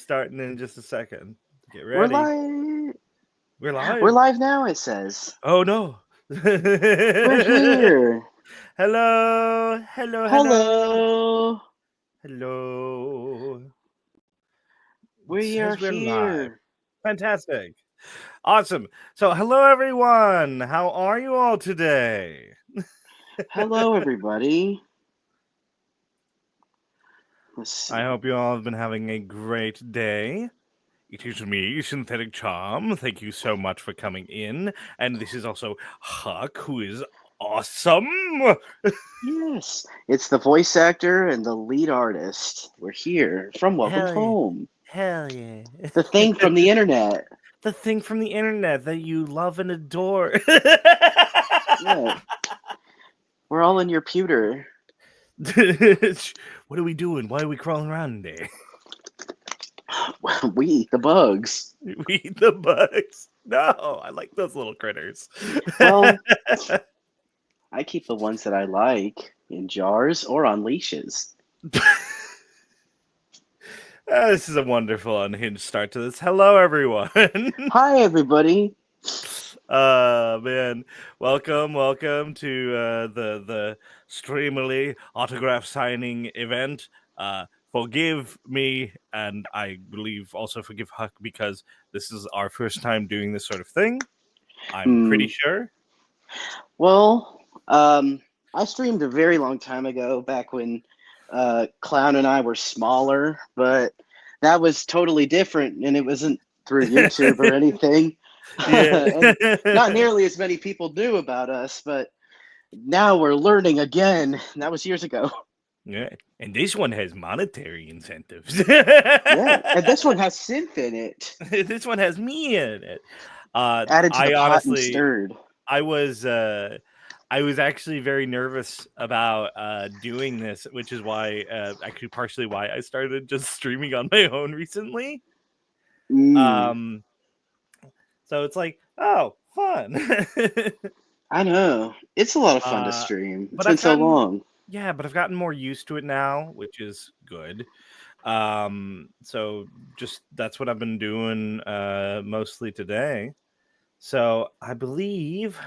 starting in just a second. Get We're ready. live. We're We're live. live now. It says Oh no. we're here. Hello. Hello. Hello. Hello. Hello. It We are says we're live. here. Fantastic. Awesome. So, hello everyone. How are you all today? Hello, everybody. Let's see. I hope you all have been having a great day. It is me, Synthetic Charm. Thank you so much for coming in. And this is also Huck, who is awesome. Yes, it's the voice actor and the lead artist. We're here from Welcome Hell yeah. Home. Hell yeah. The thing from the internet. The thing from the internet that you love and adore. Yeah. We're all in your pewter. What are we doing? Why are we crawling around today? We eat the bugs. We eat the bugs. No, I like those little critters. Well, I keep the ones that I like in jars or on leashes. This is a wonderful unhinged start to this. Hello, everyone. Hi, everybody. Man, welcome to the Streamily autograph signing event. Forgive me, and I believe also forgive Huck, because this is our first time doing this sort of thing. I'm pretty sure. Well, I streamed a very long time ago, back when Clown and I were smaller, but that was totally different, and it wasn't through YouTube or anything. Yeah. And not nearly as many people knew about us, but now we're learning again. And that was years ago. Yeah, and this one has monetary incentives. Yeah, and this one has synth in it. This one has me in it. Added to I the pot and honestly, stirred. I was actually very nervous about doing this, which is why, actually, partially why I started just streaming on my own recently. So it's like, oh, fun. I know. It's a lot of fun to stream. It's But been I've so gotten, long. yeah, but I've gotten more used to it now, which is good. So just that's what I've been doing mostly today. So I believe,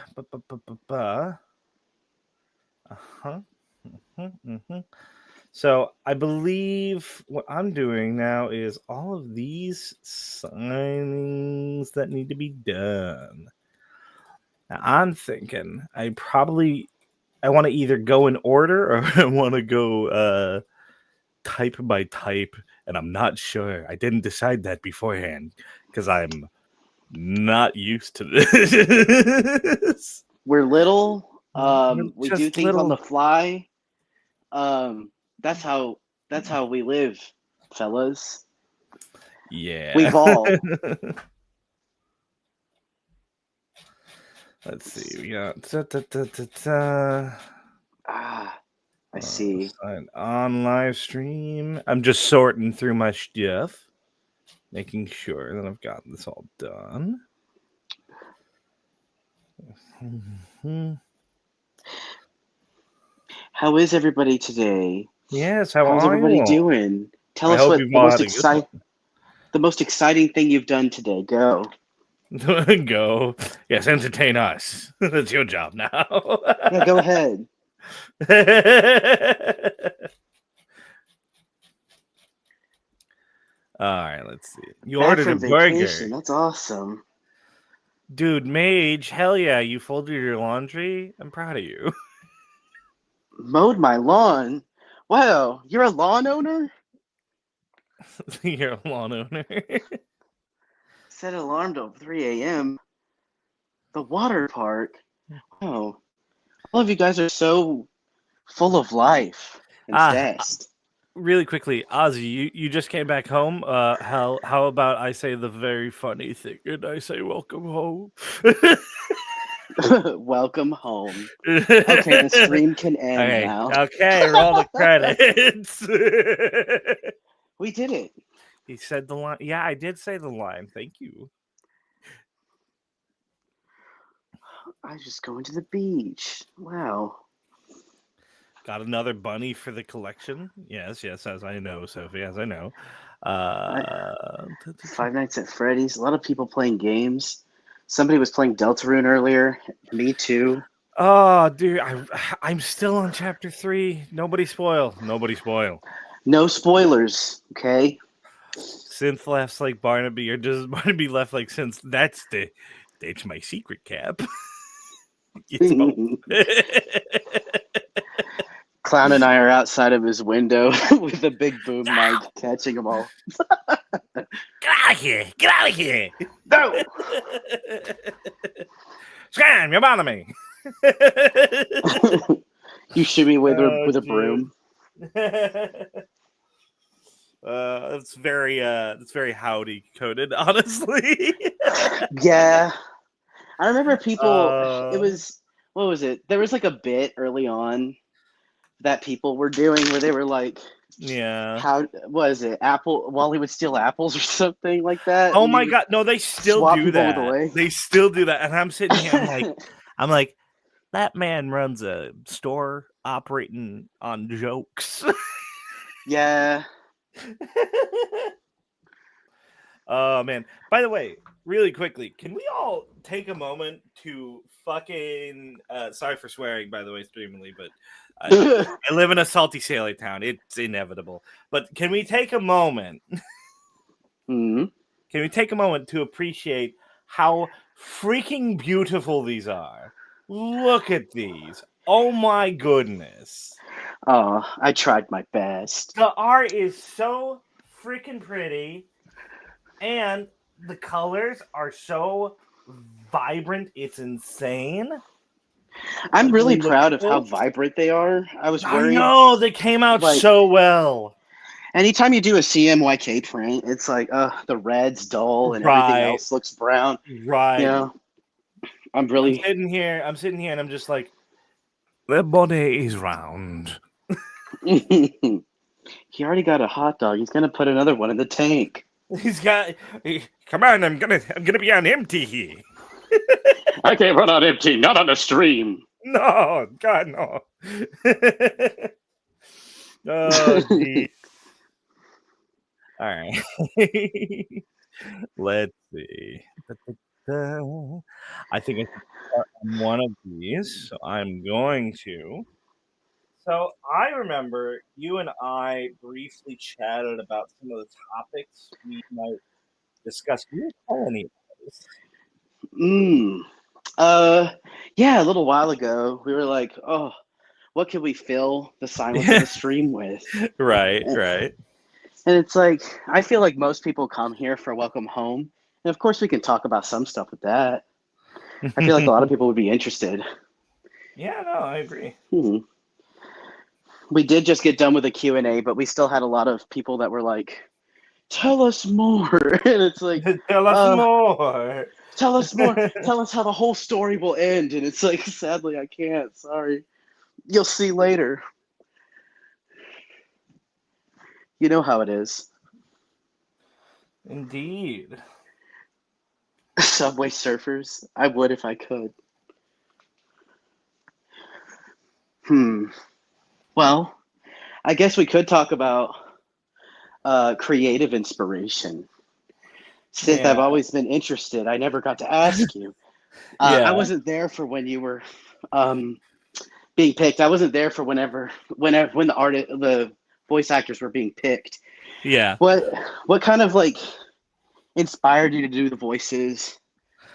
so I believe what I'm doing now is all of these signings that need to be done. Now I'm thinking I want to either go in order, or I want to go type by type, and I'm not sure. I didn't decide that beforehand because I'm not used to this. We're little. We're We do just things on little. the fly. That's how we live, fellas. Yeah. We've all. Let's see. We got I see. sign on live stream. I'm just sorting through my stuff, making sure that I've got this all done. How is everybody today? Yes, how How's are you everybody all? doing? Tell I us hope what you've all had a good one. the most exciting thing you've done today. Go. Go. Yes, entertain us. That's your job now. Yeah, go ahead. All right, let's see. You Back ordered a from burger. vacation. That's awesome. Dude, Mage, hell yeah, you folded your laundry? I'm proud of you. Mowed my lawn. Wow, you're a lawn owner? You're a lawn owner. Set alarm till 3 a.m. The water park. Wow. All of you guys are so full of life and zest. Really quickly, Ozzy, you just came back home. How about I say the very funny thing and I say welcome home? Welcome home. Okay, the stream can end now. Okay, roll the credits. We did it. He said the line. Yeah, I did say the line. Thank you. I was just going to the beach. Wow. Got another bunny for the collection. Yes, as I know, Sophie, as I know. Five Nights at Freddy's. A lot of people playing games. Somebody was playing Deltarune earlier. Me too. Oh, dude, I'm still on chapter 3. Nobody spoil. Nobody spoil. No spoilers, okay? Synth laughs like Barnaby, or does Barnaby laugh like Synth? That's my secret cap. It's both. Clown and I are outside of his window with a big boom mic catching them all. Get out of here! Get out of here! No! Scram, you're bothering me. You shoot me with a broom. It's very howdy coded, honestly. Yeah. I remember people it was what was it? There was like a bit early on that people were doing where they were like, yeah. how was it? Apple Wally would steal apples or something like that. Oh my god, no, they still do that. They still do that. And I'm sitting here, I'm like, that man runs a store operating on jokes. Yeah. Oh man. By the way, really quickly, can we all take a moment to fucking sorry for swearing, by the way, Streamily, but I live in a salty sailor town. It's inevitable. But can we take a moment? Mm-hmm. Can we take a moment to appreciate how freaking beautiful these are? Look at these. Oh my goodness. Oh, I tried my best. The art is so freaking pretty, and the colors are so vibrant. It's insane. I'm really proud of how vibrant they are. I was worried. I know, they came out so well. Anytime you do a CMYK print, it's like the red's dull and everything else looks brown. Right. You know, I'm sitting here and I'm just like, their body is round. He already got a hot dog. He's gonna put another one in the tank. Come on, I'm gonna be on empty here. I can't run on empty, not on the stream. No, God, no. Oh, geez. All right. Let's see. I think I can start on one of these, so I'm going to. So I remember you and I briefly chatted about some of the topics we might discuss. Can you tell any of those? Yeah, a little while ago, we were like, oh, what could we fill the silence of the stream with? Right. And it's like, I feel like most people come here for welcome home. And of course, we can talk about some stuff with that. I feel like a lot of people would be interested. Yeah, no, I agree. We did just get done with the Q&A, but we still had a lot of people that were like, tell us more. And it's like, tell us more. Tell us more. Tell us how the whole story will end. And it's like, sadly, I can't. Sorry. You'll see later. You know how it is. Indeed. Subway Surfers. I would if I could. Well, I guess we could talk about creative inspiration. Sith, I've always been interested. I never got to ask you. I wasn't there for when you were being picked. I wasn't there for when the voice actors were being picked. Yeah. What kind of like inspired you to do the voices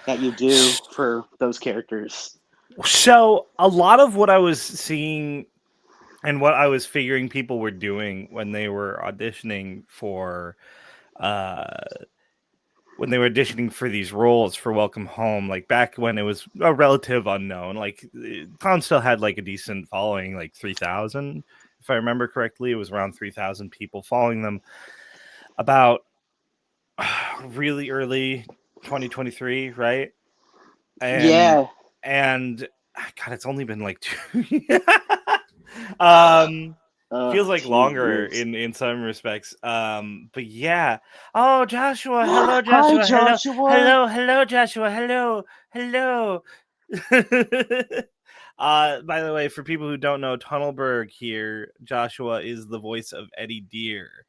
that you do for those characters? So a lot of what I was seeing and what I was figuring people were doing when they were auditioning for these roles for Welcome Home, like back when it was a relative unknown, like Clown still had like a decent following, like 3,000, if I remember correctly. It was around 3,000 people following them about really early 2023, right? And God, it's only been like 2 years. Feels like longer in some respects. But yeah. Oh, Joshua. Hello, Joshua. Hi, Joshua. Hello, Joshua. Hello. By the way, for people who don't know, Tunnelberg here, Joshua is the voice of Eddie Deer.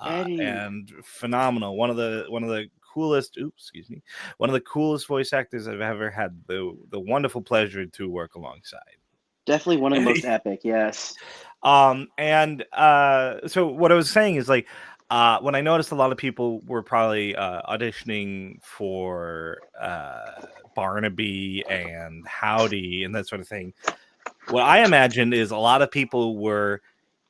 Eddie. and phenomenal. One of the coolest. Oops, excuse me. One of the coolest voice actors I've ever had the wonderful pleasure to work alongside. Definitely one of the most epic, yes. And so what I was saying is like, when I noticed a lot of people were probably auditioning for Barnaby and Howdy and that sort of thing, what I imagined is a lot of people were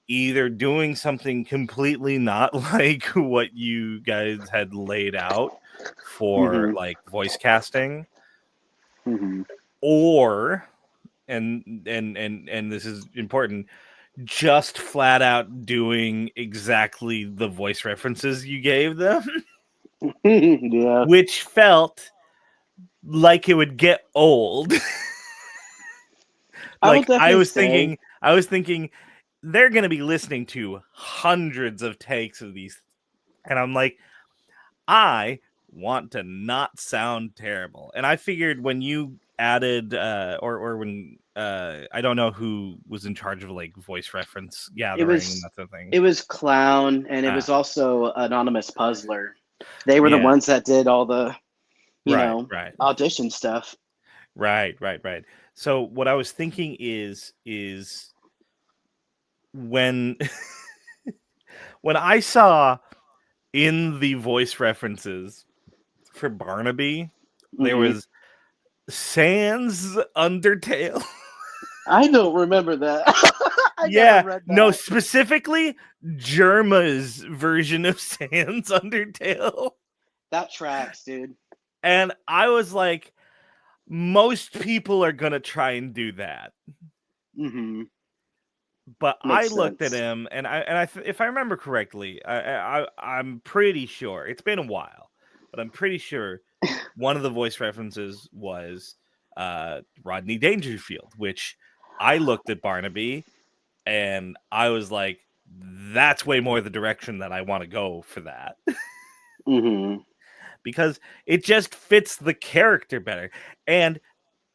either doing something completely not like what you guys had laid out for Mm-hmm. like voice casting, Mm-hmm. or and this is important, just flat out doing exactly the voice references you gave them, Yeah. which felt like it would get old. I will Like definitely say I was thinking they're going to be listening to hundreds of takes of these, and I'm like, I want to not sound terrible. And I figured when you added or when I don't know who was in charge of like voice reference it gathering and was that sort of thing. it was Clown and it Ah, was also Anonymous Puzzler. They were the yeah, ones that did all the, right, right. audition stuff. Right. So what I was thinking is when when I saw in the voice references for Barnaby, there Hmm. was Sans Undertale. I don't remember that. I never Yeah, read no, that. specifically Germa's version of Sans Undertale. That tracks, dude. And I was like, most people are gonna try and do that. Hmm. But I Makes looked at sense. him, and if I remember correctly, I'm pretty sure it's been a while, but I'm pretty sure one of the voice references was Rodney Dangerfield, which I looked at Barnaby and I was like, that's way more the direction that I want to go for that. Hmm. Because it just fits the character better. And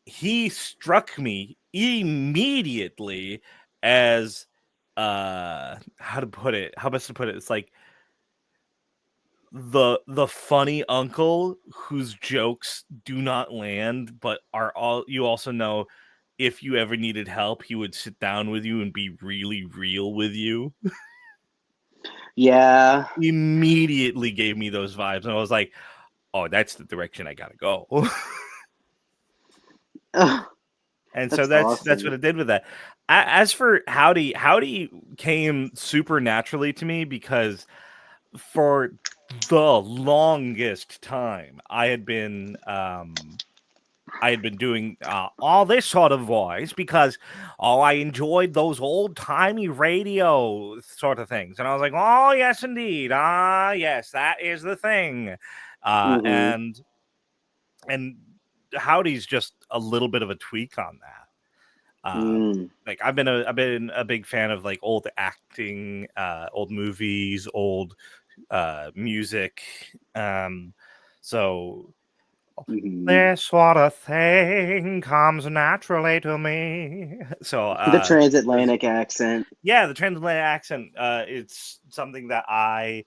he struck me immediately as how best to put it, it's like the funny uncle whose jokes do not land but are all, you also know, if you ever needed help he would sit down with you and be really real with you. Yeah. Immediately gave me those vibes and I was like, oh, that's the direction I gotta go. Ugh, And so that's that's what awesome. it did with that. As for Howdy came super naturally to me because for the longest time I had been doing all this sort of voice because, oh, I enjoyed those old timey radio sort of things, and I was like, oh yes, indeed, yes, that is the thing, uh, Hmm. and and Howdy's just a little bit of a tweak on that. Mm. Like I've been a big fan of like old acting, old movies, old music. So Hmm. this sort of thing comes naturally to me. So The was, transatlantic accent. yeah, the transatlantic accent. It's something that I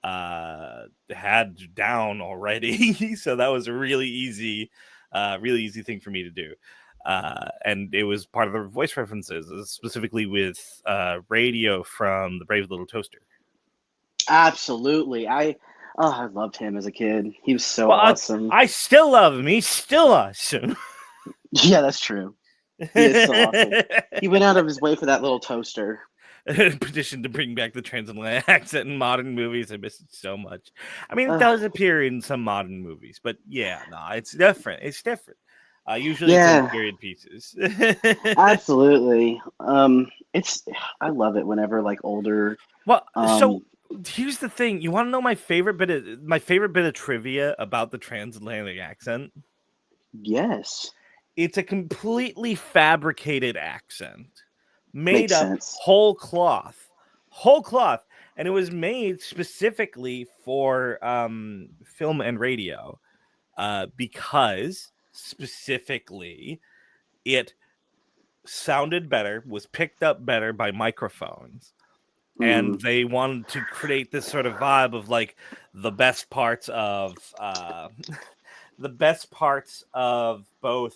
had down already. So that was a really easy thing for me to do. And it was part of the voice references, specifically with radio from the Brave Little Toaster. Absolutely. I loved him as a kid. He was so Well, awesome. I still love him. He's still awesome. Yeah, that's true. He is so awesome. He went out of his way for that little toaster. Petition to bring back the transatlantic accent in modern movies. I miss it so much. I mean, it Ugh. does appear in some modern movies, but yeah, no, it's different. It's different. Usually, it's in Yeah, period pieces. absolutely. It's I love it whenever like older. Well, so Um, here's the thing. You want to know my favorite bit of trivia about the transatlantic accent? yes, It's a completely fabricated accent, made makes up sense. whole cloth, and it was made specifically for film and radio, because specifically it sounded better, was picked up better by microphones, and they wanted to create this sort of vibe of like the best parts of the best parts of both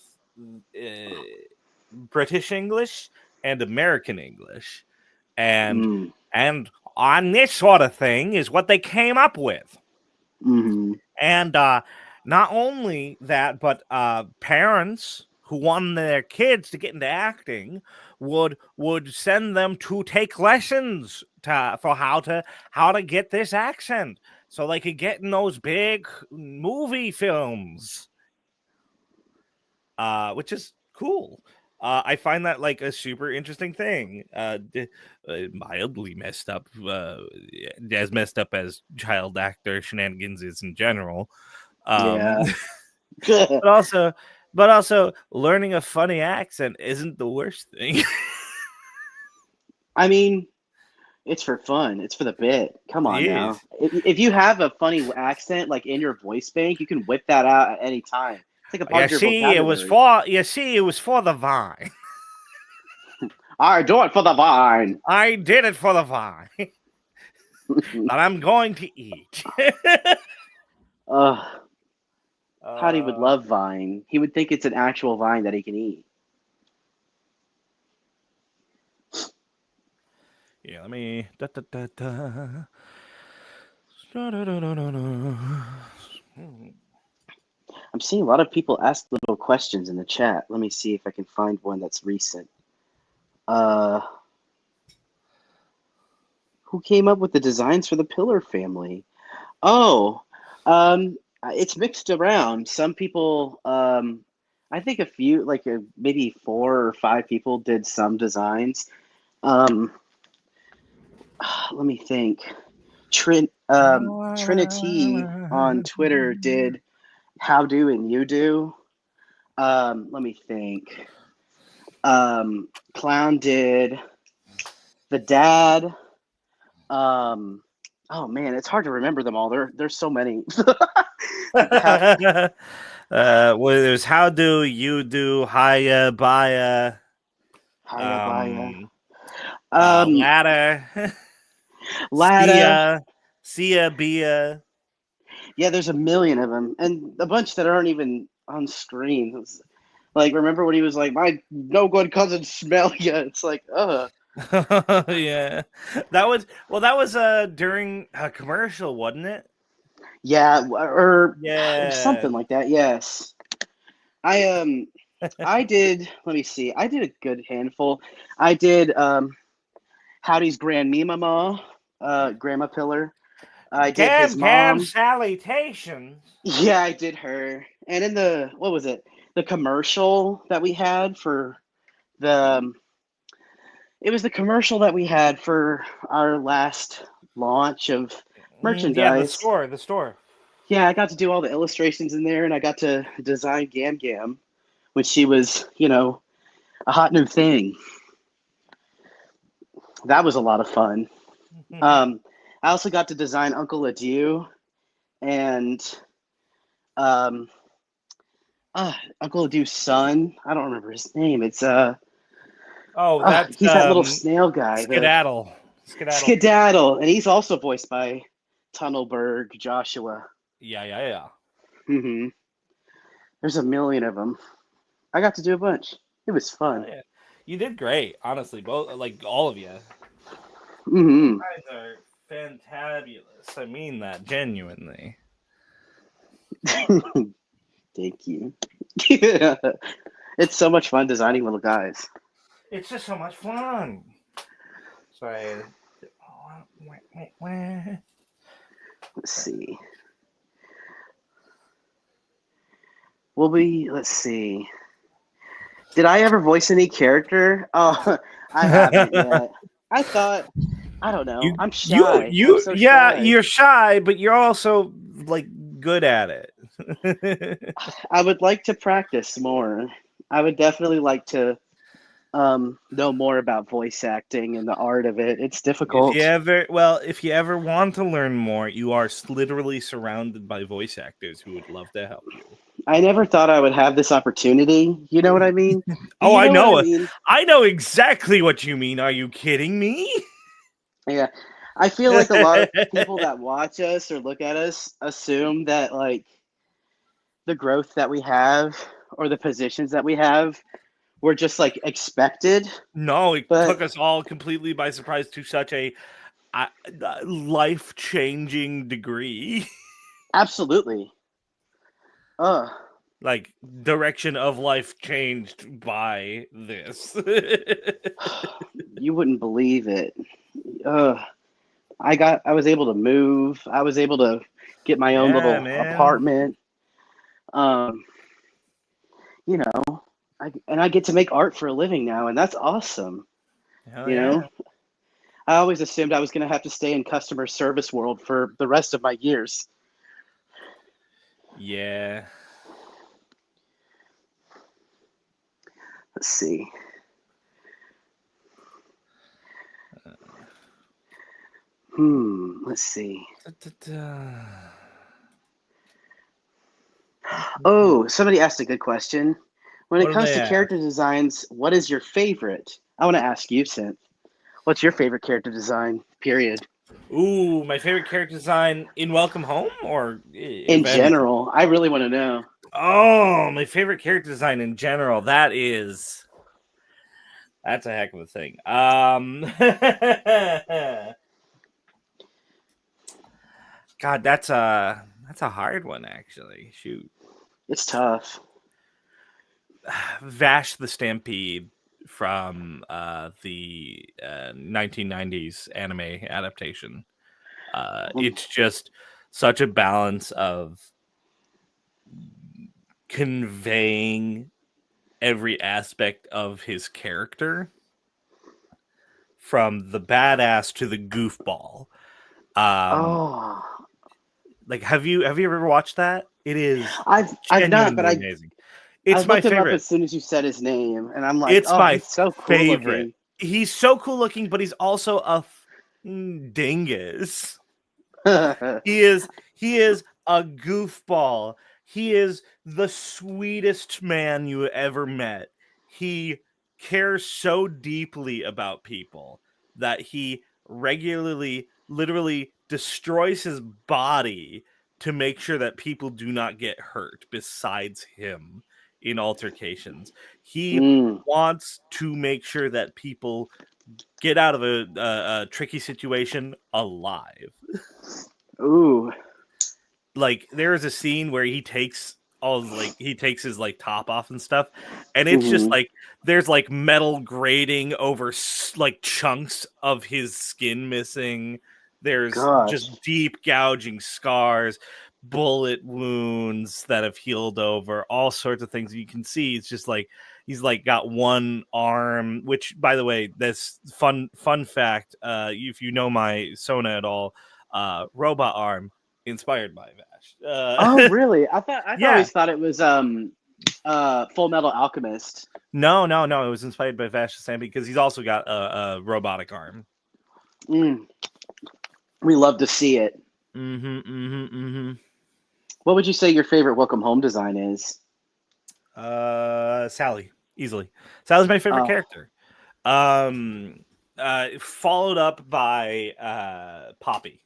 British English and American English, and on this sort of thing is what they came up with. And not only that, but parents who wanted their kids to get into acting would send them to take lessons for how to get this accent, so they could get in those big movie films, which is cool. I find that like a super interesting thing. Mildly messed up, as messed up as child actor shenanigans is in general. Yeah. but also learning a funny accent isn't the worst thing. I mean, it's for fun. It's for the bit. Come on It now. is. If you have a funny accent like in your voice bank, you can whip that out at any time. It's like a part of your vocabulary. It was for the Vine. I do it for the Vine. I did it for the Vine. That I'm going to eat. Patty would love Vine. He would think it's an actual vine that he can eat. Yeah, let me. I'm seeing a lot of people ask little questions in the chat. Let me see if I can find one that's recent. Who came up with the designs for the Pillar family? Oh, it's mixed around. Some people, I think a few, like maybe 4 or 5 people did some designs. Let me think. Trinity on Twitter did How Do and You Do. Let me think. Clown did the dad. Oh man, it's hard to remember them all. There's so many. Well, there's How Do You Do, Hiya Baya, Ladder, Sia, Bia. Yeah, there's a million of them, and a bunch that aren't even on screen. Like, remember when he was like, "My no good cousin smell ya"? It's like, Yeah, that was during a commercial, wasn't it? Yeah, or something like that. Yes, I did. Let me see. I did a good handful. I did Howdy's grandmama, Grandma Pillar. I did his mom. Salutations. Yeah, I did her. And in the what was it? The commercial that we had for the. It was the commercial that we had for our last launch of merchandise. Yeah, the store. Yeah, I got to do all the illustrations in there, and I got to design Gam Gam, when she was, a hot new thing. That was a lot of fun. I also got to design Uncle Adieu and Uncle Adieu's son. I don't remember his name. It's he's that little snail guy. Skedaddle. Skedaddle, and he's also voiced by Tunnelberg Joshua. Yeah. Mm-hmm. There's a million of them. I got to do a bunch. It was fun. Oh, yeah. You did great, honestly. Both, like all of you. Mm-hmm. You guys are fantabulous. I mean that genuinely. Thank you. It's so much fun designing little guys. It's just so much fun. Sorry. Let's see. Let's see. Did I ever voice any character? Oh, I haven't yet. I don't know. I'm shy. You're shy, but you're also like good at it. I would like to practice more. I would definitely like to know more about voice acting and the art of it. It's difficult. If you ever want to learn more, you are literally surrounded by voice actors who would love to help you. I never thought I would have this opportunity. You know what I mean? I know. I know exactly what you mean. Are you kidding me? Yeah. I feel like a lot of people that watch us or look at us assume that like the growth that we have or the positions that we have were just like expected. No, it But took us all completely by surprise to such a life-changing degree. absolutely. Uh, Like, direction of life changed by this. you wouldn't believe it. Uh, I was able to move. I was able to get my own Yeah, little man. apartment. Um, you know, I get to make art for a living now, and that's awesome. Hell You know, yeah. I always assumed I was going to have to stay in customer service world for the rest of my years. Yeah. Let's see. Let's see. Da-da-da. Oh, somebody asked a good question. When it What do comes they to ask? character designs, what is your favorite? I want to ask you, Synth. What's your favorite character design? Period. Ooh, my favorite character design in Welcome Home or In if anything? general, I really want to know. Oh, my favorite character design in general. That's a heck of a thing. God, that's a hard one actually. Shoot. It's tough. Vash the Stampede from the 1990s anime adaptation. It's just such a balance of conveying every aspect of his character from the badass to the goofball. Um, Oh, like have you ever watched that? It is I've not, but genuinely I amazing. I It's my looked him up favorite. as soon as you said his name, and I'm like, It's oh, my he's so cool favorite. looking. He's so cool looking, but he's also a dingus. He is a goofball. He is the sweetest man you ever met. He cares so deeply about people that he regularly literally destroys his body to make sure that people do not get hurt besides him in altercations. He Mm. wants to make sure that people get out of a tricky situation alive. Ooh. Like there is a scene where he takes his like top off and stuff, and it's just Hmm. like there's like metal grating over like chunks of his skin missing. There's Gosh. just deep gouging scars, bullet wounds that have healed over, all sorts of things you can see. It's just like he's like got one arm, which by the way, this fun fact, if you know my Sona at all, robot arm inspired by Vash. Oh, really? I Yeah. always thought it was Full Metal Alchemist. No. It was inspired by Vash the Sand because he's also got a robotic arm. Mm. We love to see it. What would you say your favorite Welcome Home design is? Sally, easily. Sally's my favorite Oh, character. Um, Followed up by Poppy.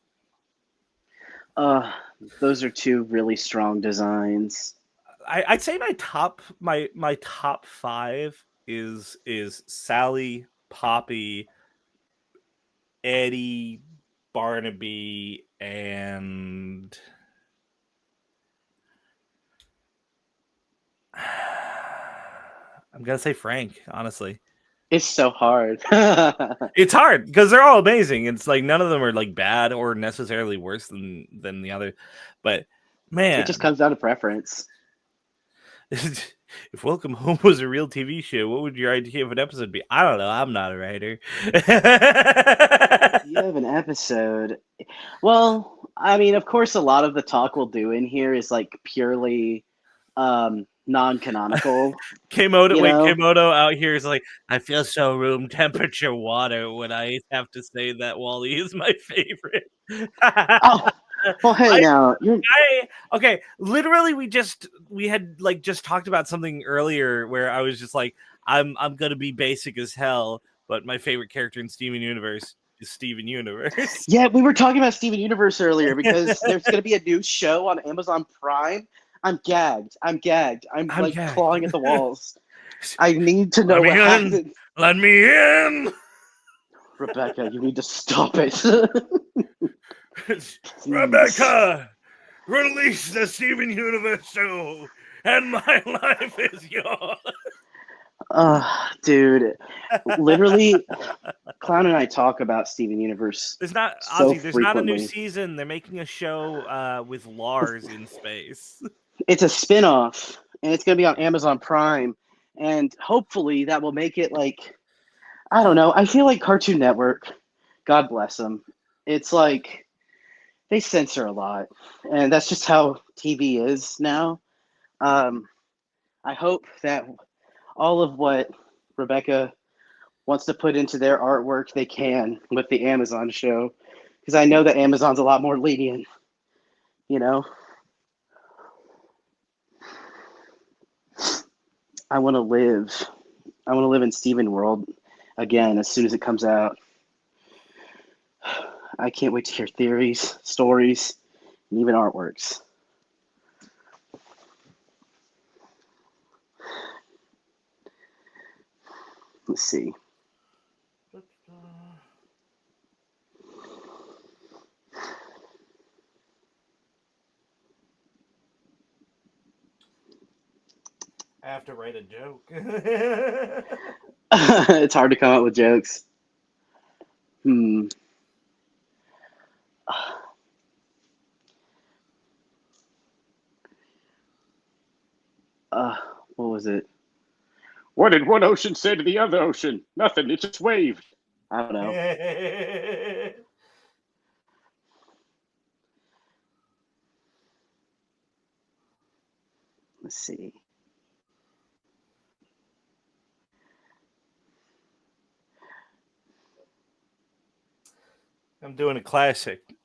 uh, those are two really strong designs. I'd say my top five is Sally, Poppy, Eddie, Barnaby, and I'm gonna say Frank. Honestly, It's so hard. it's hard because they're all amazing. It's like none of them are like bad or necessarily worse than the other. But It just man, comes down to preference. if Welcome Home was a real TV show, what would your idea of an episode be? I don't know. I'm not a writer. You have an episode. Well, I mean, of course, a lot of the talk we'll do in here is like purely non-canonical, you know? Kimoto out here is like, I feel so room temperature water when I have to say that Wally is my favorite. Oh, well, hey, I, now you're okay, literally we had like just talked about something earlier where I was just like, I'm gonna be basic as hell, but my favorite character in Steven Universe is Steven Universe. Yeah, we were talking about Steven Universe earlier because there's going to be a new show on Amazon Prime. I'm gagged. I'm I'm like gagged. clawing at the walls. I need to Let know me what in. happens. Let me in. Rebecca, you need to stop it. Rebecca, release the Steven Universe show, and my life is yours. Dude, literally, Clown and I talk about Steven Universe There's not so Ozzy. There's not a new frequently. season. They're making a show with Lars in space. It's a spin-off, and it's going to be on Amazon Prime, and hopefully that will make it like, I don't know. I feel like Cartoon Network, God bless them. It's like they censor a lot, and that's just how TV is now. I hope that all of what Rebecca wants to put into their artwork, they can with the Amazon show, because I know that Amazon's a lot more lenient, you know? I want to live. I want to live in Steven World again as soon as it comes out. I can't wait to hear theories, stories, and even artworks. Let's see. I have to write a joke. It's hard to come up with jokes. What was it? What did one ocean say to the other ocean? Nothing. It just waved. I don't know. Let's see. I'm doing a classic.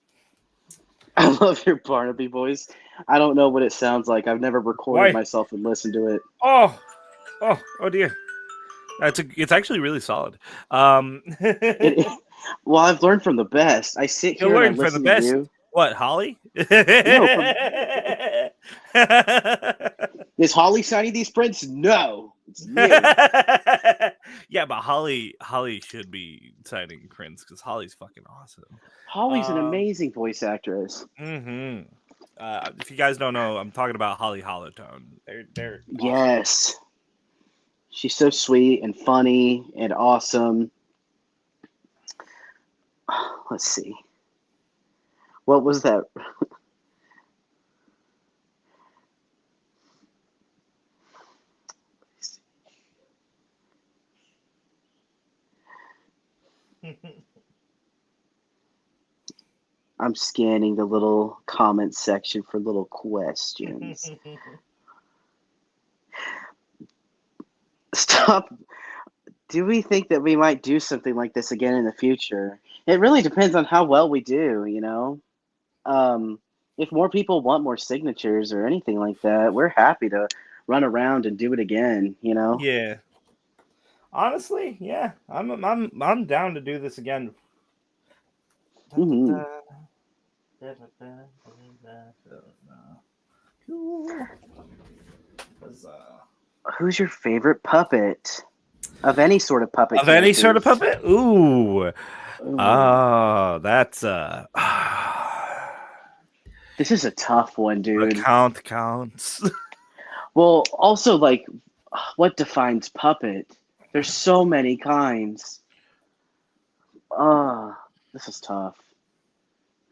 I love your Barnaby voice. I don't know what it sounds like. I've never recorded myself and listened to it. Oh dear. It's actually really solid. Well, I've learned from the best. I sit here and I listen to you. What, Holly? No. Is Holly signing these prints? No. It's you. Yeah, but Holly should be signing prints because Holly's fucking awesome. Holly's an amazing voice actress. Mm-hmm. If you guys don't know, I'm talking about Holly Hollowtone. They're awesome. Yes. She's so sweet and funny and awesome. Let's see. What was that? I'm scanning the little comment section for little questions. Stop. Do we think that we might do something like this again in the future? It really depends on how well we do, you know? If more people want more signatures or anything like that, we're happy to run around and do it again, you know? Yeah. Honestly, yeah. I'm down to do this again. Mm-hmm. Cool. Who's your favorite puppet? Of any sort of puppet. Of any sort of puppet? Ooh. Oh, that's This is a tough one, dude. The count counts. Well, also, like, what defines puppet? There's so many kinds. This is tough.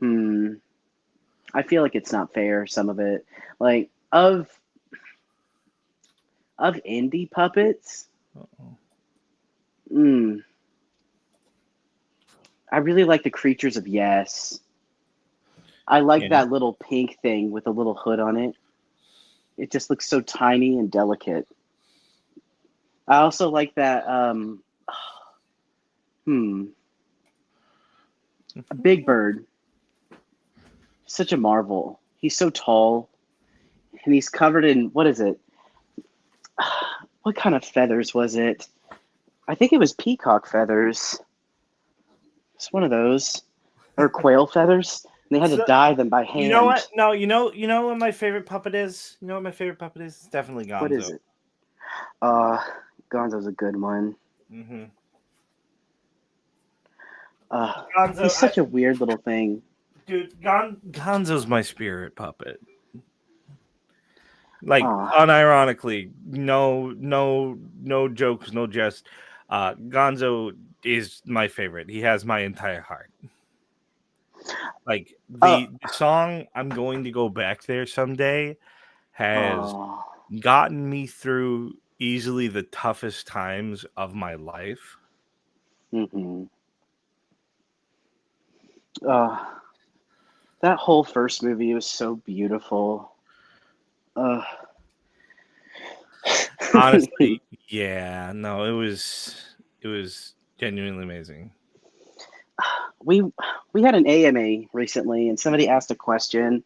I feel like it's not fair, some of it. Like, of indie puppets, I really like the Creatures of Yes. I like that little pink thing with a little hood on it. It just looks so tiny and delicate. I also like that, Big Bird. Such a marvel. He's so tall, and he's covered in, what is it? What kind of feathers was it? I think it was peacock feathers. It's one of those. Or quail feathers. And they had to So, dye them by hand. you know what? No, you know what my favorite puppet is? You know what my favorite puppet is? It's definitely Gonzo. What is it? Gonzo's a good one. Mm-hmm. Gonzo, he's such a weird little thing. Dude, Gonzo's my spirit puppet. Like, unironically, no jokes, no jest. Gonzo is my favorite. He has my entire heart. Like, the song "I'm Going to Go Back There Someday" has gotten me through easily the toughest times of my life. Mm-hmm. That whole first movie was so beautiful. Honestly, yeah, no, it was genuinely amazing. We had an AMA recently, and somebody asked a question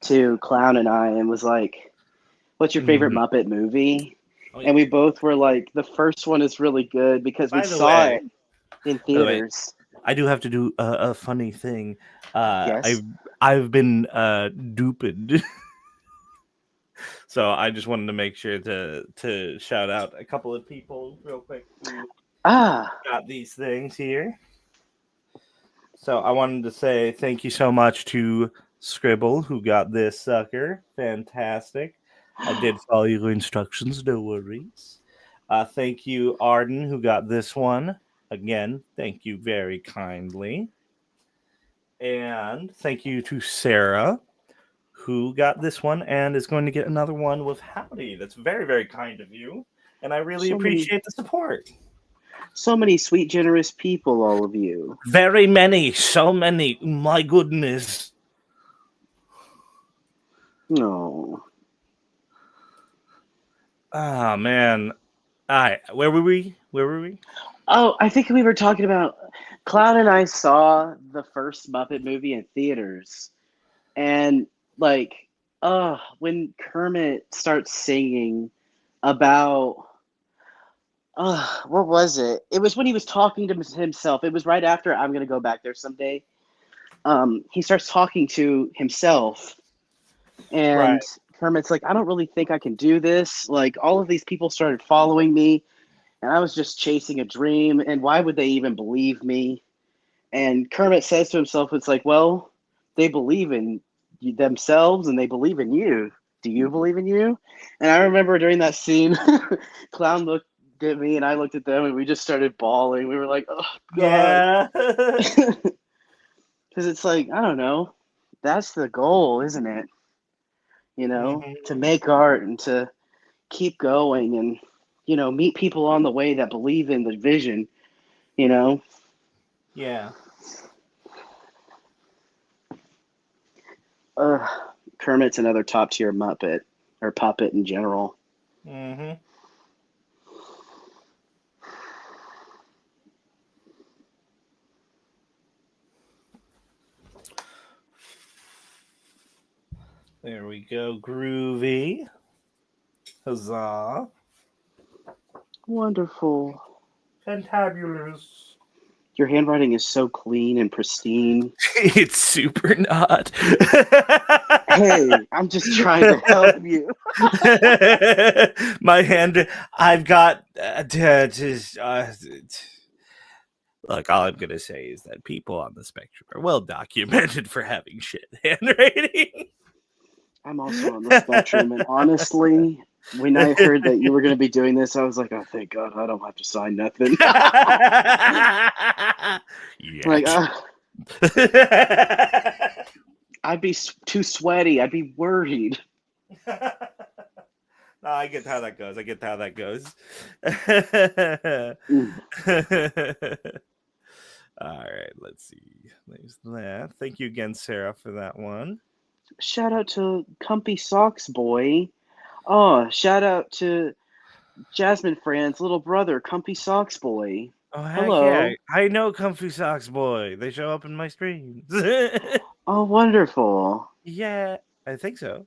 to Clown and I, and was like, "What's your favorite Muppet movie?" Oh, yeah. And we both were like, "The first one is really good because we saw it in theaters." I do have to do a funny thing. Yes. I've been duped. So I just wanted to make sure to shout out a couple of people real quick who got these things here. So I wanted to say thank you so much to Scribble who got this sucker. Fantastic. I did follow your instructions, no worries. Thank you, Arden, who got this one. Again, thank you very kindly. And thank you to Sarah, who got this one and is going to get another one with Howdy. That's very, very kind of you. And I really appreciate the support. So many sweet, generous people, all of you. Very many. So many. My goodness. No. Ah, man. All right. Where were we? Oh, I think we were talking about... Cloud and I saw the first Muppet movie in theaters. And, like, when Kermit starts singing about... what was it? It was when he was talking to himself. It was right after I'm going to go back there someday. He starts talking to himself. And Kermit's like, I don't really think I can do this. Like, all of these people started following me. And I was just chasing a dream. And why would they even believe me? And Kermit says to himself, it's like, well, they believe in themselves and they believe in you. Do you believe in you? And I remember during that scene, Clown looked at me and I looked at them and we just started bawling. We were like, oh, God. Yeah. Because it's like, I don't know. That's the goal, isn't it? You know, to make art and to keep going and, you know, meet people on the way that believe in the vision, you know? Yeah. Kermit's another top tier Muppet or puppet in general. Mm-hmm. There we go. Groovy. Huzzah. Wonderful. Fantabulous. Your handwriting is so clean and pristine. It's super not. Hey, I'm just trying to help you. My hand, I've got look, all I'm going to say is that people on the spectrum are well documented for having shit handwriting. I'm also on the spectrum, and honestly, when I heard that you were going to be doing this, I was like, oh, thank God, I don't have to sign nothing. Like, I'd be too sweaty. I'd be worried. No, I get how that goes. All right, let's see. There's that. Thank you again, Sarah, for that one. Shout out to Comfy Socks Boy. Oh, shout out to Jasmine Fran's little brother, Comfy Socks Boy. Oh, hello. Yeah. I know Comfy Socks Boy. They show up in my streams. Oh, wonderful. Yeah, I think so.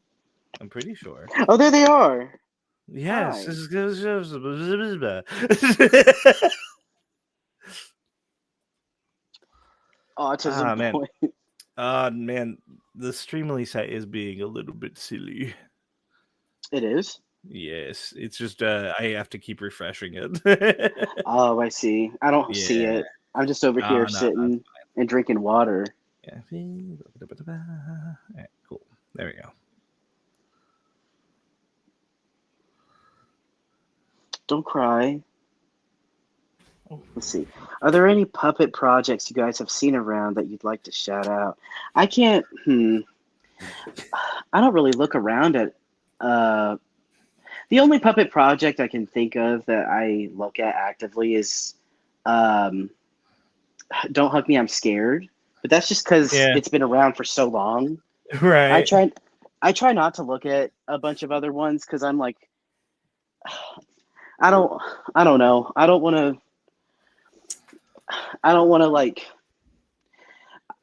I'm pretty sure. Oh, there they are. Yes. Autism Man. boy. Man, the Streamily site is being a little bit silly. It is. Yes, it's just I have to keep refreshing it. Oh, I see. I don't see Yeah. it. I'm just over Oh, here no, that's sitting and drinking water. yeah. All right, cool. There we go. Don't cry. Let's see. Are there any puppet projects you guys have seen around that you'd like to shout out? I can't. I don't really look around at. Uh, the only puppet project I can think of that I look at actively is, um, "Don't Hug Me, I'm Scared." But that's just because Yeah. it's been around for so long. I Right. try. I try not to look at a bunch of other ones because I'm like, I don't. I don't know. I don't want to. I don't want to like.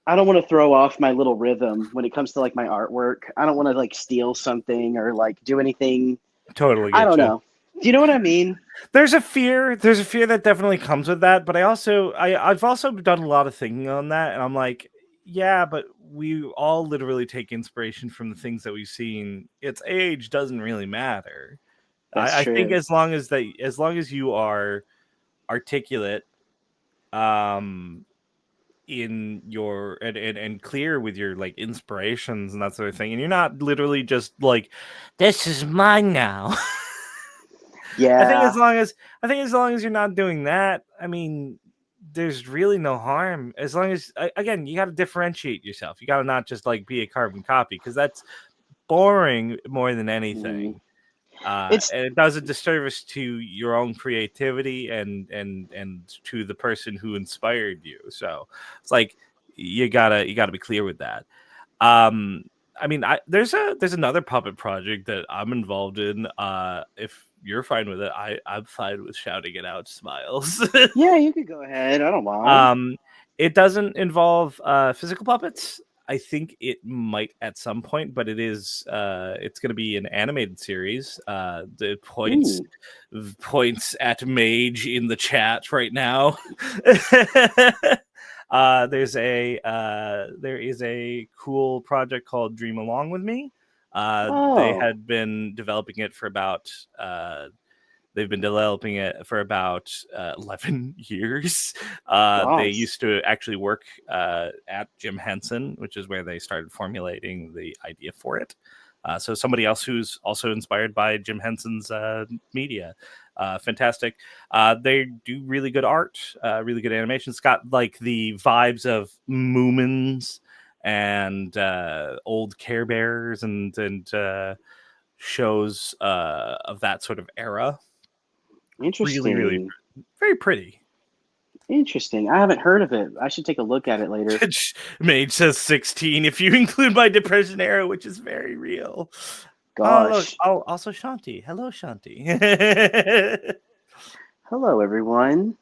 I don't want to throw off my little rhythm when it comes to like my artwork. I don't want to like steal something or like do anything. Totally I get don't you. know. Do you know what I mean? There's a fear that definitely comes with that, but I've also done a lot of thinking on that, and I'm like, yeah, but we all literally take inspiration from the things that we've seen. Its age doesn't really matter. That's I think true. as long as you are articulate, um in your and clear with your like inspirations and that sort of thing, and you're not literally just like, this is mine now. Yeah. I think as long as you're not doing that, I mean, there's really no harm. As long as again, you got to differentiate yourself. You got to not just like be a carbon copy, because that's boring more than Mhm. anything. It's And it does a disservice to your own creativity and to the person who inspired you. So it's like you gotta be clear with that. Um, I mean, there's another puppet project that I'm involved in. If you're fine with it, I'm fine with shouting it out. Smiles. yeah. You could go ahead. I don't mind. um, it doesn't involve physical puppets. I think it might at some point, but it's going to be an animated series. The Ooh. points at Mage in the chat right now. There is a cool project called Dream Along with Me. They Oh. had been developing it for about they've been developing it for about 11 years. They Gosh. used to actually work at Jim Henson, which is where they started formulating the idea for it. So somebody else who's also inspired by Jim Henson's media. Fantastic. They do really good art, really good animation. It's got like the vibes of Moomins and old Care Bears and shows of that sort of era. Really, really, Interesting. very pretty. Interesting. I haven't heard of it. I should take a look at it later. Mage says 16 if you include my depression era, which is very real. Oh, look. Gosh. Oh, also Shanti. Hello, Shanti. Hello, everyone.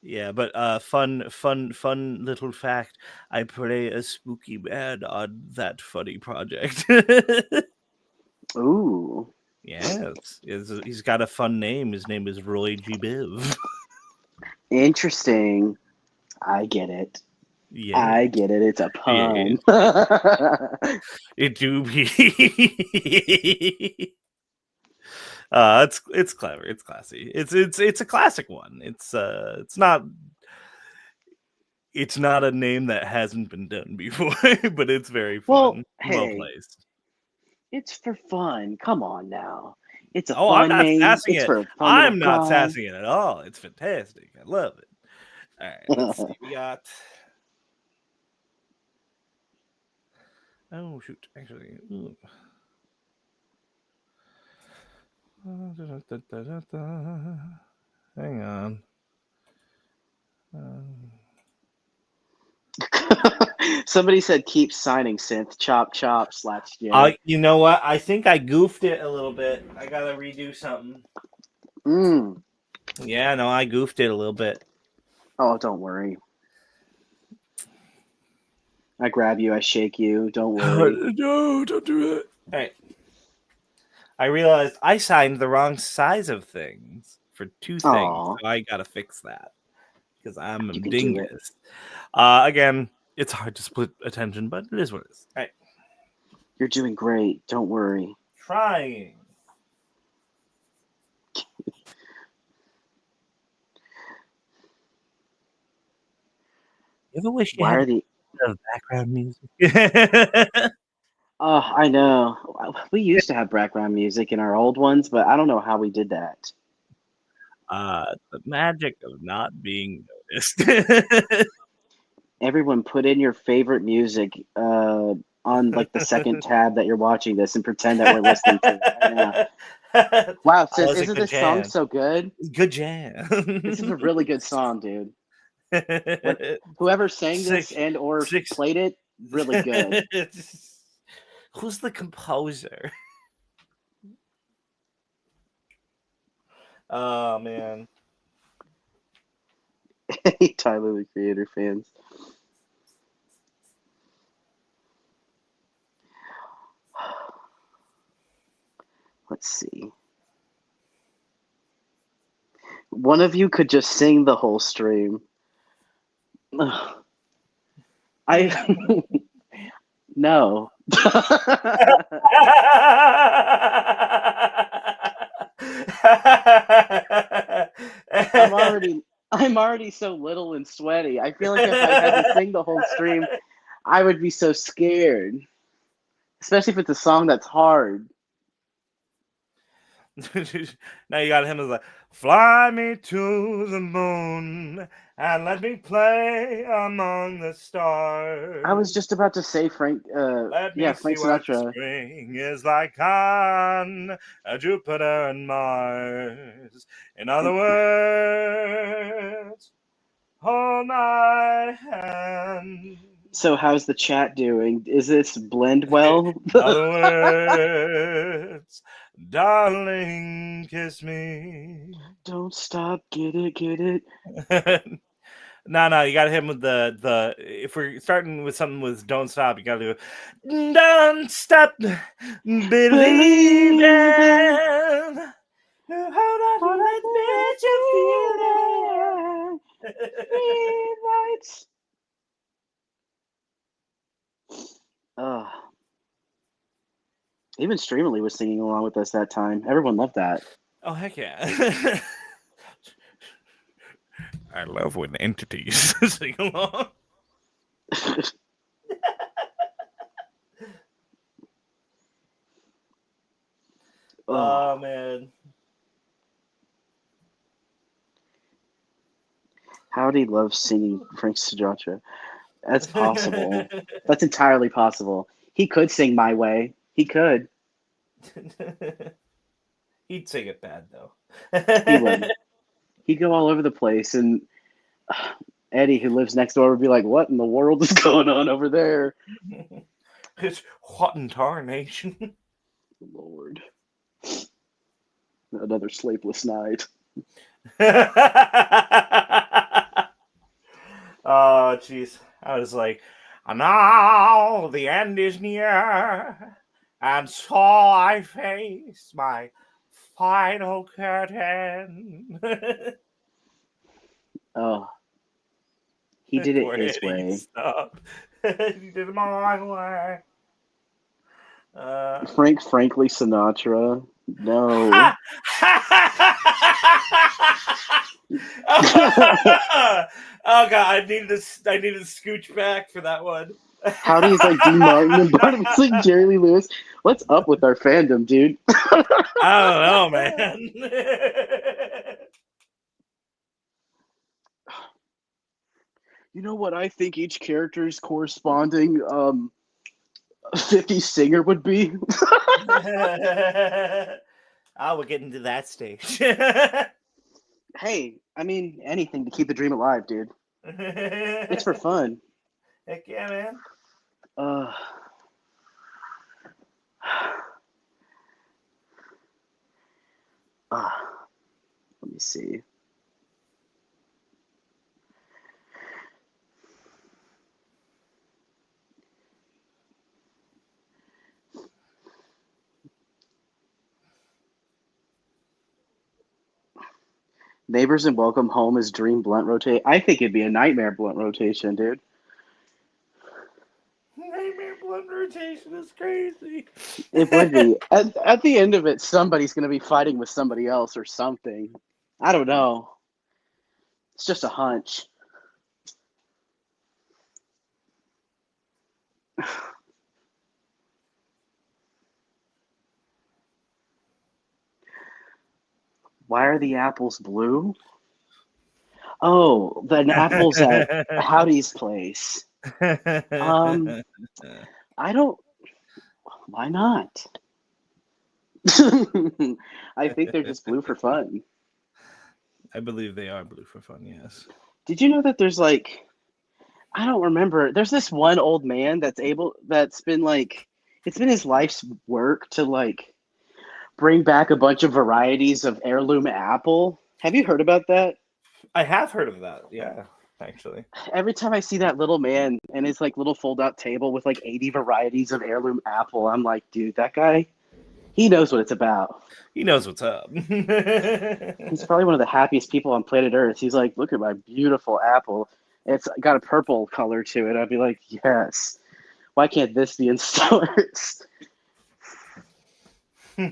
Yeah, but fun little fact. I play a spooky man on that funny project. Ooh. Yes, he's got a fun name. His name is Roy G. Biv. Interesting. I get it. Yeah, I get it. It's a yeah. pun. It do be. It's clever. It's classy. It's a classic one. It's not a name that hasn't been done before, but it's very Well, fun. Well hey, placed. it's for fun. Come on now. It's a Oh, I'm fun not name. sassing It's it. for a fun little I'm not prime. sassing it at all. It's fantastic. I love it. All right, let's see. We got. Oh shoot! Actually, ooh. Hang on. Somebody said keep signing synth. Chop chop slash J. You know what? I think I goofed it a little bit. I gotta redo something. Mm. Yeah, no, I goofed it a little bit. Oh, don't worry. I grab you, I shake you. Don't worry. No, don't do it. All right. I realized I signed the wrong size of things for two things, Aw. so I gotta fix that. because I'm a You can do it. dingus. Again, it's hard to split attention, but it is what it is. All right. You're doing great. Don't worry. Trying. You ever wish you Why had are a the? bit of background music? Oh, I know. We used to have background music in our old ones, but I don't know how we did that. The magic of not being noticed. Everyone, put in your favorite music on like the second tab that you're watching this, and pretend that we're listening to it right now. Wow, That sis, was a isn't good this song jam. so good? Good jam. This is a really good song, dude. Whoever sang this Six, and or six. played it, really good. Who's the composer? Oh man. Tyler the Creator fans. Let's see. One of you could just sing the whole stream. I no. I'm already so little and sweaty. I feel like if I had to sing the whole stream, I would be so scared. Especially if it's a song that's hard. Now you got him as like, fly me to the moon and let me play among the stars. I was just about to say Frank Let me Frank see what Sinatra. spring is like on Jupiter and Mars. In other words, hold my hand. So how's the chat doing? Is this blend well? In other words, darling, kiss me. Don't stop, get it. No, you got to hit him with the. If we're starting with something with "Don't Stop," you got to do "Don't Stop Believing." Hold on to that bitch you feel it. Even Streamily was singing along with us that time. Everyone loved that. Oh heck yeah! I love when entities sing along. Oh man. Howdy loves singing Frank Sinatra. That's possible. That's entirely possible. He could sing My Way. He could. He'd sing it bad though. He would. He'd go all over the place, and Eddie, who lives next door, would be like, "What in the world is going on over there?" It's what in tarnation. Lord. Another sleepless night. Oh, jeez. I was like, and now the end is near, and so I face my final curtain. Oh. He did it Poor his Eddie, way. stop. He did it my way. Frankly Sinatra. No. Oh god, I needed to scooch back for that one. Howdy's like Dean Martin and Barnabas like Jerry Lee Lewis. What's up with our fandom, dude? I don't know, man. You know what I think each character's corresponding 50 singer would be? We're getting to that stage. Hey, I mean, anything to keep the dream alive, dude. It's for fun. Heck yeah, man. Let me see. Neighbors and Welcome Home is dream blunt rotate. I think it'd be a nightmare blunt rotation, dude. Nightmare blunt rotation is crazy. It would be. At the end of it, somebody's going to be fighting with somebody else or something. I don't know. It's just a hunch. Why are the apples blue? Oh, the apples at Howdy's place. I don't. Why not? I think they're just blue for fun. I believe they are blue for fun, yes. Did you know that there's like, I don't remember. There's this one old man that's been like, it's been his life's work to like bring back a bunch of varieties of heirloom apple. Have you heard about that? I have heard of that, yeah, actually. Every time I see that little man and his like little fold-out table with like 80 varieties of heirloom apple, I'm like, dude, that guy, he knows what it's about. He knows what's up. He's probably one of the happiest people on planet Earth. He's like, look at my beautiful apple. It's got a purple color to it. I'd be like, yes. Why can't this be in stores? Ooh.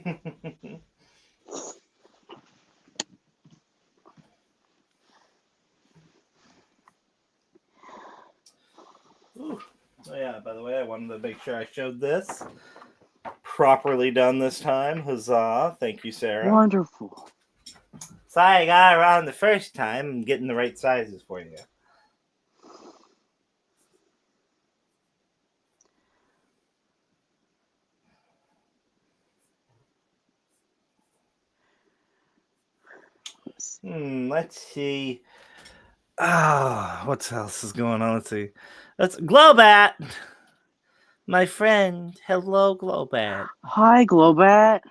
Oh yeah, by the way, I wanted to make sure I showed this. Properly done this time. Huzzah. Thank you, Sarah. Wonderful. Sorry I got around the first time. I'm getting the right sizes for you. Let's see. What else is going on? Let's see. That's Globat. My friend. Hello, Globat. Hi, Globat.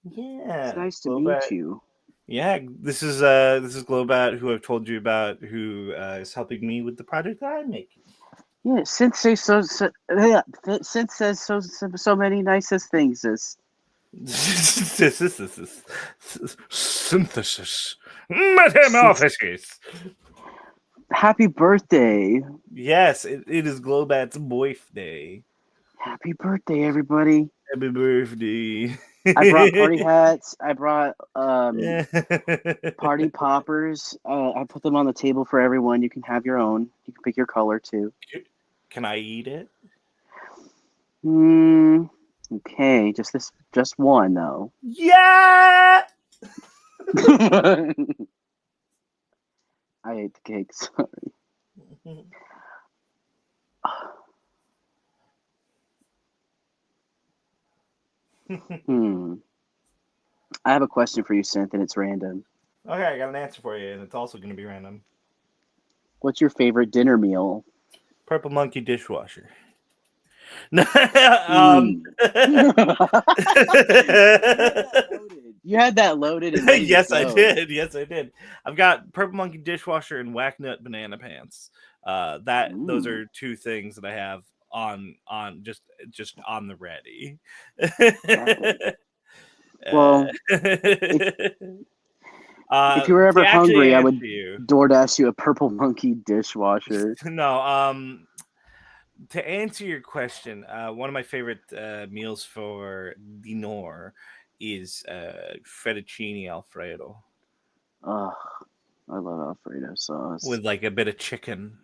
Yeah. It's nice to Globat. meet you. Yeah, this is Globat, who I've told you about, who is helping me with the project that I'm making. Yeah, Synth says so many nicest things. Synthesis. Metamorphosis. Happy birthday. Yes, it is Globat's birthday. Happy birthday, everybody. Happy birthday. I brought party hats. I brought party poppers. I put them on the table for everyone. You can have your own. You can pick your color too. Can I eat it? Okay, just one though. Yeah. I ate the cake. Sorry. I have a question for you, Synth, and it's random. Okay, I got an answer for you, and it's also going to be random. What's your favorite dinner meal? Purple Monkey dishwasher. You had that loaded. And Yes, I did. Yes, I did. I've got Purple Monkey dishwasher and Whack Nut banana pants. Those are two things that I have on just on the ready. Well, if you were ever hungry, I would DoorDash you a Purple Monkey dishwasher. No, to answer your question, one of my favorite meals for dinner is fettuccine Alfredo. Oh, I love Alfredo sauce. With like a bit of chicken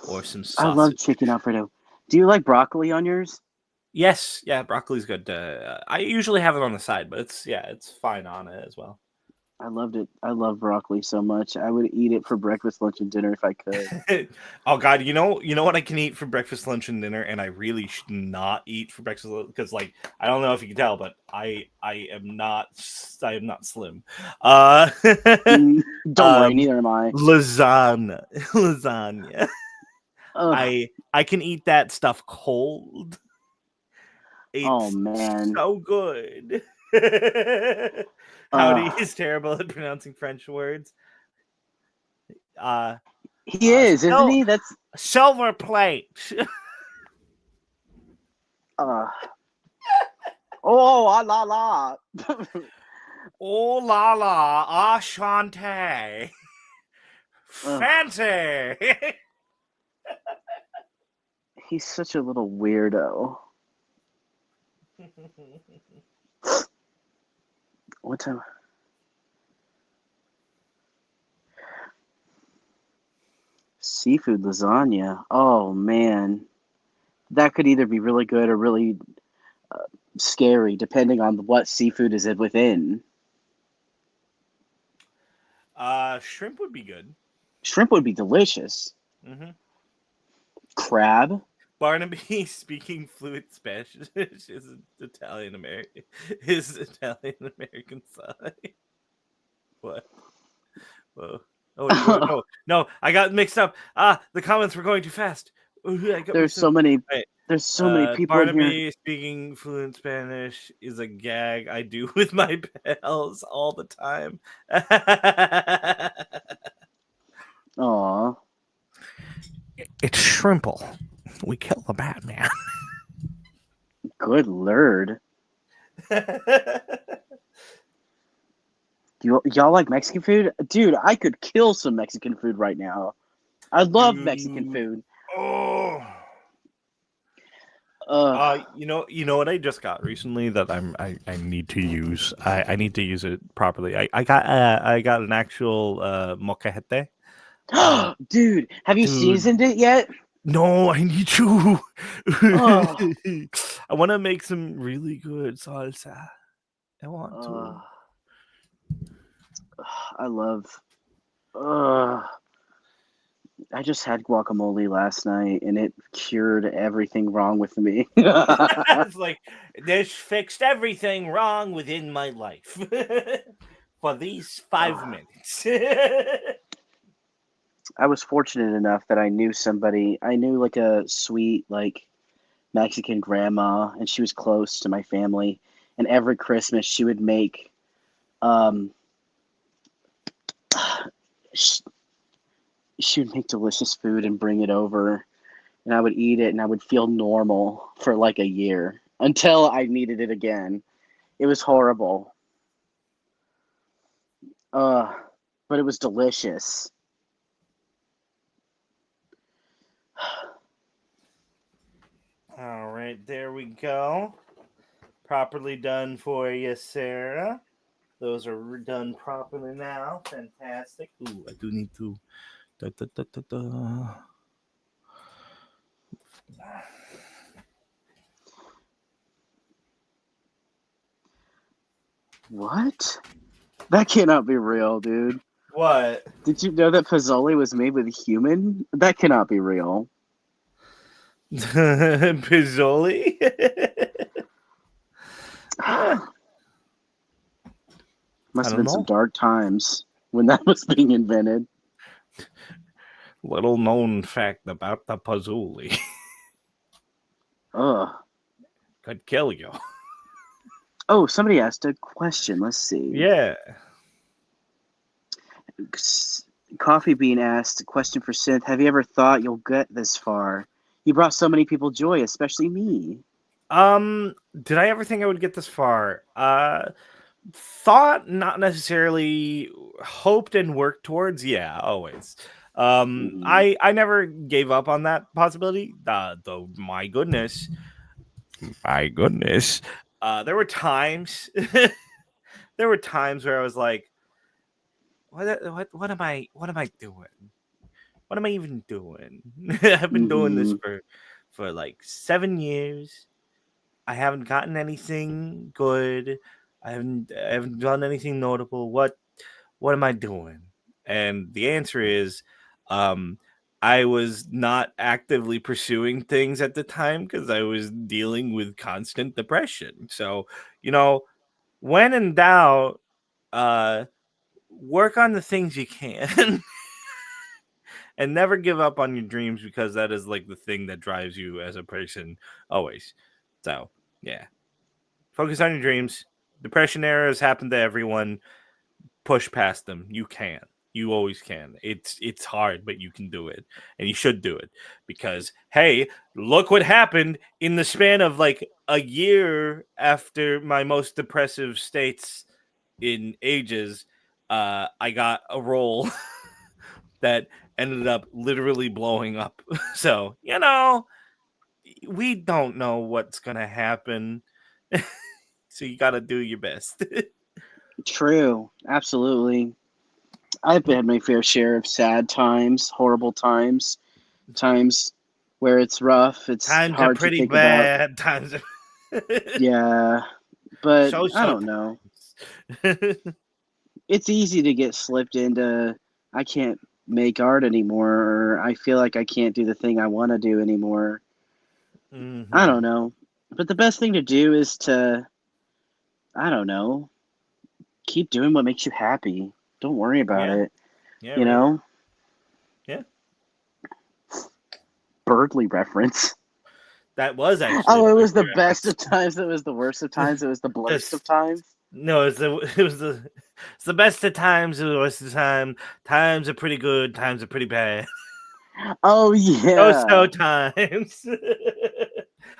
or some sausage. I love chicken Alfredo. Do you like broccoli on yours? Yes, yeah, broccoli's good. I usually have it on the side, but it's fine on it as well. I loved it. I love broccoli so much. I would eat it for breakfast, lunch, and dinner if I could. Oh God, you know what I can eat for breakfast, lunch, and dinner, and I really should not eat for breakfast because, like, I don't know if you can tell, but I am not slim. Don't worry, neither am I. Lasagna. Ugh. I can eat that stuff cold. It's man, so good. Howdy is terrible at pronouncing French words. He is, isn't he? That's silver plate. Oh, la la. Oh la la, Ashante. Fancy. He's such a little weirdo. What time? Seafood lasagna. Oh man, that could either be really good or really scary, depending on what seafood is it within. Shrimp would be good. Shrimp would be delicious. Mm-hmm. Crab. Barnaby speaking fluent Spanish is Italian American. His Italian American side. What? Whoa. Oh wait, whoa, no! I got mixed up. The comments were going too fast. There's so many. Right. There's so many people in Barnaby here. speaking fluent Spanish is a gag I do with my pals all the time. Aw. It's Shrimple. We kill the Batman. Good lord. Y'all like Mexican food? Dude, I could kill some Mexican food right now. I love Mexican food. Oh. You know what I just got recently that I need to use. I need to use it properly. I got an actual molcajete. Dude, have you seasoned it yet? No, I need to. Oh. I want to make some really good salsa. I want to. I love. I just had guacamole last night, and it cured everything wrong with me. It's like this fixed everything wrong within my life for these 5 minutes. I was fortunate enough that I knew somebody. I knew like a sweet Mexican grandma, and she was close to my family. And every Christmas, she would make she would make delicious food and bring it over, and I would eat it, and I would feel normal for like a year until I needed it again. It was horrible. But it was delicious. All right, there we go. Properly done for you, Sarah. Those are done properly now. Fantastic. Ooh, I do need to. What? That cannot be real, dude. What? Did you know that Fazoli was made with human? That cannot be real. Pizzoli? Must have been some dark times when that was being invented. Little known fact about the Pazzoli. Could kill you. Oh, somebody asked a question. Let's see. Yeah. Coffee Bean asked a question for Synth. Have you ever thought you'll get this far? You brought so many people joy, especially me. Did I ever think I would get this far? Thought, not necessarily. Hoped and worked towards. Yeah, always. I never gave up on that possibility. Though, my goodness, there were times. There were times where I was like, what am I doing? What am I even doing? I've been doing this for like 7 years. I haven't gotten anything good. I haven't done anything notable. What am I doing? And the answer is, I was not actively pursuing things at the time because I was dealing with constant depression. So, when in doubt, work on the things you can. And never give up on your dreams, because that is like the thing that drives you as a person always. So, yeah. Focus on your dreams. Depression eras happen to everyone. Push past them. You can. You always can. It's hard, but you can do it. And you should do it. Because, hey, look what happened in the span of like a year after my most depressive states in ages, I got a roll that ended up literally blowing up. So, we don't know what's going to happen. So you got to do your best. True. Absolutely. I've had my fair share of sad times, horrible times, times where it's rough. It's Times are hard to pretty think about. bad. Times are Yeah, but I so don't know. times. It's easy to get slipped into, I can't make art anymore, or I feel like I can't do the thing I want to do anymore. I don't Mhm. know. But the best thing to do is to, I don't know, keep doing what makes you happy. Don't worry about Yeah. it. Yeah, You right. know? Yeah. Birdly reference. That was actually a Oh, it was Berkeley the best reference. of times. It was the worst of times. It was the blurst of Just times. no, it's the best of times, it was the worst of time. Times are pretty good, times are pretty bad. Oh, So yeah. times.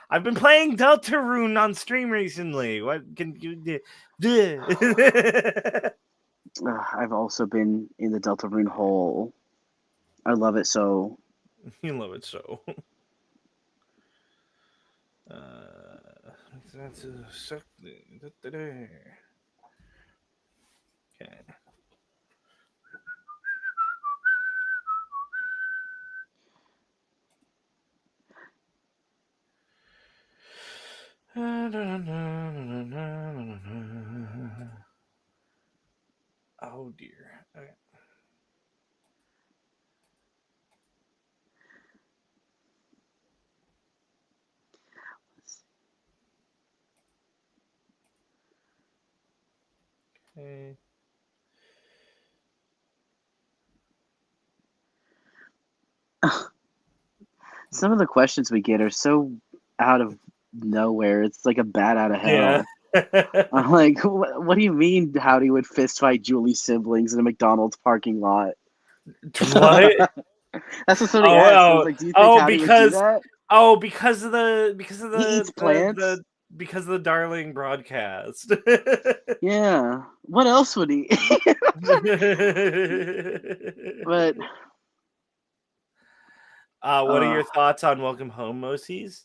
I've been playing Deltarune on stream recently. What can you do? I've also been in the Deltarune hole. I love it so. You love it so. That's okay. Oh dear. Okay. Okay. Some of the questions we get are so out of nowhere. It's like a bat out of Yeah. hell. I'm like, what do you mean Howdy would fist fight Julie's siblings in a McDonald's parking lot? What? That's what somebody Oh, asked. I was oh, like, do you think oh, Howdy would do because that? because of He eats plants. because of the Darling broadcast. Yeah. What else would he? But What are uh, your thoughts on Welcome Home, Mosies?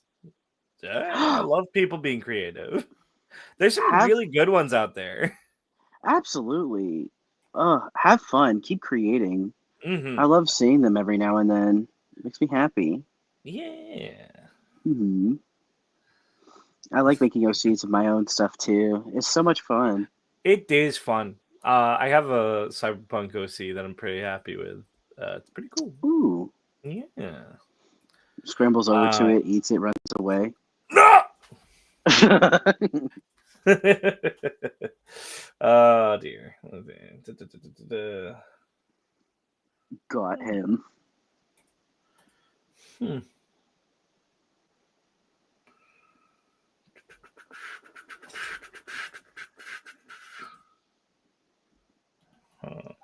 I love people being creative. There's some have really good ones out there. absolutely. Have fun. Keep creating. Hmm. I love seeing them every now and then. It makes me happy. Yeah. Hmm. I like making OCs of my own stuff too. It's so much fun. It is fun. I have a Cyberpunk OC that I'm pretty happy with. It's pretty cool. Ooh. Yeah. Scrambles over to Uh, it, eats it, runs away. no! Oh dear. Got him. Hmm.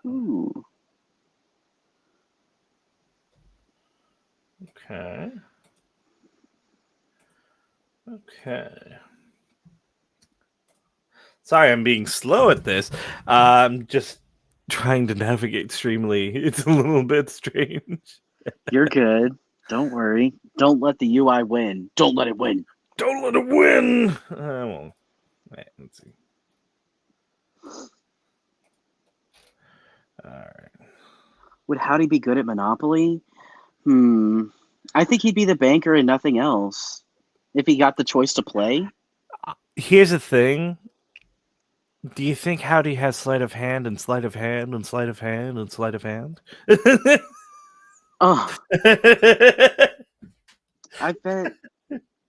Ooh. Okay. Okay. Sorry, I'm being slow at this. I'm just trying to navigate Streamily. It's a little bit strange. You're good. Don't worry. Don't let the UI win. Don't let it win. Don't let it win. I won't. Wait, let's see. All right. Would Howdy be good at Monopoly? I think he'd be the banker and nothing else. If he got the choice to play. Here's the thing. Do you think Howdy has sleight of hand and sleight of hand and sleight of hand and sleight of hand? Oh, I bet.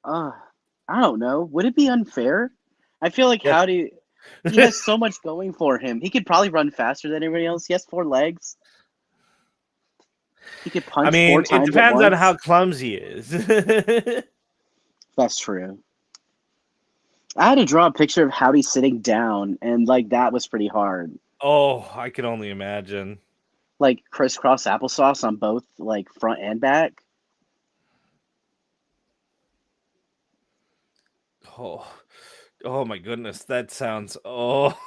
Uh, I don't know. Would it be unfair? I feel like Yeah. Howdy, he has so much going for him. He could probably run faster than everybody else. He has 4 legs. He could I punch four mean, it times at depends on how once. clumsy he is. That's true. I had to draw a picture of Howdy sitting down, and like that was pretty hard. Oh, I can only imagine. Like crisscross applesauce on both like front and back. Oh, oh my goodness, that sounds. Oh,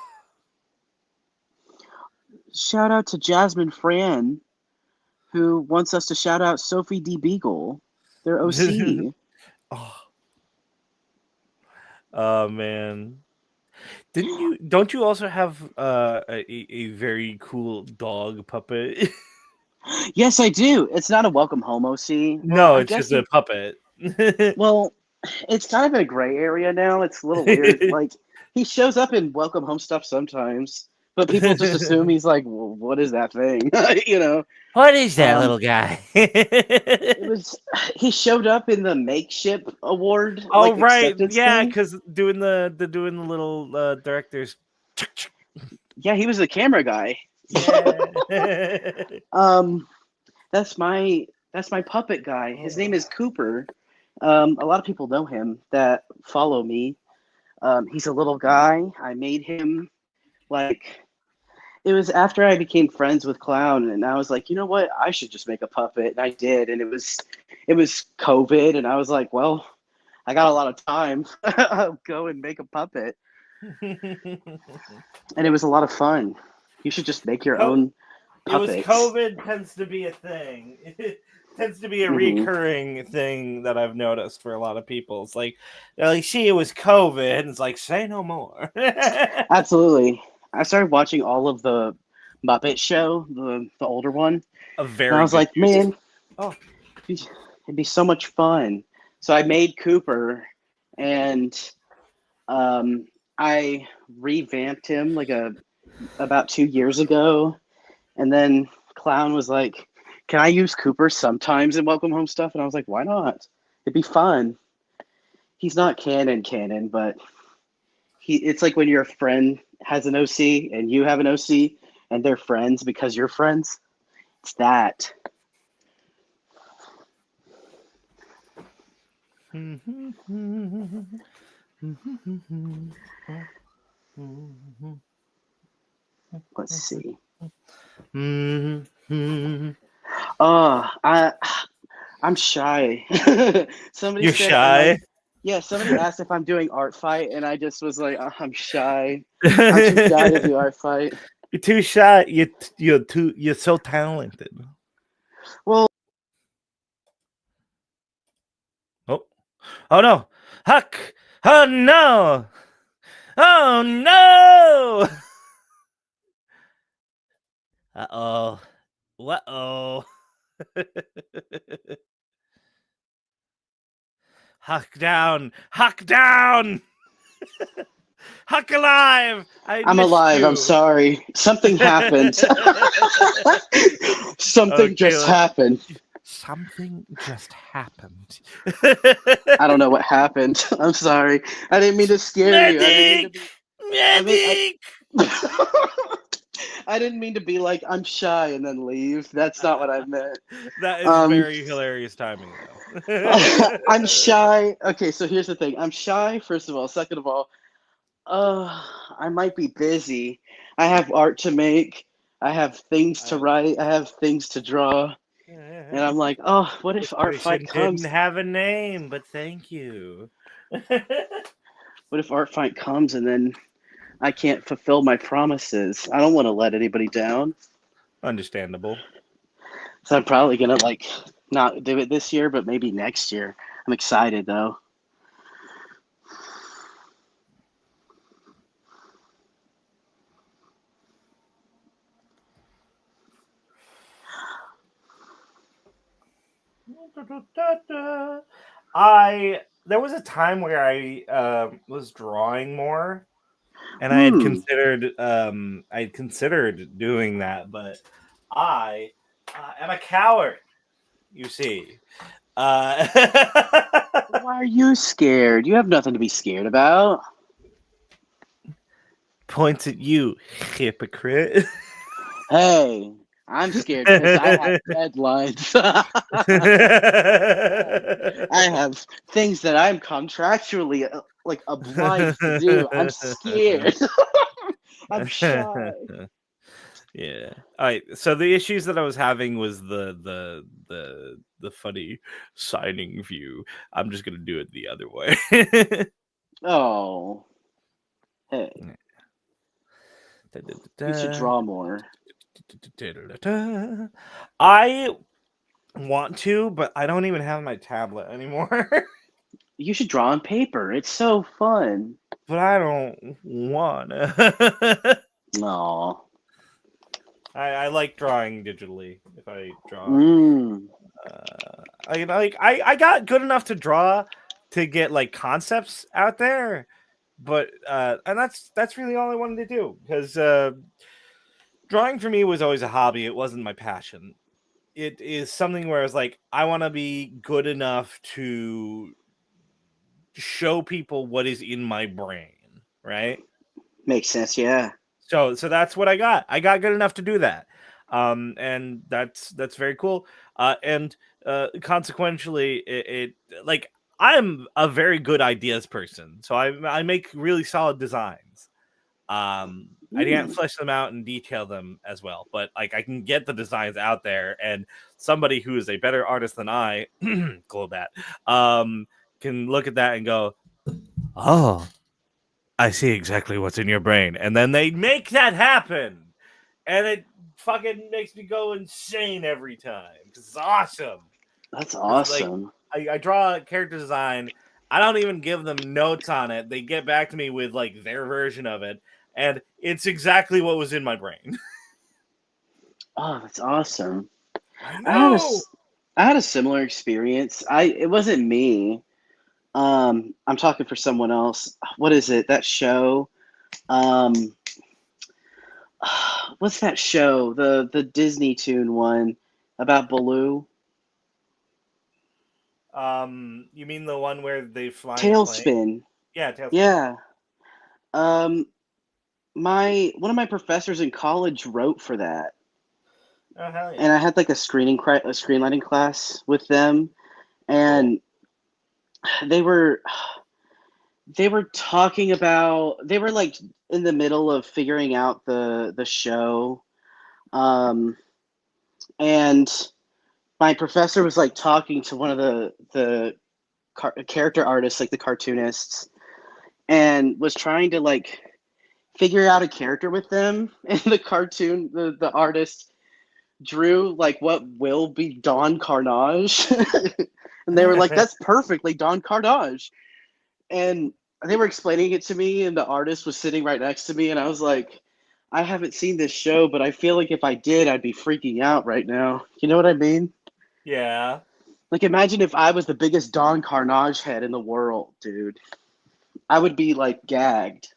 shout out to Jasmine Fran, who wants us to shout out Sophie D. Beagle, their OC. Oh. Oh man. Don't you also have a very cool dog puppet? Yes, I do. It's not a welcome home OC. Well, No, I it's guess just a puppet. well, it's kind of in a gray area now. It's a little weird. Like he shows up in welcome home stuff sometimes, but people just assume he's like, well, what is that thing? You know. What is that Um, little guy? it was he showed up in the makeshift award Oh like right, acceptance yeah, thing. because doing the little directors. Yeah, he was the camera guy. Yeah. Um, that's my puppet guy. His name is Cooper. A lot of people know him that follow me. He's a little guy. I made him like it was after I became friends with Clown, and I was like, you know what? I should just make a puppet, and I did. And it was COVID, and I was like, well, I got a lot of time. I'll go and make a puppet, and it was a lot of fun. You should just make your own It was puppets. COVID tends to be a thing. It tends to be a recurring thing that I've noticed for a lot of people. It's like, see, it was COVID. And it's like, say no more. Absolutely. I started watching all of the Muppet Show, the older one, A and very I was good like, man, Oh, it'd be so much fun. So I made Cooper, and I revamped him like about 2 years ago, and then Clown was like, "Can I use Cooper sometimes in Welcome Home stuff?" And I was like, "Why not? It'd be fun." He's not canon, but it's like when your friend has an OC and you have an OC and they're friends because you're friends. It's that. Let's see. I'm shy. Somebody You're said, "Am I?" shy. Yeah, somebody asked if I'm doing art fight, and I just was like, "I'm shy. I'm too shy to do art fight." You're too shy. You're so talented. Well, Oh no, Huck! Oh no! Oh no! Uh-oh. Uh-oh. Huck down! Huck down! Huck alive! I I'm missed alive. I'm you. sorry. Something happened. Something just happened. Something just happened. I don't know what happened. I'm sorry. I didn't mean to scare you. I didn't mean to Medic! be. Medic! I didn't mean to be like I'm shy and then leave. That's not what I meant. That is very hilarious timing, though. I'm shy. Okay, so here's the thing. I'm shy, first of all. Second of all, I might be busy. I have art to make. I have things to write. I have things to draw. And I'm like, oh, what if This Art person Fight comes? didn't have a name, but thank you. What if Art Fight comes and then I can't fulfill my promises? I don't want to let anybody down. Understandable. So I'm probably gonna like not do it this year, but maybe next year. I'm excited though. There was a time where I was drawing more, and I had considered doing that, but I am a coward. You see, Why are you scared? You have nothing to be scared about. points at you, hypocrite. Hey, I'm scared because I have deadlines. I have things that I'm contractually like obliged to do. I'm scared. I'm shy. Yeah. All right. So the issues that I was having was the funny signing view. I'm just gonna do it the other way. Oh, hey, Da, da, da, you should da. draw more. I want to, but I don't even have my tablet anymore. You should draw on paper. It's so fun. But I don't want to. No. I like drawing digitally. If I draw, Mm. I got good enough to draw to get like concepts out there, but and that's really all I wanted to do, because drawing for me was always a hobby. It wasn't my passion. It is something where it's like I want to be good enough to show people what is in my brain, right? Makes sense, yeah. So that's what I got. I got good enough to do that, and that's very cool. And consequentially, it like I'm a very good ideas person, so I make really solid designs. I can't flesh them out and detail them as well, but like I can get the designs out there, and somebody who is a better artist than I, Globat, can look at that and go, "Oh, I see exactly what's in your brain," and then they make that happen, and it fucking makes me go insane every time because it's awesome. That's It's like awesome. I draw a character design. I don't even give them notes on it. They get back to me with like their version of it, and it's exactly what was in my brain. Oh, that's awesome. I I had a, know. s- I had a similar experience. It wasn't me. I'm talking for someone else. What is it? That show? Um, what's that show? The Disney Tune one about Baloo? You mean the one where they fly in plane? Tailspin. Yeah, Tailspin. Yeah. Um, one of my professors in college wrote for that, Oh hell and yeah! I had like a screenwriting class with them, Cool. and they were they were talking about they were like in the middle of figuring out the show, um, and my professor was like talking to one of the character artists, like the cartoonists, and was trying to like figure out a character with them. And the artist drew like what will be Don Carnage, and they were like, "That's perfectly Don Carnage." And they were explaining it to me, and the artist was sitting right next to me, and I was like, "I haven't seen this show, but I feel like if I did, I'd be freaking out right now." You know what I mean? Yeah. Like, imagine if I was the biggest Don Carnage head in the world, dude. I would be like gagged.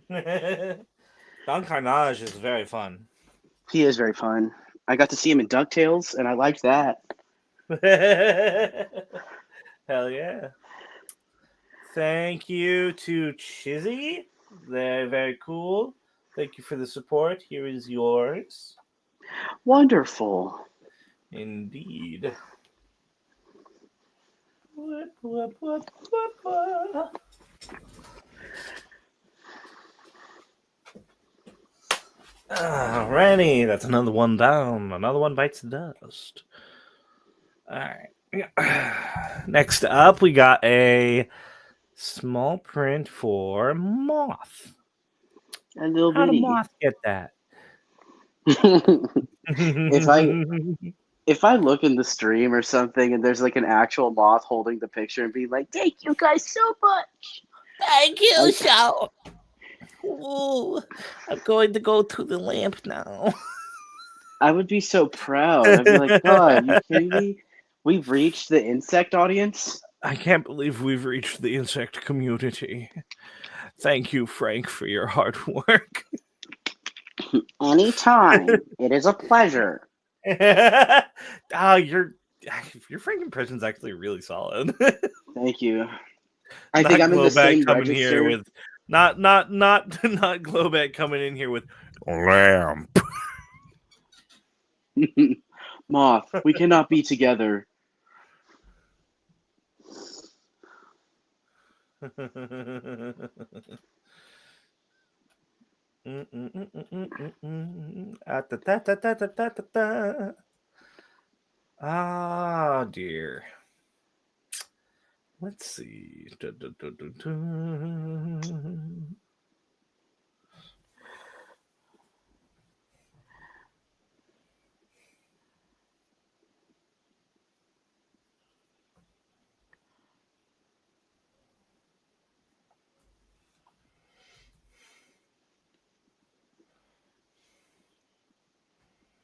Don Carnage is very fun. He is very fun. I got to see him in DuckTales, and I liked that. Hell yeah. Thank you to Chizzy. Very, very cool. Thank you for the support. Here is yours. Wonderful. Indeed. Whoop, whoop, whoop, whoop, whoop. Alrighty, that's another one down. Another one bites the dust. Alright. Next up, we got a small print for Moth. A little How did bitty. Moth get that? if I if I look in the stream or something and there's like an actual moth holding the picture and being like, "Thank you guys so much." Thank you, Like, so. Ooh, I'm going to go to the lamp now. I would be so proud. I'd be like, "God, you kidding me? We've reached the insect audience." I can't believe we've reached the insect community. Thank you, Frank, for your hard work. Anytime. It is a pleasure. Your Frank impression's actually really solid. Thank you. I Not think I'm in the Glowback same coming here register. with not Glowback coming in here with lamp. Moth, we cannot be together. Ah, dear. Let's see.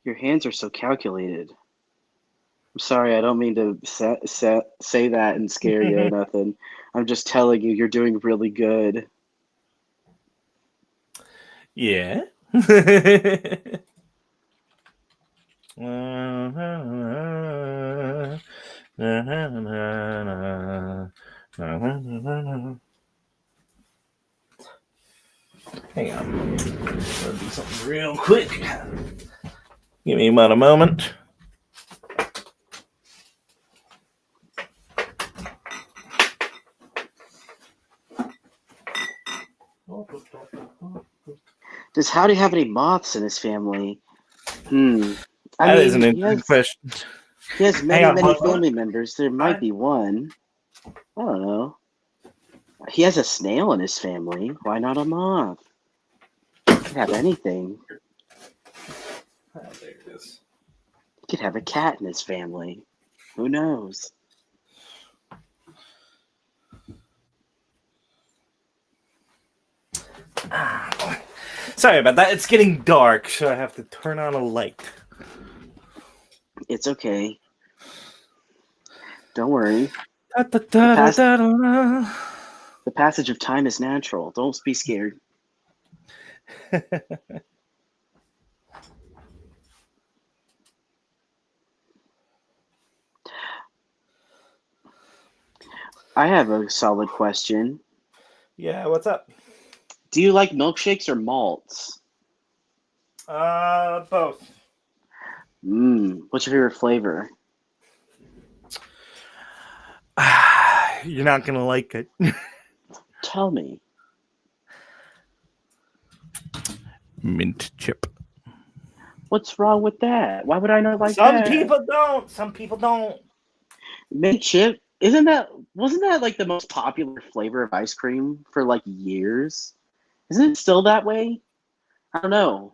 Your hands are so calculated. I'm sorry, I don't mean to say that and scare you or nothing. I'm just telling you, you're doing really good. Yeah. Hang on. I'm gonna do something real quick. Give me about a moment. Does Howdy have any moths in his family? I That is mean, an interesting question. he has Hang many, on, many hold on. family members. There might be one. I don't know. He has a snail in his family. Why not a moth? He could have anything. Oh, there it is. He could have a cat in his family. Who knows? Sorry about that. It's getting dark, so I have to turn on a light. It's okay. Don't worry. The passage of time is natural. Don't be scared. I have a solid question. Yeah, what's up? Do you like milkshakes or malts? Both. What's your favorite flavor? You're not gonna like it. Tell me. Mint chip. What's wrong with that? Why would I not like Some that? people don't. Some people don't. Mint chip? Wasn't that like the most popular flavor of ice cream for like years? Isn't it still that way? I don't know.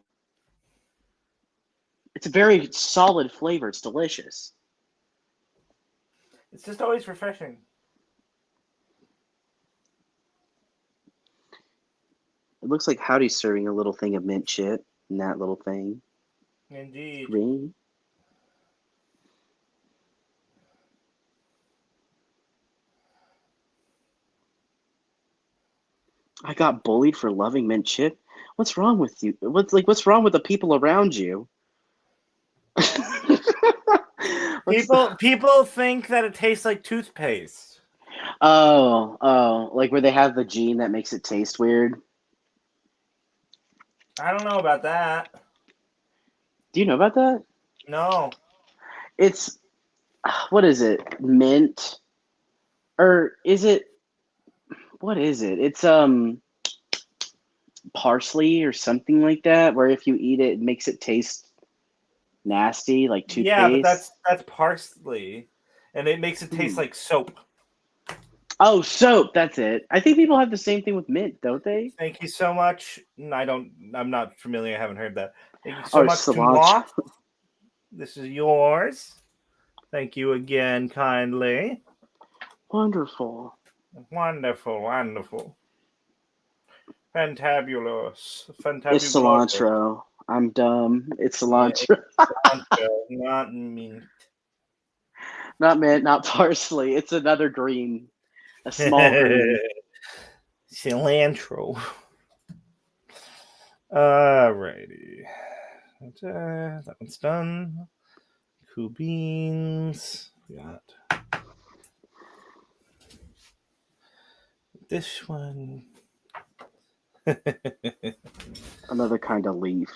It's a very solid flavor. It's delicious. It's just always refreshing. It looks like Howdy's serving a little thing of mint chip in that little thing. Indeed. Green. I got bullied for loving mint chip. What's wrong with you? What's wrong with the people around you? People think that it tastes like toothpaste. Oh, like where they have the gene that makes it taste weird. I don't know about that. Do you know about that? No. It's what is it? Mint, or is it? What is it? It's parsley or something like that. Where if you eat it, it makes it taste nasty, like toothpaste. Yeah, but that's parsley, and it makes it taste like soap. Oh, soap. That's it. I think people have the same thing with mint, don't they? Thank you so much. I'm not familiar. I haven't heard that. Thank you so Or much, cilantro. Tomois. This is yours. Thank you again, kindly. Wonderful. Wonderful, wonderful. Fantabulous. It's cilantro. I'm dumb. It's cilantro. Yeah, cilantro, not mint. Not mint, not parsley. It's another green. A small green. Cilantro. Alrighty. That one's done. Cool beans. We got this one. Another kind of leaf.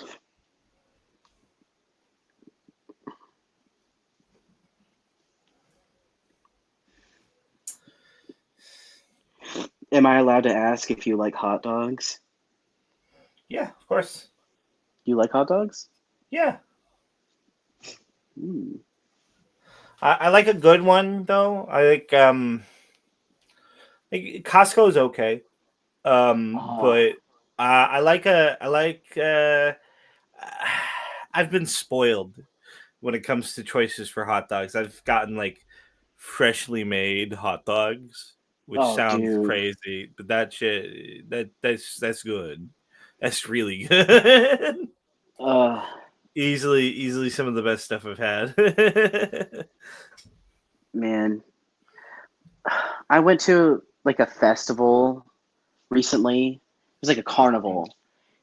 Am I allowed to ask if you like hot dogs? Yeah, of course. You like hot dogs? Yeah. Mm. I like a good one though. I like Costco is okay. But I like I've been spoiled when it comes to choices for hot dogs. I've gotten like freshly made hot dogs, which sounds crazy, but that shit that's good. That's really good. Easily some of the best stuff I've had. Man, I went to like a festival recently. It was like a carnival,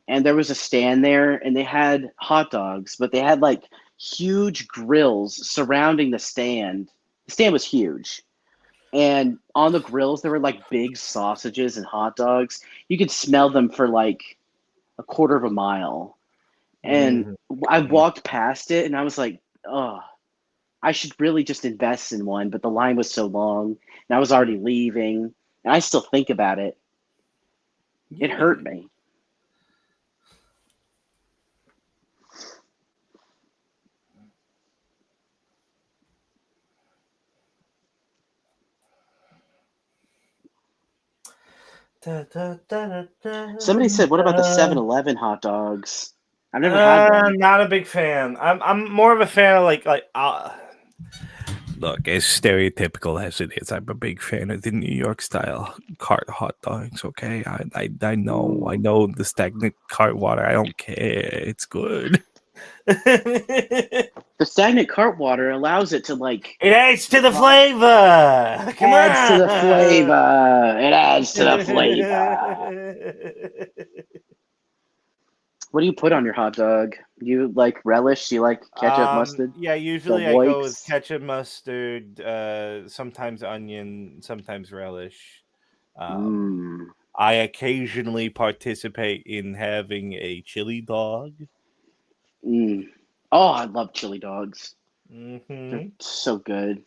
and there was a stand there, and they had hot dogs, but they had like huge grills surrounding the stand. The stand was huge, and on the grills there were like big sausages and hot dogs. You could smell them for like a quarter of a mile, and Mhm. I walked past it, and I was like, oh. I should really just invest in one, but the line was so long, and I was already leaving, and I still think about it. It Yeah. hurt me. Somebody said, "What about the 7-Eleven hot dogs?" I've never had them. Not a big fan. I'm more of a fan of look, as stereotypical as it is, I'm a big fan of the New York style cart hot dogs. Okay, I know the stagnant cart water. I don't care. It's good. It The stagnant cart water allows it to like adds to the flavor. Come adds to the on. flavor. It adds to the flavor. What do you put on your hot dog? Do you like relish? Do you like ketchup, mustard? Yeah, The usually I go with Woiks? ketchup, mustard, sometimes onion, sometimes relish. Um, Mmm. I occasionally participate in having a chili dog. Mm. Oh, I love chili dogs. They're Hmm. so good.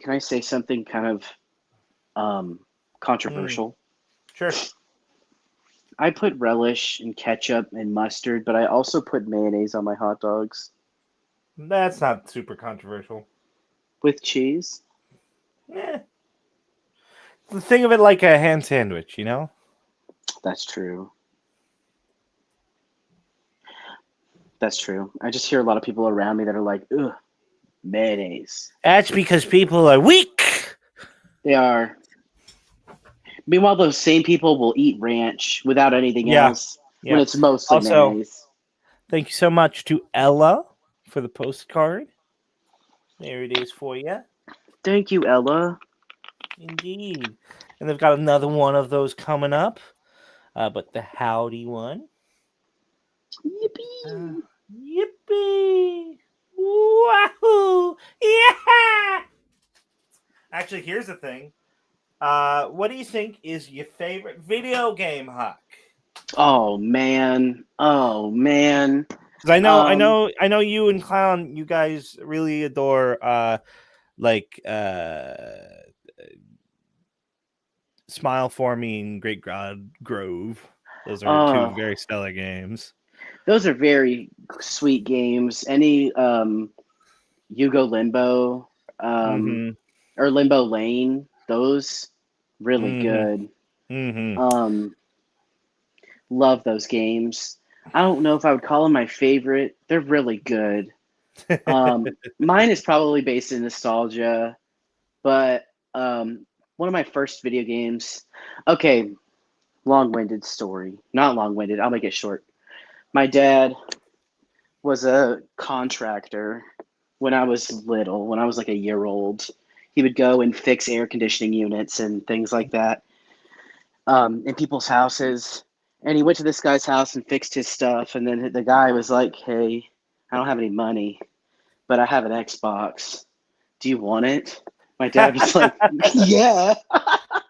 Can I say something kind of Mm, controversial? sure. I put relish and ketchup and mustard, but I also put mayonnaise on my hot dogs That's not super controversial. with cheese. Eh, think of it like a ham sandwich, you know? That's true. That's true. I just hear a lot of people around me that are like, ugh, mayonnaise. That's because people are weak. They are. Meanwhile, those same people will eat ranch without anything Yeah, else when yeah. it's mostly Also, mayonnaise. thank you so much to Ella for the postcard. There it is for you. Thank you, Ella. Indeed. And they've got another one of those coming up, but the howdy one. Uh, Yippee! yippee! Wahoo! Yeah! Actually, here's the thing. What do you think is your favorite video game, Huck? Oh man. Oh man. Because I know, I Um, know, I know you and Clown, you guys really adore like Smile for Me and Great God Grove. Those are two oh, very stellar games. those are very sweet games. Any Yugo Limbo, um, Mm-hmm. or Limbo Lane, those really Mm-hmm. good. Mm-hmm. Um, love those games. I don't know if I would call them my favorite. They're really good. Mine is probably based in nostalgia, but one of my first video games. Okay, long-winded story. Not long-winded. I'll make it short. My dad was a contractor when I was little, when I was like a year old. He would go and fix air conditioning units and things like that in people's houses. And he went to this guy's house and fixed his stuff. And then the guy was like, "Hey, I don't have any money, but I have an Xbox. Do you want it?" My dad was like, "Yeah."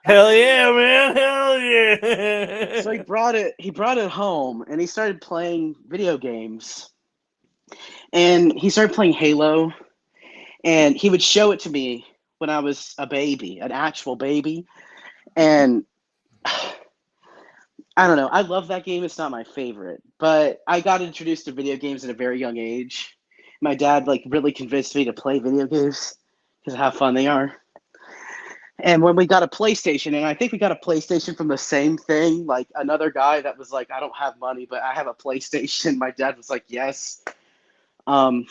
Hell yeah, man! Hell So he yeah! brought it. He brought it home, and he started playing video games. And he started playing Halo, and he would show it to me when I was a baby, an actual baby. And I don't know. I love that game. It's not my favorite, but I got introduced to video games at a very young age. My dad like really convinced me to play video games because of how fun they are. And when we got a PlayStation, and I think we got a PlayStation from the same thing, like another guy that was like, "I don't have money, but I have a PlayStation." My dad was like, "Yes." Um,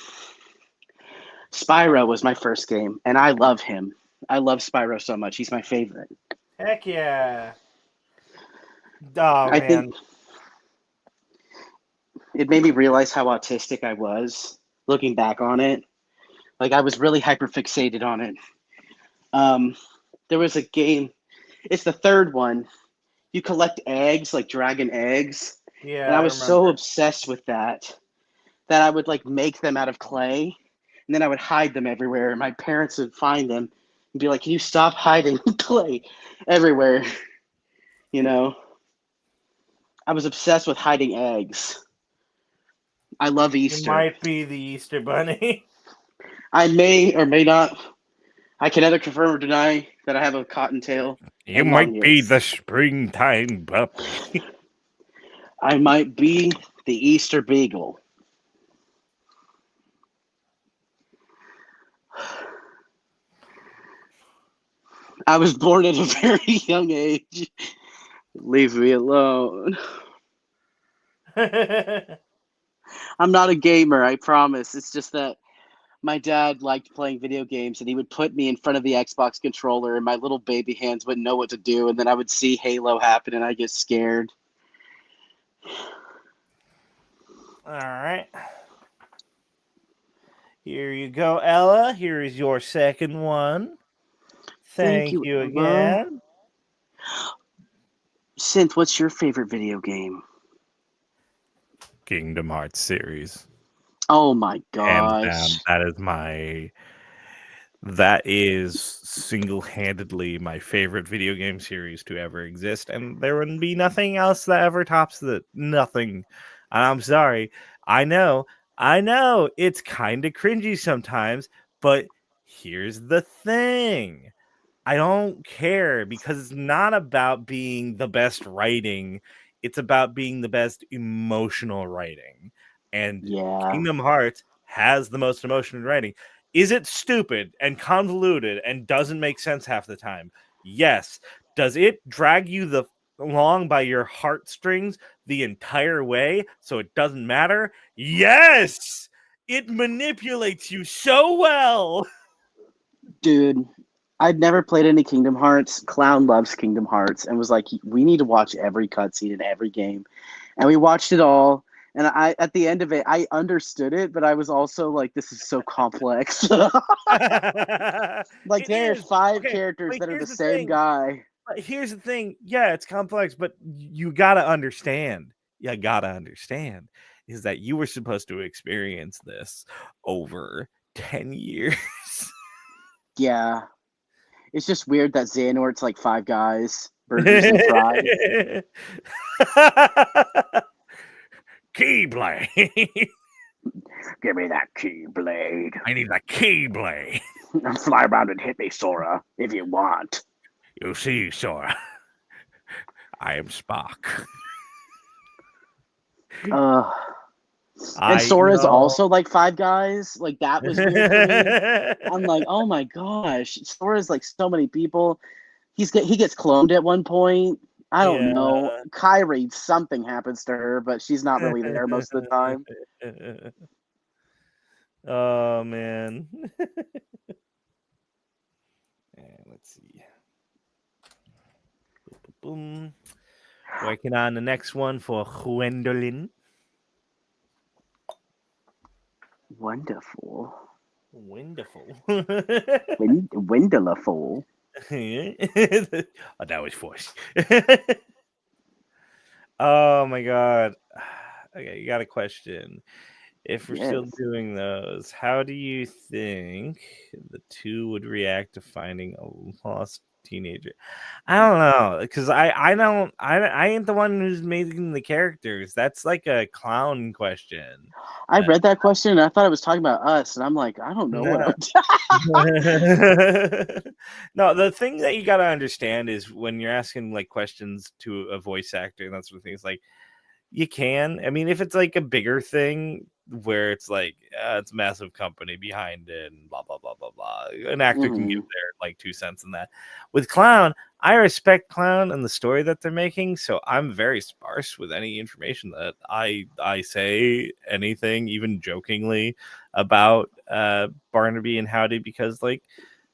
Spyro was my first game, and I love him. I love Spyro so much. He's my favorite. Heck yeah! Oh I think man, it made me realize how autistic I was looking back on it. Like I was really hyperfixated on it. Um, there was a game. It's the third one. You collect eggs, like dragon eggs, and Yeah, I I was so remember. obsessed with that I would like make them out of clay, and then I would hide them everywhere. And my parents would find them and be like, "Can you stop hiding clay everywhere?" You know, I was obsessed with hiding eggs. I love You Easter. might be the Easter Bunny. I may or may not. I can neither confirm or deny that I have a cottontail You and long might be ears. the springtime puppy. I might be the Easter beagle. I was born at a very young age. Leave me alone. I'm not a gamer, I promise. It's just that my dad liked playing video games and he would put me in front of the Xbox controller and my little baby hands wouldn't know what to do, and then I would see Halo happen and I get scared. All right. Here you go, Ella. Here is your second one. Thank Thank you, you Emma. again. Synth, what's your favorite video game? Kingdom Hearts series. Oh my Hands down, gosh. that is single-handedly my favorite video game series to ever exist, and there would be nothing else that ever tops it. Nothing. And I'm sorry. I know, it's kind of cringy sometimes, but here's the thing. I don't care because it's not about being the best writing. It's about being the best emotional writing. And Yeah. Kingdom Hearts has the most emotional writing. Is it stupid and convoluted and doesn't make sense half the time? Yes. Does it drag you along by your heartstrings the entire way so it doesn't matter? Yes. It manipulates you so well. Dude, I'd never played any Kingdom Hearts. Clown loves Kingdom Hearts and was like, we need to watch every cutscene in every game. And we watched it all. And I, at the end of it, I understood it, but I was also like, this is so complex. Like, It there's is. five Okay, characters but that are the same guy. here's the thing. Yeah, it's complex, but you gotta understand. You gotta understand is that you were supposed to experience this over 10 years. Yeah. It's just weird that Xehanort's like five guys, burgers and fries. Keyblade. Give me that keyblade. I need the Keyblade. Fly around and hit me, Sora, if you want. You see, Sora. I am Spock. And I Sora's know. also like five guys. Like that was weird for me. I'm like, oh my gosh, Sora's like so many people. He gets cloned at one point. I don't Yeah. know. Kyrie, something happens to her, but she's not really there most of the time. Oh man. And let's see. Boom. Working on the next one for Gwendolyn. Wonderful. Wonderful. Wonderful. Oh, that was forced. Oh my god. Okay, you got a question. If we're still Yes. doing those, how do you think the two would react to finding a lost teenager? I don't know, because I ain't the one who's making the characters. That's like a clown question. I read that question and I thought it was talking about us, and I'm like, I don't know what No. I'm No, the thing that you gotta understand is when you're asking like questions to a voice actor and that sort of thing, it's like you can. I mean, if it's like a bigger thing where it's like it's a massive company behind it and blah blah blah blah blah, an actor can give their like 2 cents in that. With Clown, I respect Clown and the story that they're making, so I'm very sparse with any information that I say anything, even jokingly, about Barnaby and Howdy, because like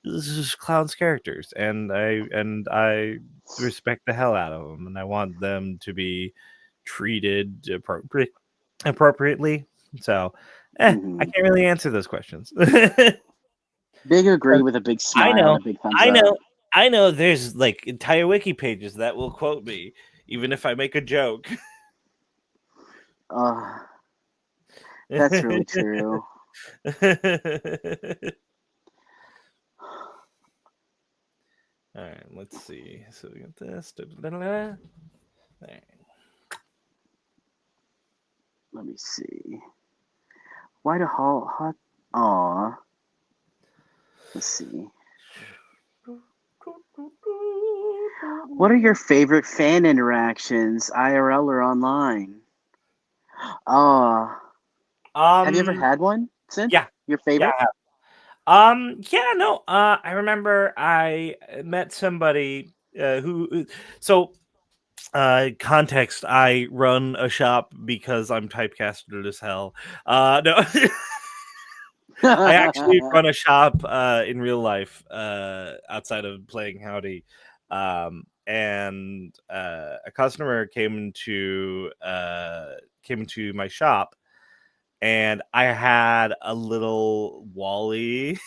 this is Clown's characters, and I respect the hell out of them, and I want them to be treated appropriately appropriately. So, I Mhm. can't really answer those questions. Big agree with a big I smile and know, a big thumbs I up. know, I know. There's like entire wiki pages that will quote me, even if I make a joke. Uh, that's really true. All right, let's see. So we got this. Da-da-da-da. All right. Let me see. Why the hot? Aw. Let's see. What are your favorite fan interactions, IRL or online? Ah, have you ever Um. had one since? Yeah. Your Yeah. favorite? Yeah. No. I remember I met somebody who. So context, I run a shop because I'm typecasted as hell. No. I actually run a shop in real life outside of playing Howdy. And a customer came into my shop, and I had a little Wally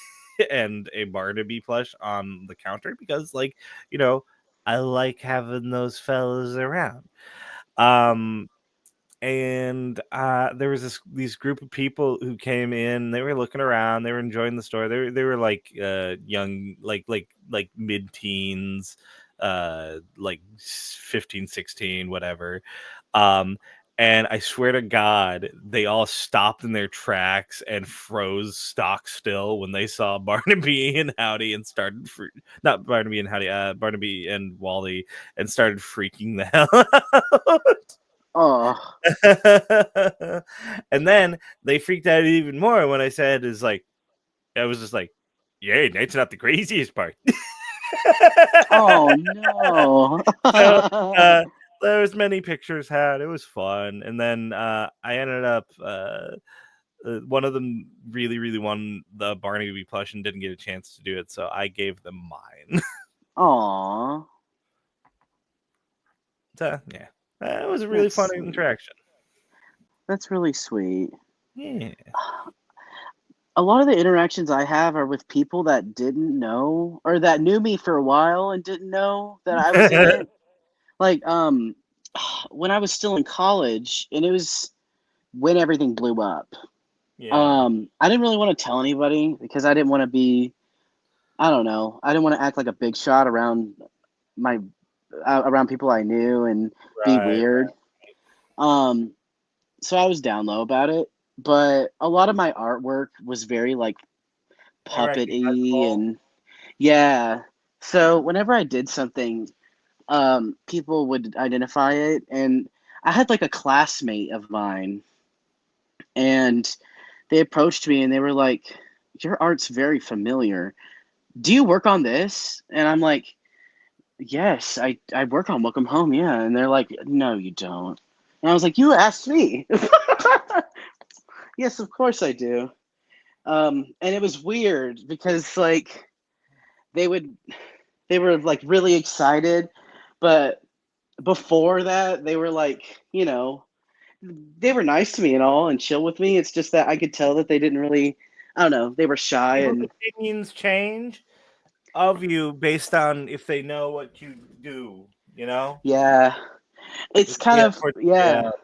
and a Barnaby plush on the counter because, like, you know, I like having those fellas around. Um, and there was these group of people who came in. They were looking around, they were enjoying the store. They were like young, like mid-teens, like 15, 16, whatever. um and I swear to God, they all stopped in their tracks and froze stock still when they saw Barnaby and Howdy and started not Barnaby and Howdy, Barnaby and Wally, and started freaking the hell out. Oh, And then they freaked out even more when I said, "Is like," I was just like, "Yay, night's not the craziest part." oh no. So there was many pictures had. It was fun, and then I ended up one of them really, really wanted the Barnaby plush and didn't get a chance to do it, so I gave them mine. Aw, So yeah, it was a really that's fun sweet. interaction. That's really sweet. Yeah. A lot of the interactions I have are with people that didn't know or that knew me for a while and didn't know that I was in it. Like, when I was still in college, and it was when everything blew up. Yeah. I didn't really want to tell anybody because I didn't want to be, I don't know, I didn't want to act like a big shot around my around people I knew and be Right. weird. Um, so I was down low about it, but a lot of my artwork was very like puppety Unrecognizable. and yeah. So whenever I did something, people would identify it, and I had like a classmate of mine, and they approached me and they were like, "Your art's very familiar. Do you work on this?" And I'm like, "Yes, I work on Welcome Home, yeah." And they're like, "No, you don't." And I was like, "You asked me." Yes, of course I do. And it was weird because like they would they were like really excited, but before that they were like, they were nice to me and all and chill with me. It's just that I could tell that they didn't really, I don't know, they were shy People's and opinions change of you based on if they know what you do, you know? yeah, it's It's kind the of unfortunate yeah. reality.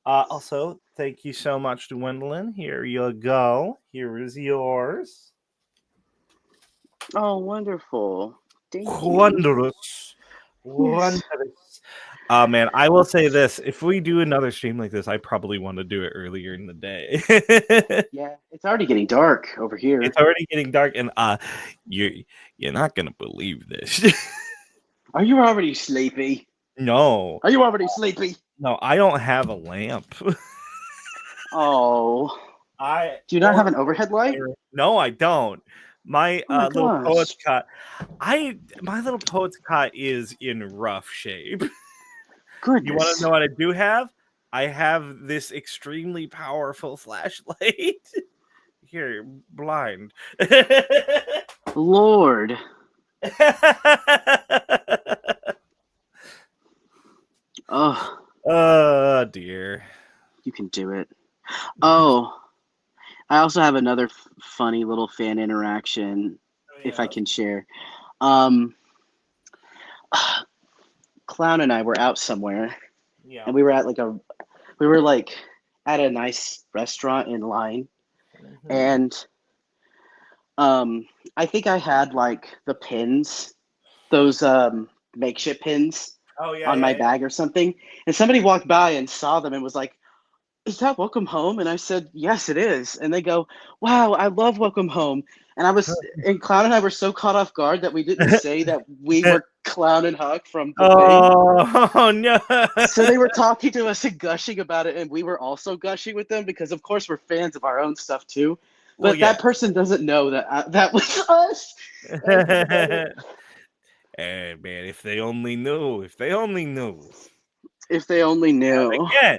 Also, thank you so much, Gwendolyn. Here you go. Here is yours. Oh, wonderful. Thank you. Wondrous. Yes. Wondrous. Man, I will say this. If we do another stream like this, I probably want to do it earlier in the day. Yeah, it's already getting dark over here. It's already getting dark, and you're not gonna believe this. Are you already sleepy? No, Are you already sleepy? no, I don't have a lamp. Oh, I do you not only have an overhead light? No, I don't. My Oh my little poet's gosh. cot. My little poet's cot is in rough shape. You want to Goodness. know what I do have? I have this extremely powerful flashlight. Here, blind. Lord. Oh, Oh dear. You can do it. Oh, I also have another funny little fan interaction, Oh, if I yeah. can share. Um, Clown and I were out somewhere, Yeah. and we were like at a nice restaurant in line, Mhm. and I think I had like the pins, those makeshift pins Oh, yeah, on my yeah, bag or something, and somebody walked by and saw them and was like, "Is that Welcome Home?" And I said, "Yes, it is." And they go, "Wow, I love Welcome Home." And Clown and I were so caught off guard that we didn't say that we yeah. were Clown and Huck from the thing. Oh, no. So they were talking to us and gushing about it, and we were also gushing with them because, of course, we're fans of our own stuff too. Well, But yeah. that person doesn't know that that was us. And I think about it. Hey, man, if they only knew. If they only knew. If they only knew. Yeah.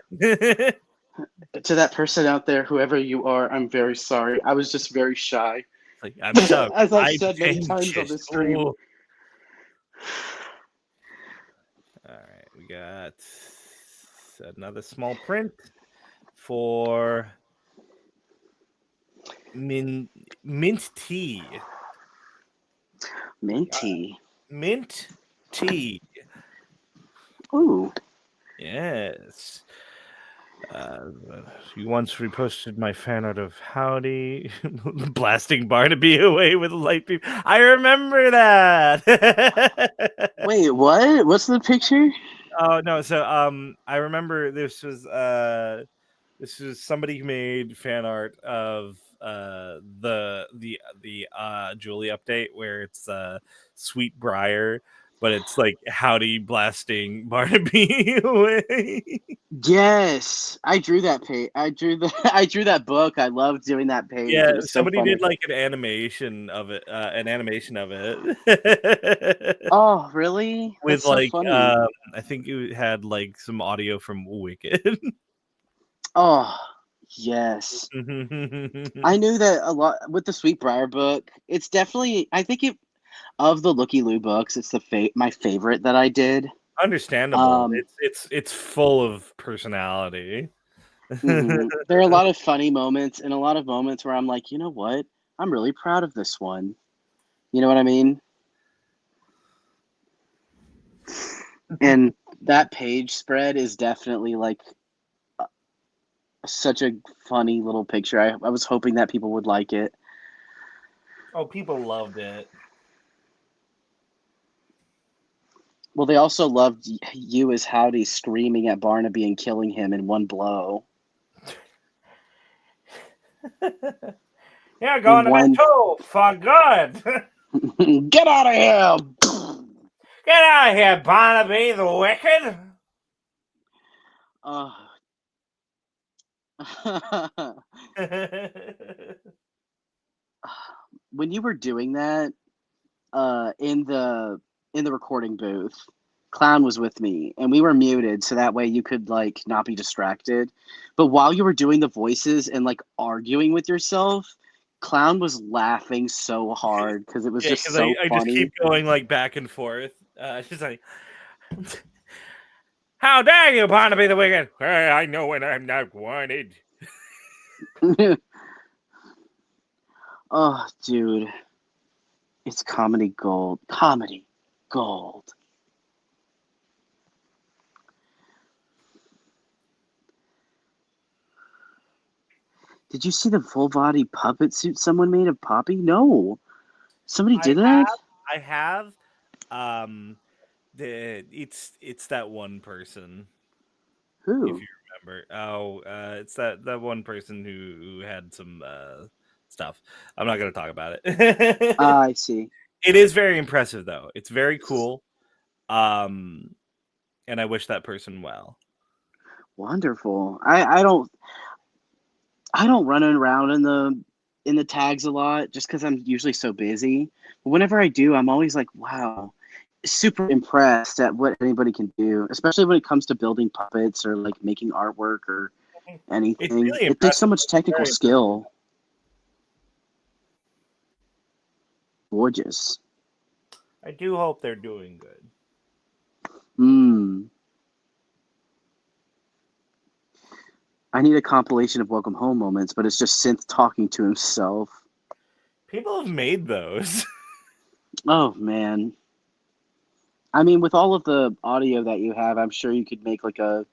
To that person out there, whoever you are, I'm very sorry. I was just very shy, Like, I'm sorry. as I've I'm said many times on anxious. this stream. Ooh. All right, we got another small print for mint tea. Minty. Mint tea. Ooh. Yes. You once reposted my fan art of Howdy blasting Barnaby away with a light beam. I remember that. Wait, what? What's the picture? Oh no, so I remember this was somebody who made fan art of the Julie update where it's Sweet Briar, but it's like Howdy blasting Barnaby away. Yes, I drew that page. I drew the. I drew that book. I loved doing that page. Yeah, It was so somebody funny. did like an animation of it. Oh, really? With That's so like funny. I think it had like some audio from Wicked. Oh, yes. I knew that a lot with the Sweetbriar book. It's definitely. I think it of the Looky Loo books. It's my favorite that I did. Understandable. Um, It's full of personality. There are a lot of funny moments and a lot of moments where I'm like, you know what? I'm really proud of this one. You know what I mean? And that page spread is definitely like such a funny little picture. I was hoping that people would like it. Oh, people loved it. Well, they also loved you as Howdy screaming at Barnaby and killing him in one blow. You're In going to bed one, too, for good. get out of here! Get out of here, Barnaby the Wicked. Uh, when you were doing that in the recording booth, Clown was with me and we were muted so that way you could like not be distracted. But while you were doing the voices and like arguing with yourself, Clown was laughing so hard because it was Yeah, just because so I just funny. keep going like back and forth. She's like, "How dare you, Barnaby the Wicked? I know when I'm not wanted." Oh, dude, it's comedy gold. Comedy gold. Did you see the full body puppet suit someone made of Poppy? No. Somebody I did that? have, I have. Um, it's that one person, if Who? you remember. Oh, it's that one person who had some stuff. I'm not gonna talk about it. I see. It is very impressive though. It's very cool. Um, and I wish that person well. Wonderful. I don't run around in the tags a lot just because I'm usually so busy. But whenever I do, I'm always like, wow, super impressed at what anybody can do, especially when it comes to building puppets or like making artwork or It's anything. really It takes so impressive. much It's technical very impressive. skill. Gorgeous. I do hope they're doing good. I need a compilation of welcome home moments, but it's just Synth talking to himself. People have made those. Oh man. I mean, with all of the audio that you have, I'm sure you could make like a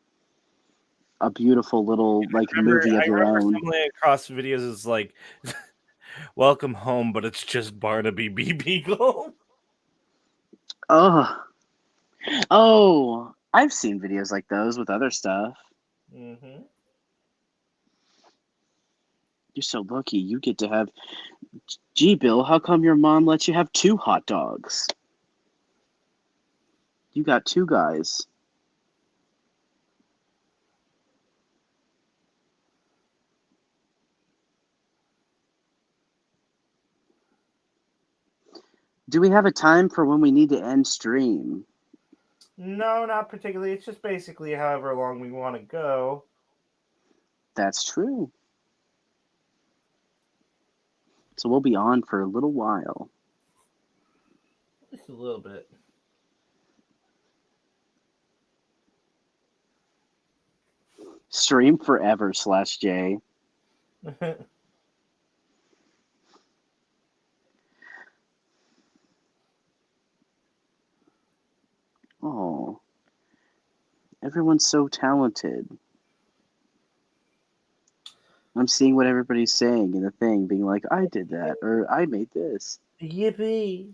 beautiful little like movie of I your remember own. stumbling across videos is like welcome home, but it's just Barnaby B. Beagle. Oh, oh, I've seen videos like those with other stuff. Mm-hmm. You're so lucky. You get to have. Gee, Bill, how come your mom lets you have 2 hot dogs? You got 2 guys. Do we have a time for when we need to end stream? No, not particularly. It's just basically however long we want to go. That's true. So we'll be on for a little while. Just a little bit. Stream forever /J. Oh, everyone's so talented. I'm seeing what everybody's saying in the thing, being like, I did that, or I made this. Yippee.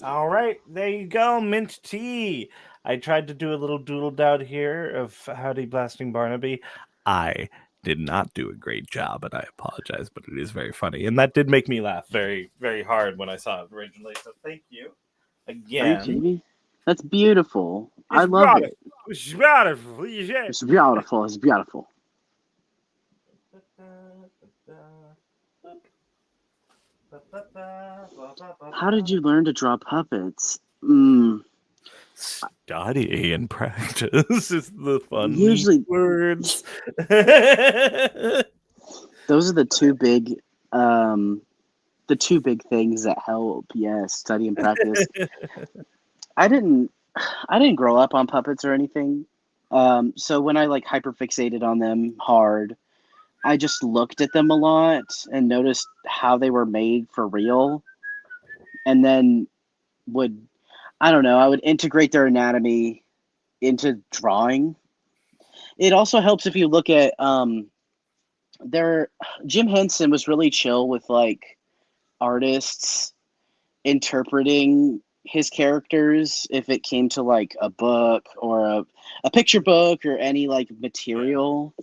All right, there you go, mint tea. I tried to do a little doodle down here of Howdy Blasting Barnaby. I did not do a great job, and I apologize, but it is very funny. And that did make me laugh very, very hard when I saw it originally. So thank you Are you kidding again. me? That's beautiful. I It's love beautiful. it. It's beautiful. Yeah. It's beautiful. It's beautiful. How did you learn to draw puppets? Study and practice is the funny Usually, words. those are the two big things that help. Yes, study and practice. I didn't grow up on puppets or anything. So when I like hyperfixated on them hard, I just looked at them a lot and noticed how they were made for real, and then would I don't know, I would integrate their anatomy into drawing. It also helps if you look at their Jim Henson was really chill with like artists interpreting his characters if it came to like a book or a picture book or any like material.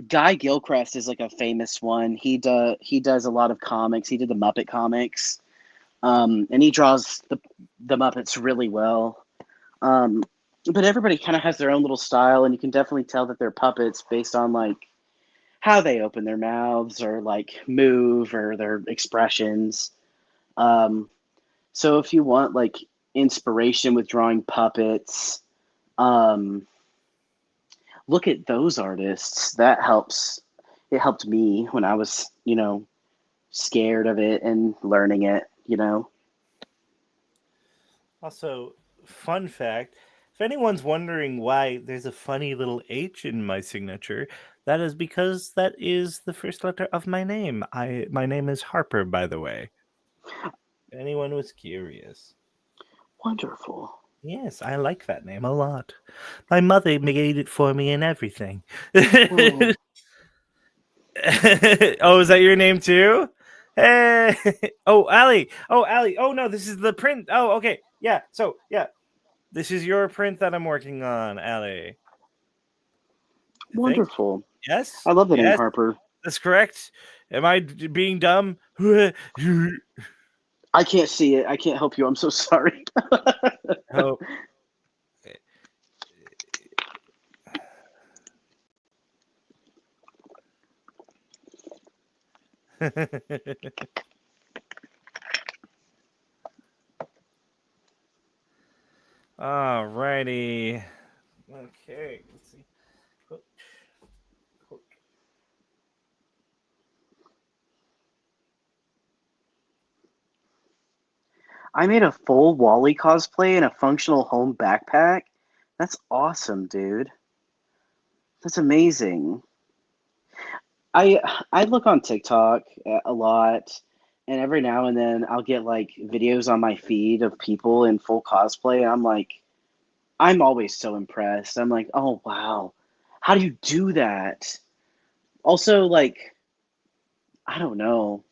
Guy Gilchrist is like a famous one. He does a lot of comics. He did the Muppet comics. And he draws the Muppets really well. But everybody kind of has their own little style, and you can definitely tell that they're puppets based on like how they open their mouths or like move or their expressions. Um, so if you want like inspiration with drawing puppets, um, look at those artists. That helps. It helped me when I was, scared of it and learning it. Also, fun fact, if anyone's wondering why there's a funny little H in my signature, that is because that is the first letter of my name. My name is Harper, by the way. If anyone was curious. Wonderful. Yes, I like that name a lot. My mother made it for me and everything. Oh, Oh, is that your name too? Hey, oh, Allie. Oh, Allie. Oh no, this is the print. Oh, okay. Yeah. So yeah, this is your print that I'm working on, Allie. I think. wonderful. Yes. I love the name Yes, Harper. that's correct. Am I being dumb? I can't see it. I can't help you. I'm so sorry. Oh. Alrighty. Okay. Let's see. I made a full Wally cosplay in a functional home backpack. That's awesome, dude. That's amazing. I look on TikTok a lot, and every now and then I'll get like videos on my feed of people in full cosplay. And I'm like, I'm always so impressed. I'm like, oh wow, how do you do that? Also, like, I don't know,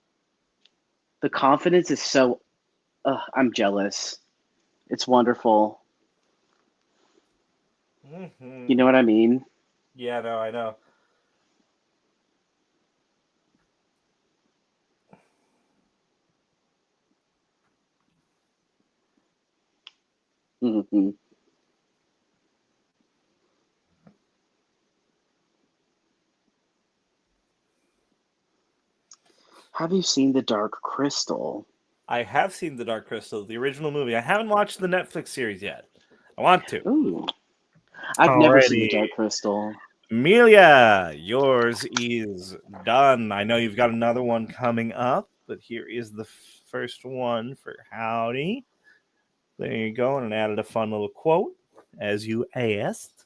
the confidence is so. I'm jealous. It's wonderful. You know what I mean? Yeah, no, I know. Hmm. Have you seen The Dark Crystal? I have seen The Dark Crystal, the original movie. I haven't watched the Netflix series yet. I want to. Ooh, I've never seen The Alrighty. Dark Crystal. Amelia, yours is done. I know you've got another one coming up, but here is the first one for Howdy. There you go, and I added a fun little quote, as you asked.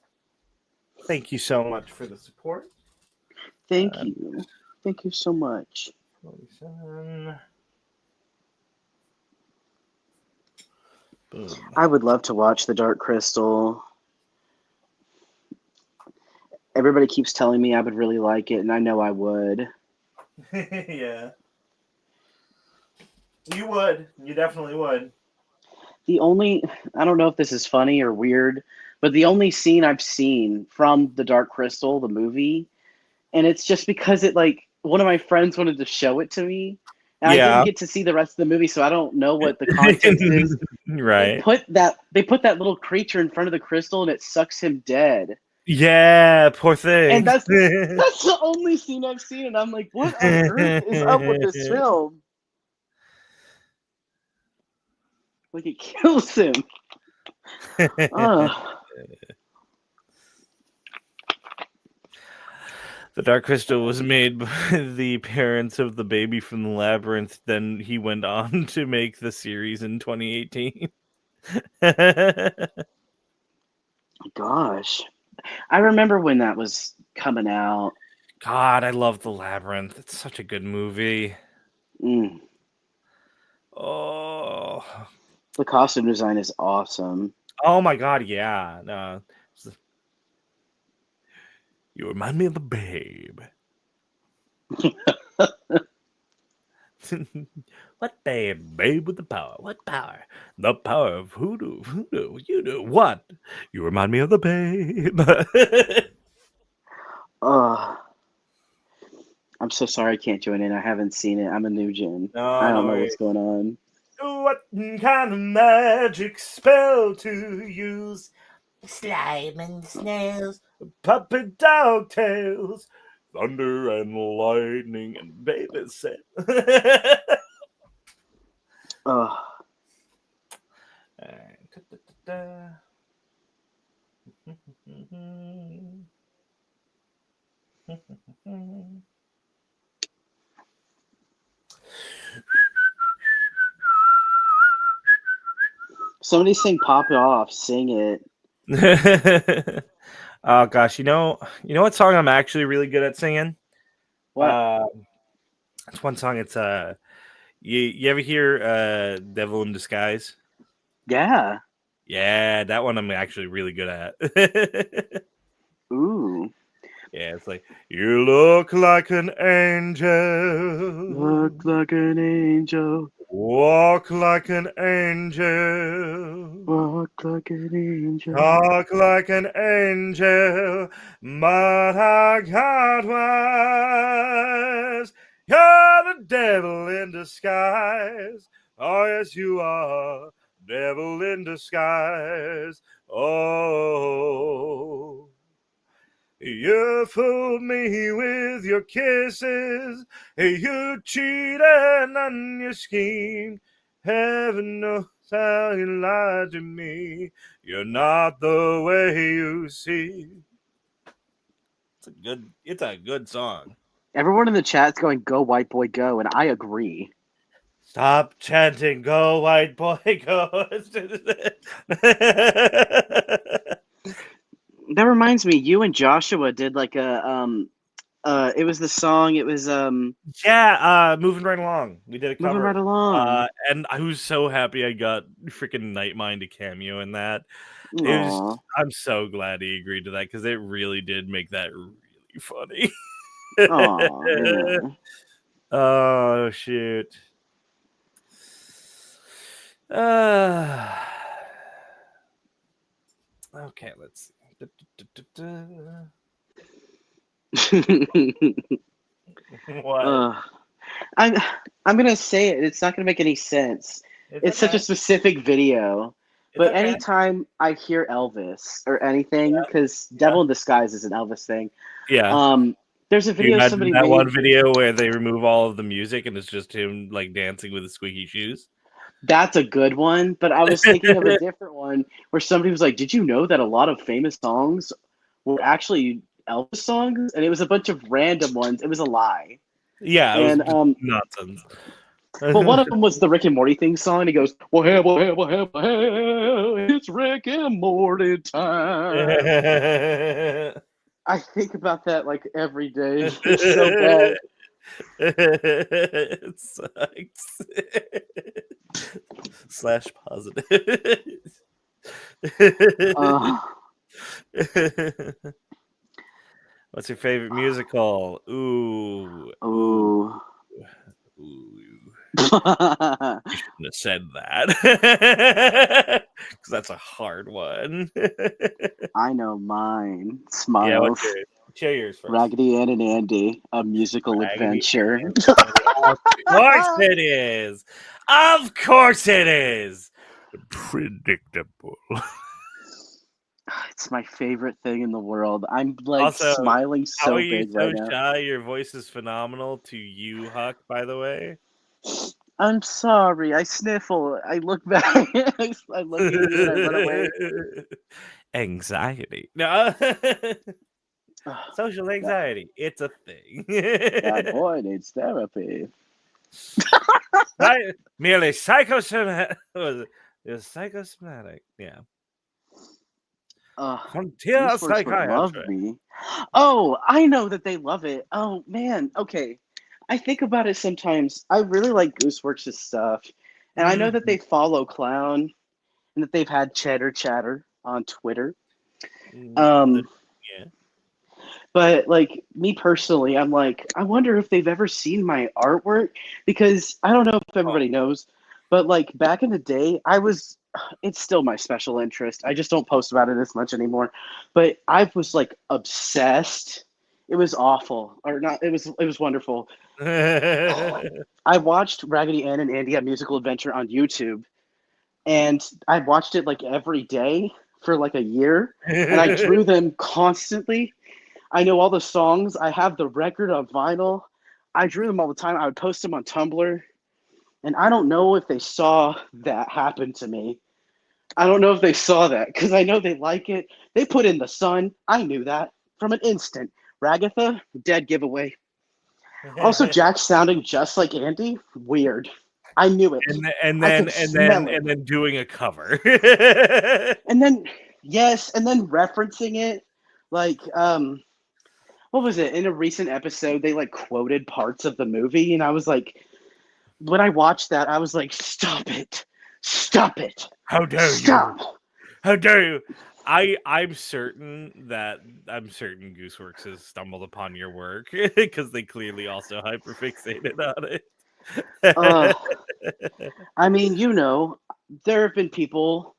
Thank you so much for the support. Thank you. Thank you so much. 47. Boom. I would love to watch The Dark Crystal. Everybody keeps telling me I would really like it, and I know I would. Yeah. You would. You definitely would. I don't know if this is funny or weird, but the only scene I've seen from The Dark Crystal, the movie, and it's just because it like one of my friends wanted to show it to me, and I didn't Yeah. get to see the rest of the movie, so I don't know what the context is. Right. They put that little creature in front of the crystal, and it sucks him dead. Yeah, poor thing. And that's the only scene I've seen, and I'm like, what on earth is up with this film? Like it kills him. Ugh. The Dark Crystal was made by the parents of the baby from the labyrinth. Then he went on to make the series in 2018. Gosh, I remember when that was coming out. God, I love the labyrinth. It's such a good movie. Mm. Oh, The costume design is awesome. oh my God, yeah. No, you remind me of the babe. What babe? Babe with the power. What power? The power of hoodoo. Voodoo. You do what? You remind me of the babe. Ugh. I'm so sorry I can't join in. I haven't seen it. I'm a new gen. I No, no don't know worries. what's going on. What kind of magic spell to use? Slime and snails, puppet dog tails, thunder and lightning, and babysit. Ugh. Somebody sing "Pop It Off." Sing it. Oh gosh, you know what song I'm actually really good at singing? What? It's one song. It's you ever hear "Devil in Disguise"? Yeah. Yeah, that one I'm actually really good at. Ooh. Yeah, it's like you look like an angel, Look like an angel. walk like an angel, Walk like an angel. talk like an angel, but I got wise. You're the devil in disguise. Oh, yes, you are, devil in disguise. Oh. You fooled me with your kisses. You cheated on your scheme. Heaven knows how you lied to me. You're not the way you seem. It's a good song. Everyone in the chat's going, "Go white boy, go," and I agree. Stop chanting, go white boy, go. That reminds me, you and Joshua did like a it was the song. It was Yeah, moving right along. We did a moving cover. right along. And I was so happy I got freaking Nightmind to cameo in that. It was. Aw. I'm so glad he agreed to that because it really did make that really funny. Aw, yeah. Oh shoot. Okay, let's see. What? I'm I'm gonna say it. It's not gonna make any sense. It's such a specific video. It's But okay. anytime I hear Elvis or anything, Yeah. because Devil in Disguise is an Elvis thing. Yeah. There's a Do you video imagine somebody that made. one video where they remove all of the music and it's just him like dancing with his squeaky shoes? That's a good one, but I was thinking of a different one where somebody was like, "Did you know that a lot of famous songs were actually Elvis songs?" And it was a bunch of random ones. It was a lie. Yeah, it And was nonsense. well, one of them was the Rick and Morty theme song. And he goes, "Well, hey, well, hey, well, hey, well, hey, it's Rick and Morty time." I think about that like every day. It's so bad. It sucks. Slash positive. What's your favorite musical? Ooh. Ooh. You shouldn't have said that. Because that's a hard one. I know mine. Yeah, Smiles. what's yours? Share yours first. Raggedy Ann and Andy, a musical adventure. Of course it is. Of course it is. Predictable. It's my favorite thing in the world. I'm like Also, smiling how so are you big so right now. shy? Your voice is phenomenal to you, Huck, by the way. I'm sorry. I sniffle. I look back. I look at you and I run away. Anxiety. No. Social anxiety. It's a thing. That boy needs therapy. Merely psychosomatic. Psychosomatic. Yeah. Frontier Gooseworks would love psychiatry. me. Oh, I know that they love it. Oh man. Okay. I think about it sometimes. I really like Gooseworks' stuff. And I know that they follow Clown and that they've had Cheddar Chatter on Twitter. Yeah. But like me personally, I'm like, I wonder if they've ever seen my artwork because I don't know if everybody knows, but like back in the day, it's still my special interest. I just don't post about it as much anymore. But I was like obsessed. It was awful, or not. It was wonderful. I watched Raggedy Ann and Andy: A Musical Adventure on YouTube, and I watched it like every day for like a year, and I drew them constantly. I know all the songs. I have the record on vinyl. I drew them all the time. I would post them on Tumblr. And I don't know if they saw that happen to me. I don't know if they saw that because I know they like it. They put in the sun. I knew that from an instant. Ragatha, dead giveaway. Also, Jack sounding just like Andy, weird. I knew it. And then doing a cover. And then referencing it, like what was it? In a recent episode, they like quoted parts of the movie, and I was like, when I watched that, I was like, stop it. Stop it. How dare Stop. you? How dare you? I'm certain Gooseworks has stumbled upon your work because they clearly also hyperfixated on it. I mean, there have been people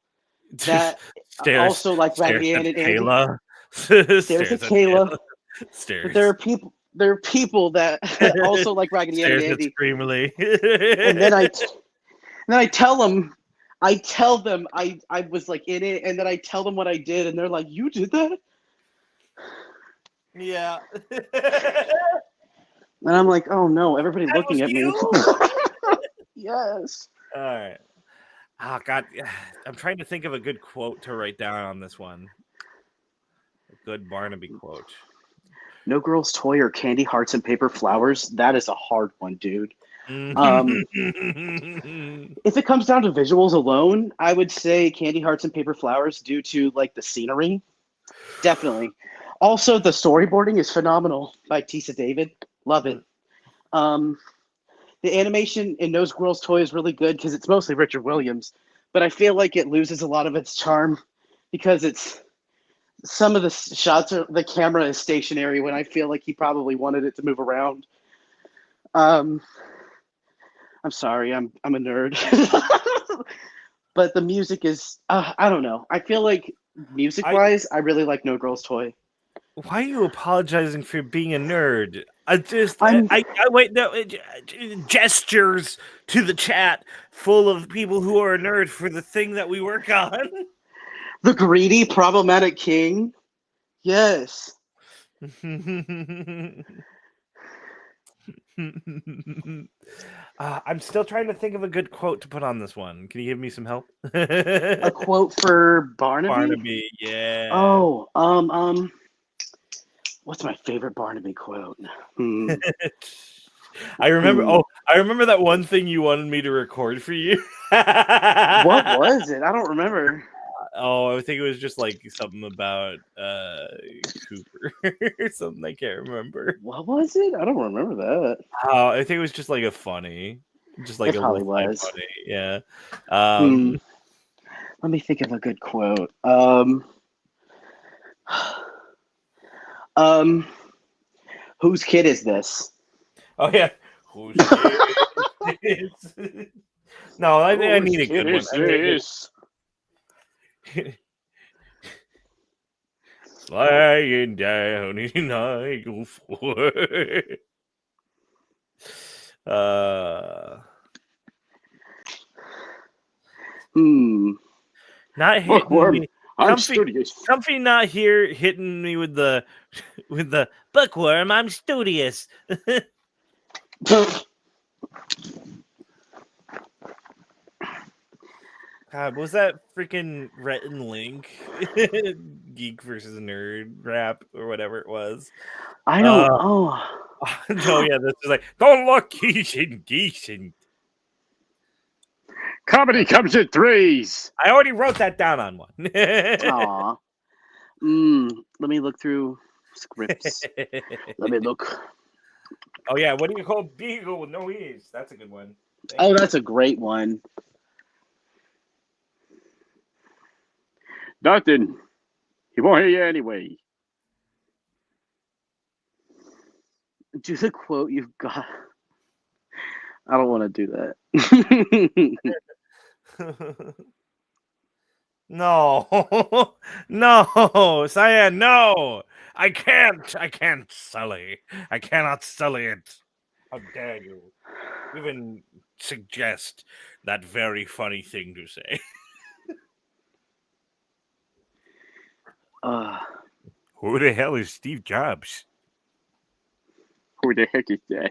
that also like Raggedy Ann and Andy. Stares at Kayla. But there are people that also like Raggedy Ann and Andy. Streamily. And then I tell them I was like in it, and then I tell them what I did, and they're like, "You did that?" Yeah. And I'm like, "Oh no, everybody looking at me." Yes. All right. Oh God, I'm trying to think of a good quote to write down on this one. A good Barnaby quote. No girl's toy or candy hearts and paper flowers. That is a hard one, dude. If it comes down to visuals alone, I would say candy hearts and paper flowers due to like the scenery. Definitely. Also, the storyboarding is phenomenal by Tisa David. Love it. The animation in No Squirrel's Toy is really good because it's mostly Richard Williams, but I feel like it loses a lot of its charm because it's some of the shots are the camera is stationary when I feel like he probably wanted it to move around. I'm sorry, I'm a nerd, but the music is I don't know. I feel like music wise, I really like No Girl's Toy. Why are you apologizing for being a nerd? I wait, no, gestures to the chat full of people who are a nerd for the thing that we work on. The greedy, problematic king. Yes. I'm still trying to think of a good quote to put on this one. Can you give me some help? A quote for Barnaby? Barnaby, yeah. Oh, what's my favorite Barnaby quote? I remember. Oh, I remember that one thing you wanted me to record for you. What was it? I don't remember. Oh, I think it was just like something about Cooper or something. I can't remember. What was it? I don't remember that. Oh, I think it was just like a funny, just like it a probably little was. funny. Yeah. Let me think of a good quote. Whose kid is this? Oh yeah. Whose kid is this? No, I need a good one. Lying down in idle fort. Not hitting me. I'm studious. Comfy not here hitting me with the bookworm. I'm studious. God, was that freaking Rhett and Link geek versus nerd rap or whatever it was? I don't. No, yeah, this is like don't look geesin. Comedy comes in threes. I already wrote that down on one. Aw. Let me look through scripts. Let me look. Oh yeah, what do you call beagle with no ears? That's a good one. That's a great one. Nothing. He won't hear you anyway. Do the quote you've got. I don't want to do that. No, no, Cyan, no. I can't sully. I cannot sully it. How dare you even suggest that very funny thing to say? Who the hell is Steve Jobs? Who the heck is that?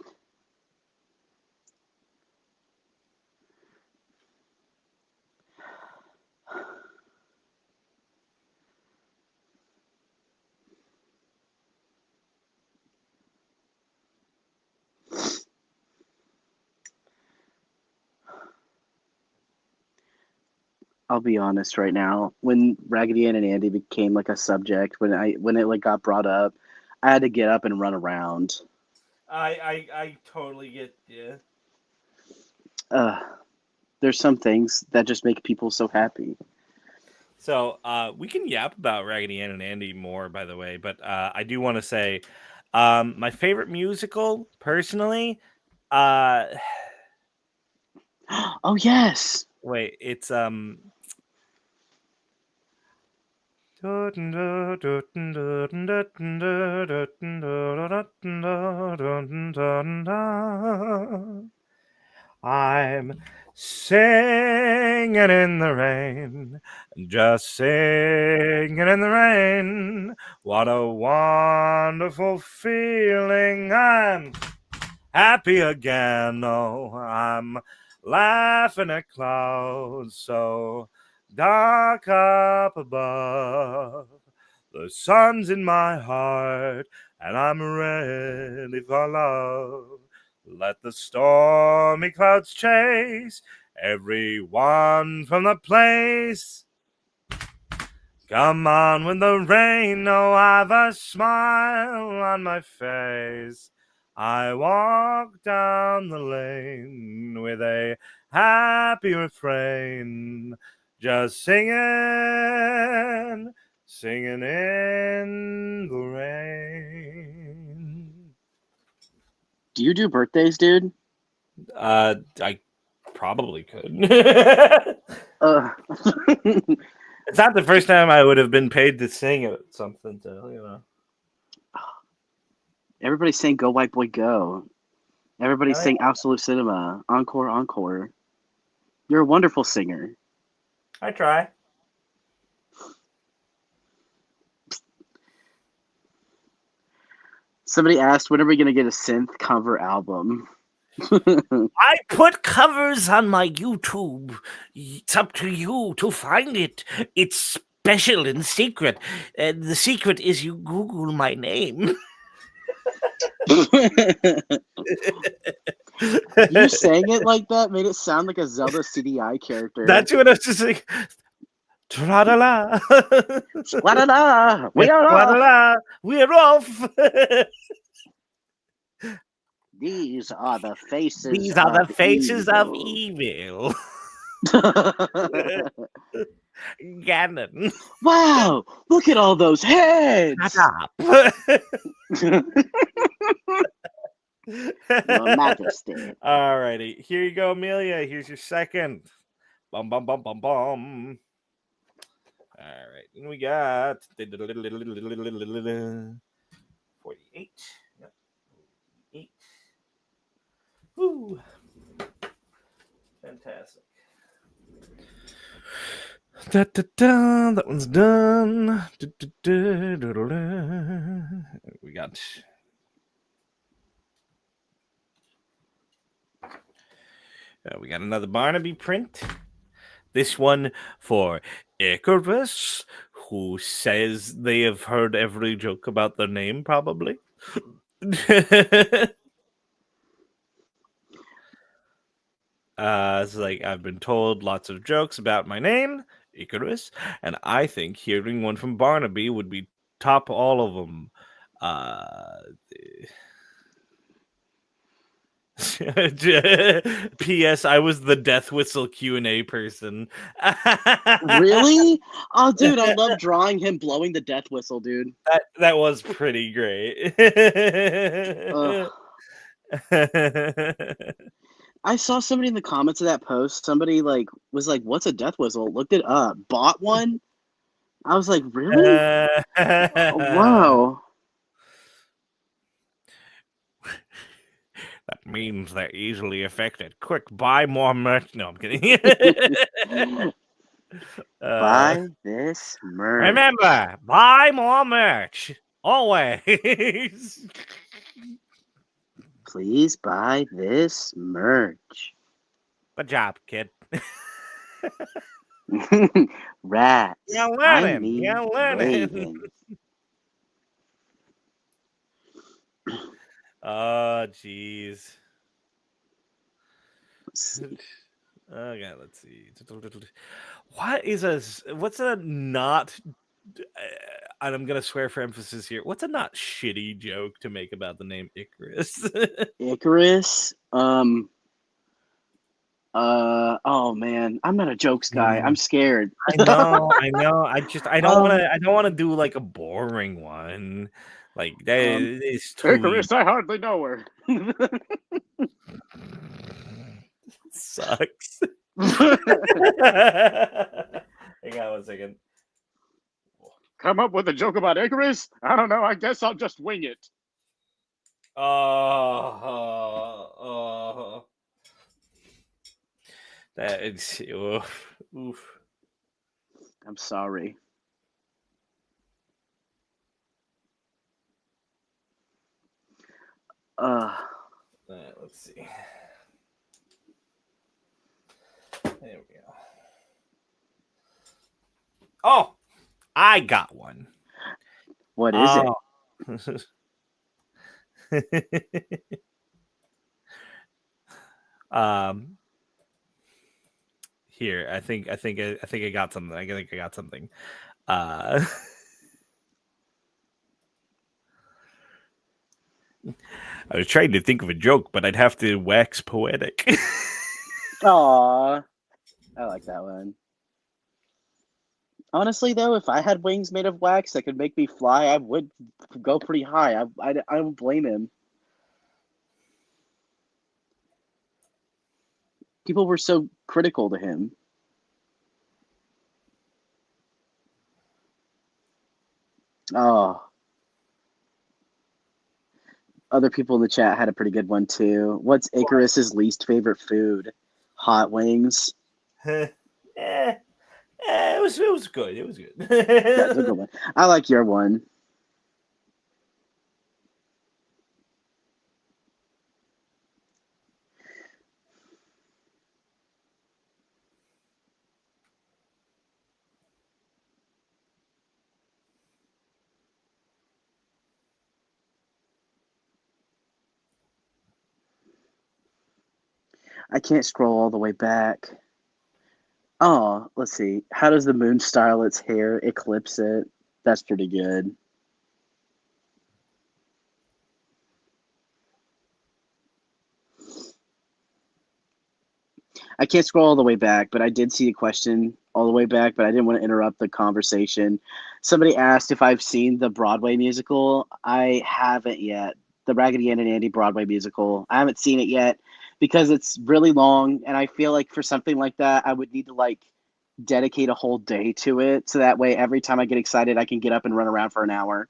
I'll be honest right now. When Raggedy Ann and Andy became like a subject, when it like got brought up, I had to get up and run around. I totally get you. There's some things that just make people so happy. So we can yap about Raggedy Ann and Andy more, by the way, but I do want to say my favorite musical, personally. Oh yes. Wait, it's I'm singing in the rain, just singing in the rain. What a wonderful feeling. I'm happy again. Oh, I'm laughing at clouds so dark up above. The sun's in my heart, and I'm ready for love. Let the stormy clouds chase everyone from the place. Come on with the rain, oh, I've a smile on my face. I walk down the lane with a happy refrain, just singing, singing in the rain. Do you do birthdays, dude? I probably could. Uh, It's not the first time I would have been paid to sing at something, so you know. everybody's saying "Go White Boy Go." Everybody's Oh, saying "Absolute Cinema." Encore, encore. You're a wonderful singer. I try. Somebody asked, "When are we gonna get a synth cover album?" I put covers on my YouTube. It's up to you to find it. It's special and secret. The secret is you Google my name. You saying it like that made it sound like a Zelda CDI character. That's what I was just like. Tra-la-la. La-da-da! We are off! Tra-la-la. We're off. These are the faces. These are the faces of evil. evil. Ganon. Wow! Look at all those heads! Shut up. Your Majesty. Alrighty, here you go, Amelia. Here's your second. Bum bum bum bum bum. All right, and we got 48. Yep. 8. Woo. Fantastic. Da, da, da, that one's done. Da, da, da, da, da, da. We got another Barnaby print. This one for Icarus, who says they have heard every joke about their name, probably. It's like, I've been told lots of jokes about my name, Icarus, and I think hearing one from Barnaby would be top all of them. P.S. I was the death whistle Q&A person. Really? Oh, dude, I love drawing him blowing the death whistle, dude. That was pretty great. I saw somebody in the comments of that post. Somebody was like, "What's a death whistle?" Looked it up. Bought one. I was like, "Really? Wow." That means they're easily affected. Quick, buy more merch. No, I'm kidding. Buy this merch. Remember, buy more merch. Always. Please buy this merch. Good job, kid. Rats. You're learning. You're learning. Oh, jeez. Okay, let's see. What's a not, and I'm gonna swear for emphasis here, what's a not shitty joke to make about the name Icarus? Icarus? Oh man, I'm not a jokes guy. I'm scared. I know. I don't want to do like a boring one. Like that is too Icarus, I hardly know her. sucks. Hang on 1 second. Come up with a joke about Icarus? I don't know. I guess I'll just wing it. That is oof. I'm sorry. Let's see. There we go. Oh, I got one. What is it? Here, I think I got something. I think I got something. Uh, I was trying to think of a joke, but I'd have to wax poetic. Aw, I like that one. Honestly, though, if I had wings made of wax that could make me fly, I would go pretty high. I don't blame him. People were so critical to him. Oh, other people in the chat had a pretty good one too. What's Icarus's least favorite food? Hot wings. It was good. It was That's a good. good one. I like your one. I can't scroll all the way back. Oh, let's see. How does the moon style its hair? Eclipse it. That's pretty good. I can't scroll all the way back, but I did see a question all the way back, but I didn't want to interrupt the conversation. Somebody asked if I've seen the Broadway musical. I haven't yet. The Raggedy Ann and Andy Broadway musical. I haven't seen it yet because it's really long, and I feel like for something like that, I would need to like dedicate a whole day to it, so that way every time I get excited, I can get up and run around for an hour.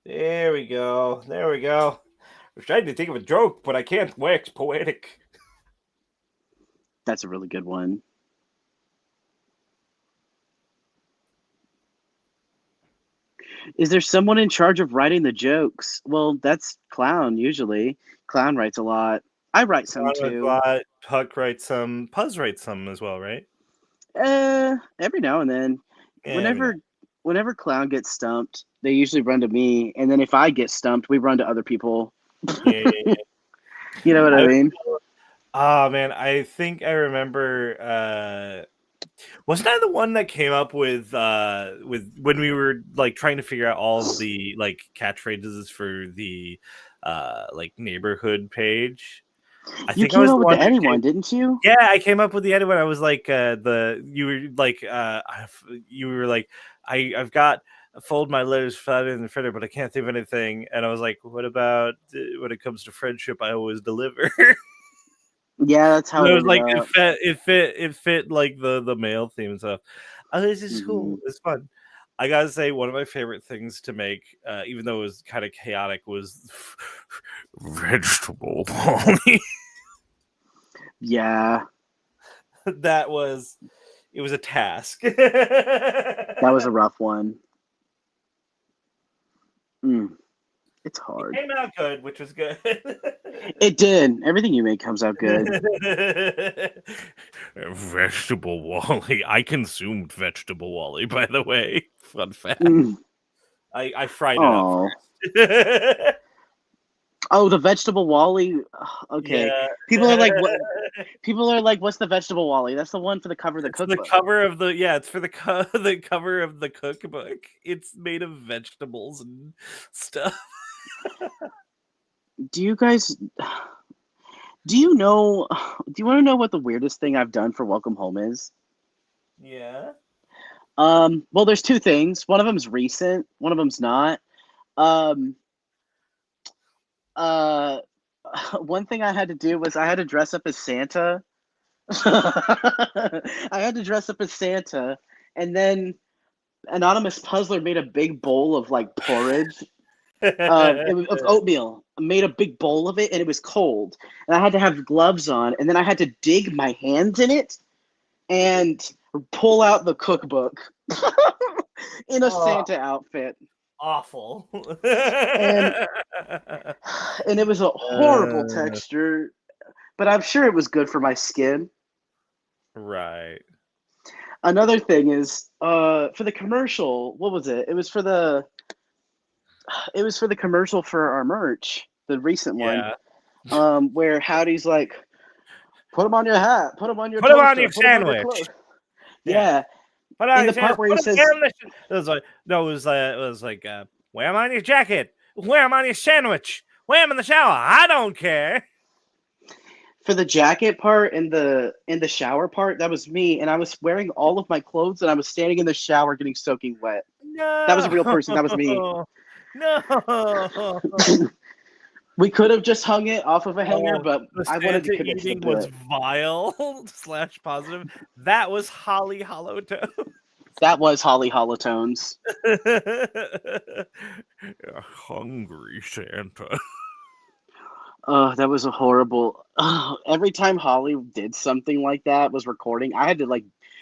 There we go. There we go. I was trying to think of a joke, but I can't wax poetic. That's a really good one. Is there someone in charge of writing the jokes? Well, that's Clown usually. Clown writes a lot. I write some too. Huck writes some. Puzz writes some as well, right? Every now and then. Yeah, every now. Whenever Clown gets stumped, they usually run to me, and then if I get stumped, we run to other people. Yeah. You know what I mean? Oh man, I think I remember. Wasn't I the one that came up with when we were like trying to figure out all of the like catchphrases for the like neighborhood page? You I came was up the with one the who anyone, didn't you? Yeah, I came up with the end when I was like you were like you were like I've got fold my letters flat in the printer, but I can't think of anything. And I was like, what about when it comes to friendship? I always deliver. Yeah, that's how It it was ended like up. it fit like the male theme and stuff. This is cool. Mm-hmm. It's fun. I gotta say, one of my favorite things to make, even though it was kind of chaotic, was vegetable bologna. Yeah, That was it was a task. that was a rough one. It's hard. It came out good, which was good. It did. Everything you make comes out good. Vegetable Wally. I consumed vegetable Wally, by the way. Fun fact. Mm. I fried it up Oh. first. Oh, the vegetable Wally. Okay. Yeah. People are like, what? People are like, what's the vegetable Wally? That's the one for the cover of the It's the cookbook. cover of the it's for the the cover of the cookbook. It's made of vegetables and stuff. Do you guys? Do you know? Do you want to know what the weirdest thing I've done for Welcome Home is? Yeah. Well, there's two things. One of them's recent. One of them's not. Um, uh, one thing I had to do was I had to dress up as Santa. I had to dress up as Santa, and then Anonymous Puzzler made a big bowl of like porridge. It was of oatmeal. I made a big bowl of it, and it was cold. And I had to have gloves on, and then I had to dig my hands in it and pull out the cookbook in a Santa outfit. Awful. And it was a horrible texture, but I'm sure it was good for my skin. Right. Another thing is for the commercial, what was it? It was for the commercial for our merch, the recent one. Yeah. Where Howdy's like, Put them on your hat. Put them on your Put them on toaster. your Put them on your sandwich. clothes. Yeah. Yeah. Put on In your the part sandwich. where he Put them says, on the it was like no, it was like wear them on your jacket. Wear them on your sandwich. Wear them in the shower. I don't care. for the jacket part and the shower part, that was me, and I was wearing all of my clothes, and I was standing in the shower getting soaking wet. That was a No. real person. That was me. No. We could have just hung it off of a hanger, Oh, but the I wanted to Santa convince them eating to do was it. vile / positive. That was Holly Hollowtoe. That was Holly Holotones. Hungry Santa. That was a horrible. Every time Holly did something like that, was recording,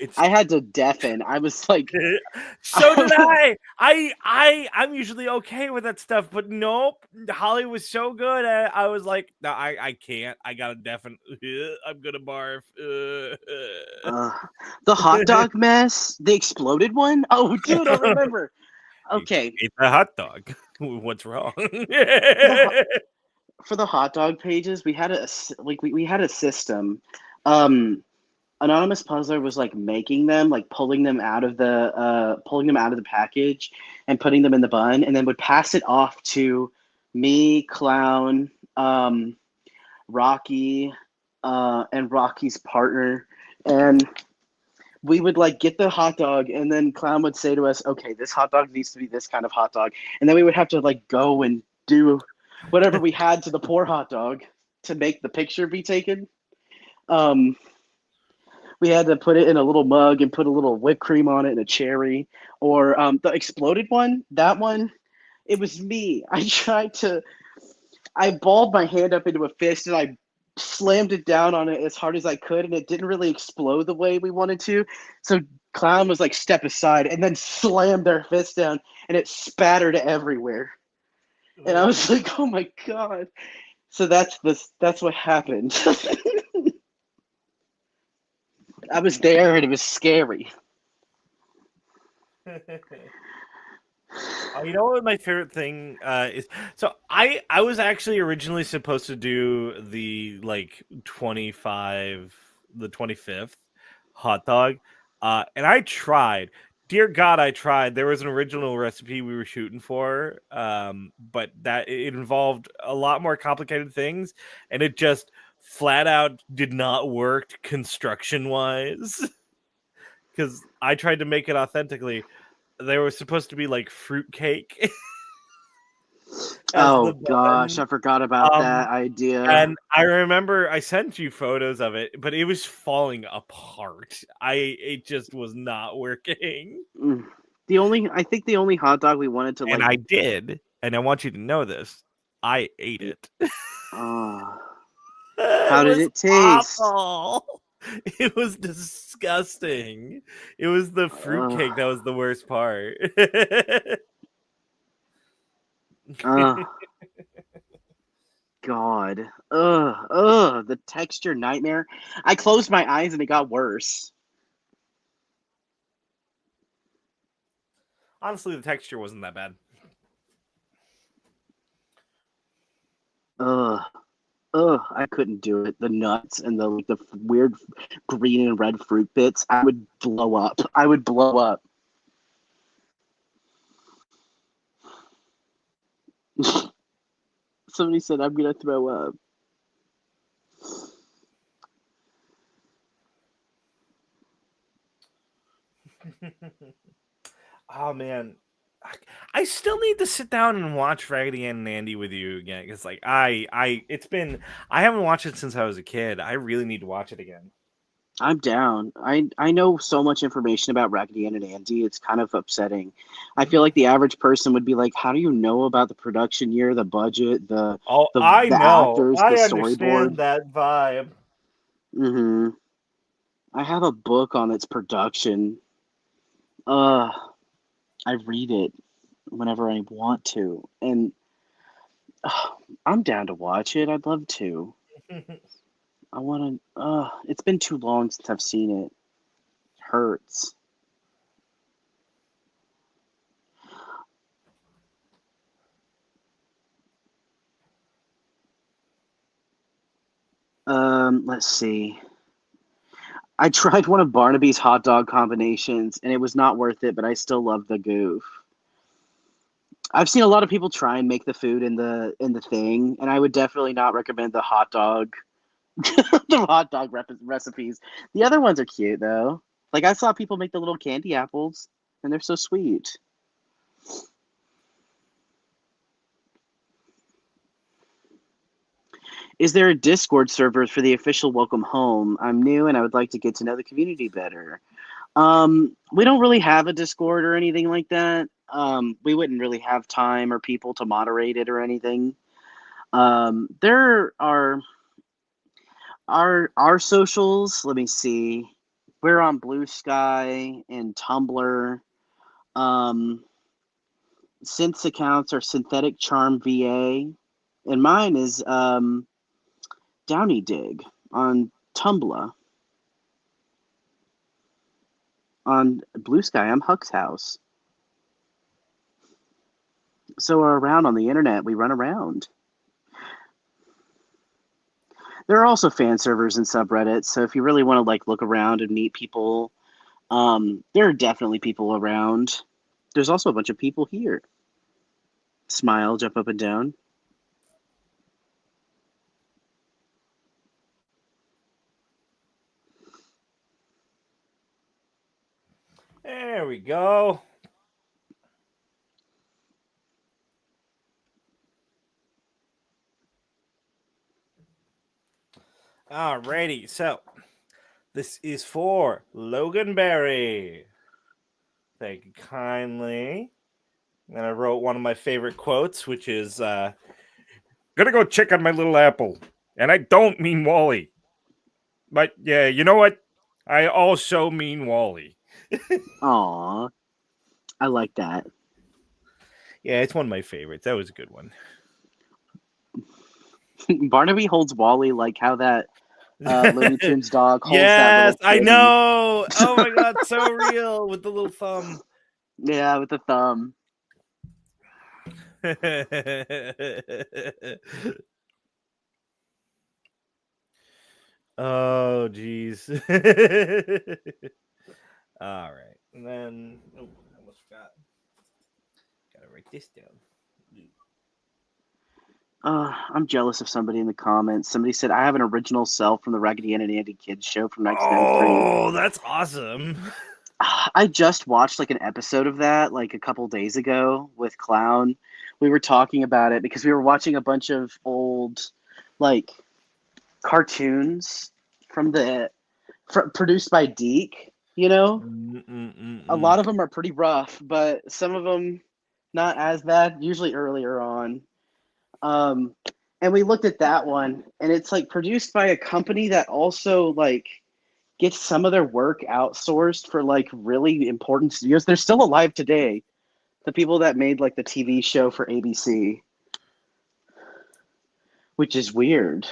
It's I had to deafen. I was like, so did I. I'm usually okay with that stuff, but nope. Holly was so good at it. I was like, no, I can't. I gotta definitely. I'm gonna barf. the hot dog mess, the exploded one. Oh, dude, I remember. Okay, It's a hot dog. What's wrong? for the hot dog pages, we had we had a system. Um, Anonymous Puzzler was like making them, like pulling them out of the package and putting them in the bun, and then would pass it off to me, Clown, Rocky, and Rocky's partner, and we would like get the hot dog, and then Clown would say to us, "Okay, this hot dog needs to be this kind of hot dog," and then we would have to like go and do whatever we had to the poor hot dog to make the picture be taken. Um, we had to put it in a little mug and put a little whipped cream on it and a cherry. Or the exploded one, that one, it was me. I balled my hand up into a fist and I slammed it down on it as hard as I could, and it didn't really explode the way we wanted to. So Clown was like, step aside, and then slammed their fist down, and it spattered everywhere. And I was like, oh my God. So that's what happened. I was there and it was scary. You know what my favorite thing is? So I was actually originally supposed to do the like 25th hot dog, and I tried. Dear God, I tried. There was an original recipe we were shooting for, but that it involved a lot more complicated things, and it just flat out did not work construction wise. Because I tried to make it authentically. There was supposed to be like fruitcake as the Oh gosh, bun. I forgot about that idea. And I remember I sent you photos of it, but it was falling apart. It just was not working. Mm. I think the only hot dog we wanted to And like, I did, and I want you to know this. I ate it. uh, It how did was it taste? awful. It was disgusting. It was the fruitcake that was the worst part. Uh, God. The texture nightmare. I closed my eyes and it got worse. Honestly, the texture wasn't that bad. Ugh. I couldn't do it. The nuts and the weird green and red fruit bits. I would blow up. I would blow up. Somebody said I'm gonna throw up. Oh man, I still need to sit down and watch Raggedy Ann and Andy with you again because like I haven't watched it since I was a kid. I really need to watch it again. I'm down. I know so much information about Raggedy Ann and Andy. It's kind of upsetting. I feel like the average person would be like, "How do you know about the production year, the budget, Oh, the I the know. actors, the I understand storyboard?" that vibe. Hmm. I have a book on its production. Uh, I read it whenever I want to, and I'm down to watch it. I'd love to. I want to. It's been too long since I've seen it. It hurts. Let's see. I tried one of Barnaby's hot dog combinations, and it was not worth it, but I still love the goof. I've seen a lot of people try and make the food in the thing, and I would definitely not recommend the hot dog the hot dog recipes. The other ones are cute though. Like I saw people make the little candy apples, and they're so sweet. Is there a Discord server for the official Welcome Home? I'm new and I would like to get to know the community better. We don't really have a Discord or anything like that. We wouldn't really have time or people to moderate it or anything. There are our socials. Let me see. We're on Blue Sky and Tumblr. Synth's accounts are Synthetic Charm VA, and mine is Downy Dig on Tumblr. On Blue Sky, I'm Huck's House. So we're around on the internet. We run around. There are also fan servers and subreddits. So if you really want to like look around and meet people, there are definitely people around. There's also a bunch of people here. Smile, jump up and down. There we go. Alrighty, so this is for Logan Berry. Thank you kindly. And I wrote one of my favorite quotes, which is, gonna go check on my little apple. And I don't mean Wally. But yeah, you know what? I also mean Wally. Aw, I like that. Yeah, it's one of my favorites. That was a good one. Barnaby holds Wally like how that Looney Tunes dog holds yes, that little kitten. I know. Oh my god, so real with the little thumb. Yeah, with the thumb. Oh, geez. All right. And then, oh, I almost forgot. Gotta write this down. I'm jealous of somebody in the comments. Somebody said, I have an original self from the Raggedy Ann and Andy Kids show from 1993. Oh, that's awesome. I just watched like an episode of that like a couple days ago with Clown. We were talking about it because we were watching a bunch of old like cartoons from produced by Deke, you know? A lot of them are pretty rough, but some of them not as bad, usually earlier on. And we looked at that one, and it's like produced by a company that also like gets some of their work outsourced for like really important studios. They're still alive today. The people that made like the TV show for ABC, which is weird.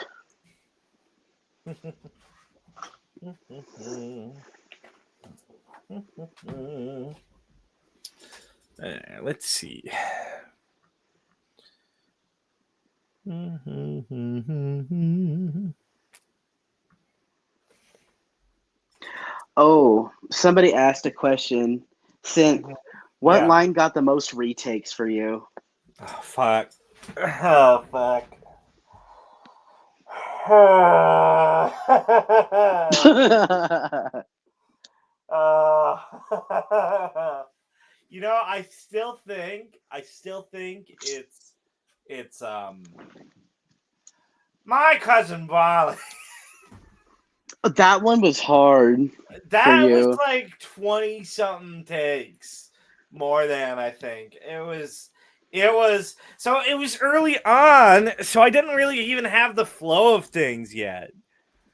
Let's see. Oh, somebody asked a question. Synth, what Yeah. line got the most retakes for you? Oh, fuck. Oh, fuck. You know, I still think it's my cousin Wally. That one was hard. That for you. was like 20 something takes more than I think. It was early on, so I didn't really even have the flow of things yet.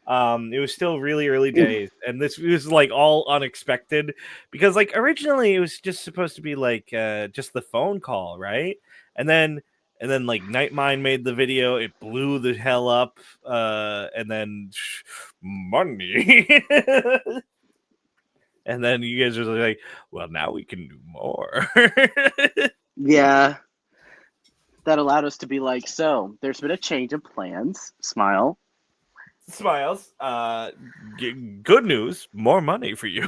It was still really early days, and this was like all unexpected because like originally it was just supposed to be like just the phone call, right? And then like Nightmind made the video, it blew the hell up, and then money. And then you guys are like, well, now we can do more. Yeah. That allowed us to be like, so there's been a change of plans. Smile. Smiles. Good news. More money for you.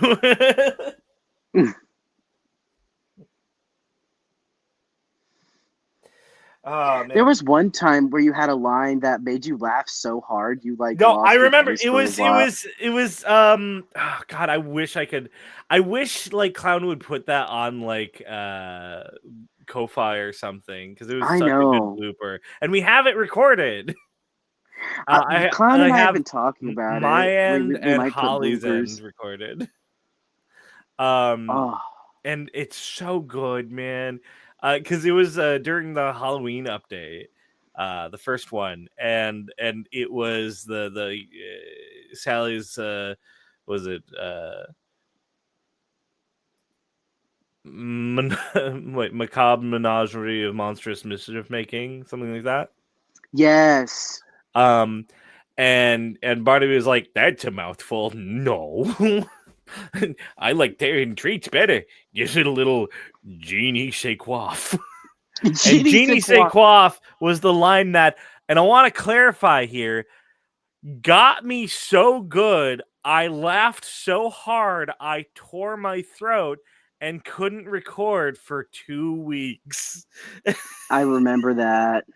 Oh man. There was one time where you had a line that made you laugh so hard you like No, I lost your remember voice it for a was while. oh God, I wish like Clown would put that on like Ko-Fi or something, because it was I such a good know. blooper. And we have it recorded. Clown I and I have have been talking about my it. end We and might put Holly's bloopers. end recorded. Um Oh, and it's so good, man. Because it was during the Halloween update, the first one, and it was the Sally's was it wait, macabre menagerie of monstrous mischief making, something like that. yes. Um, and Barnaby was like, "That's a mouthful." No. I like dairy treats better. Give it a little genie shake off. And Genie Genie Sequoia. Sequoia was the line that, and I want to clarify here, got me so good. I laughed so hard I tore my throat and couldn't record for 2 weeks. I remember that.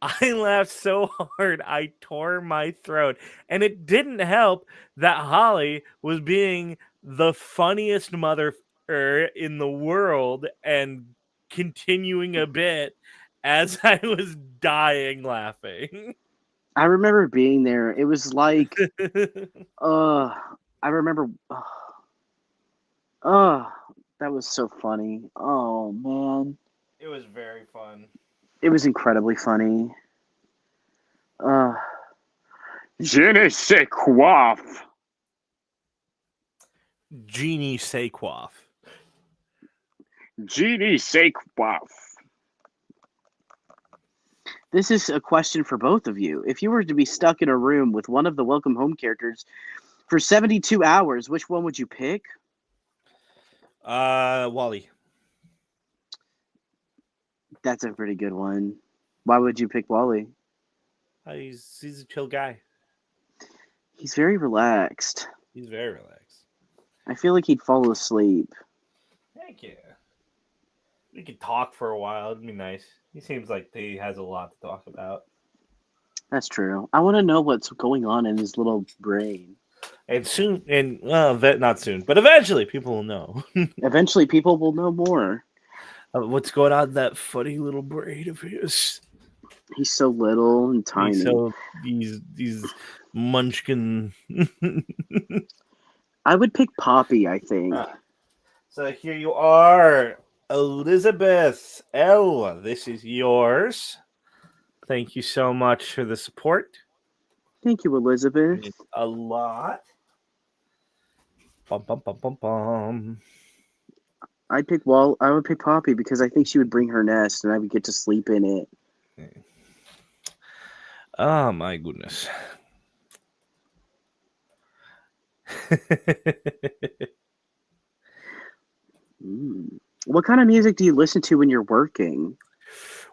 I laughed so hard I tore my throat. And it didn't help that Holly was being the funniest mother in the world and continuing a bit as I was dying laughing. I remember being there. It was like, I remember, that was so funny. Oh man, It was very fun. it was incredibly funny. Je ne sais quoi. Genie Sequoia. Je ne sais quoi. This is a question for both of you. If you were to be stuck in a room with one of the Welcome Home characters for 72 hours, which one would you pick? Wally. That's a pretty good one. Why would you pick Wally? He's a chill guy. He's very relaxed. He's very relaxed. I feel like he'd fall asleep. Heck yeah. We could talk for a while. It'd be nice. He seems like he has a lot to talk about. That's true. I want to know what's going on in his little brain. And soon, and well, not soon, but eventually people will know. Eventually, people will know more. What's going on in that funny little brain of his. He's so little and tiny. These munchkin. I would pick Poppy, I think. So here you are, Elizabeth L. This is yours. Thank you so much for the support. Thank you, Elizabeth. It's a lot. Bum, bum, bum, bum, bum. I would pick Poppy because I think she would bring her nest and I would get to sleep in it. Oh my goodness. What kind of music do you listen to when you're working?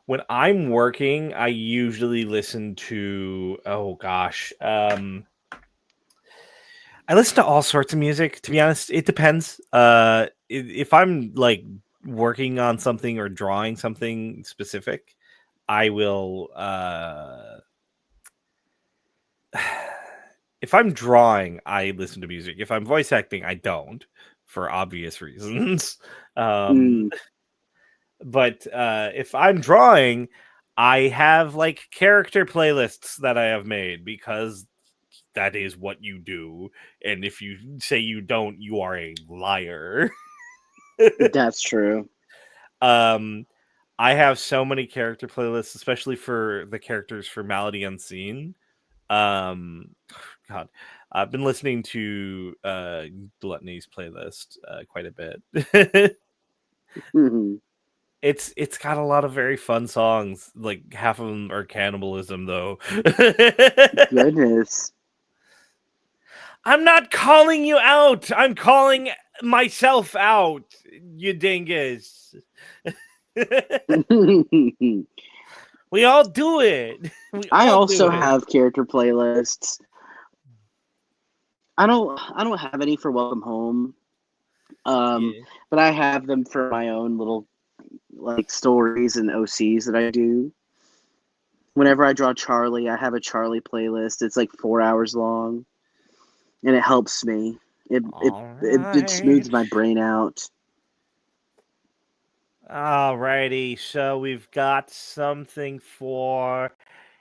When I'm working, I usually listen to, oh gosh, I listen to all sorts of music. To be honest, it depends. If I'm like working on something or drawing something specific, I will. If I'm drawing, I listen to music. If I'm voice acting, I don't, for obvious reasons. But if I'm drawing, I have like character playlists that I have made because that is what you do. And if you say you don't, you are a liar. That's true. I have so many character playlists, especially for the characters for Malady Unseen. God, I've been listening to Gluttony's playlist quite a bit. It's got a lot of very fun songs. Like half of them are cannibalism, though. Goodness. I'm not calling you out. I'm calling myself out, you dingus. We all do it. We I all also do it. have character playlists. I don't have any for Welcome Home. Yeah. But I have them for my own little like stories and OCs that I do. Whenever I draw Charlie, I have a Charlie playlist. It's like 4 hours long, and it helps me. All It right. smooths my brain out. Alrighty, so we've got something for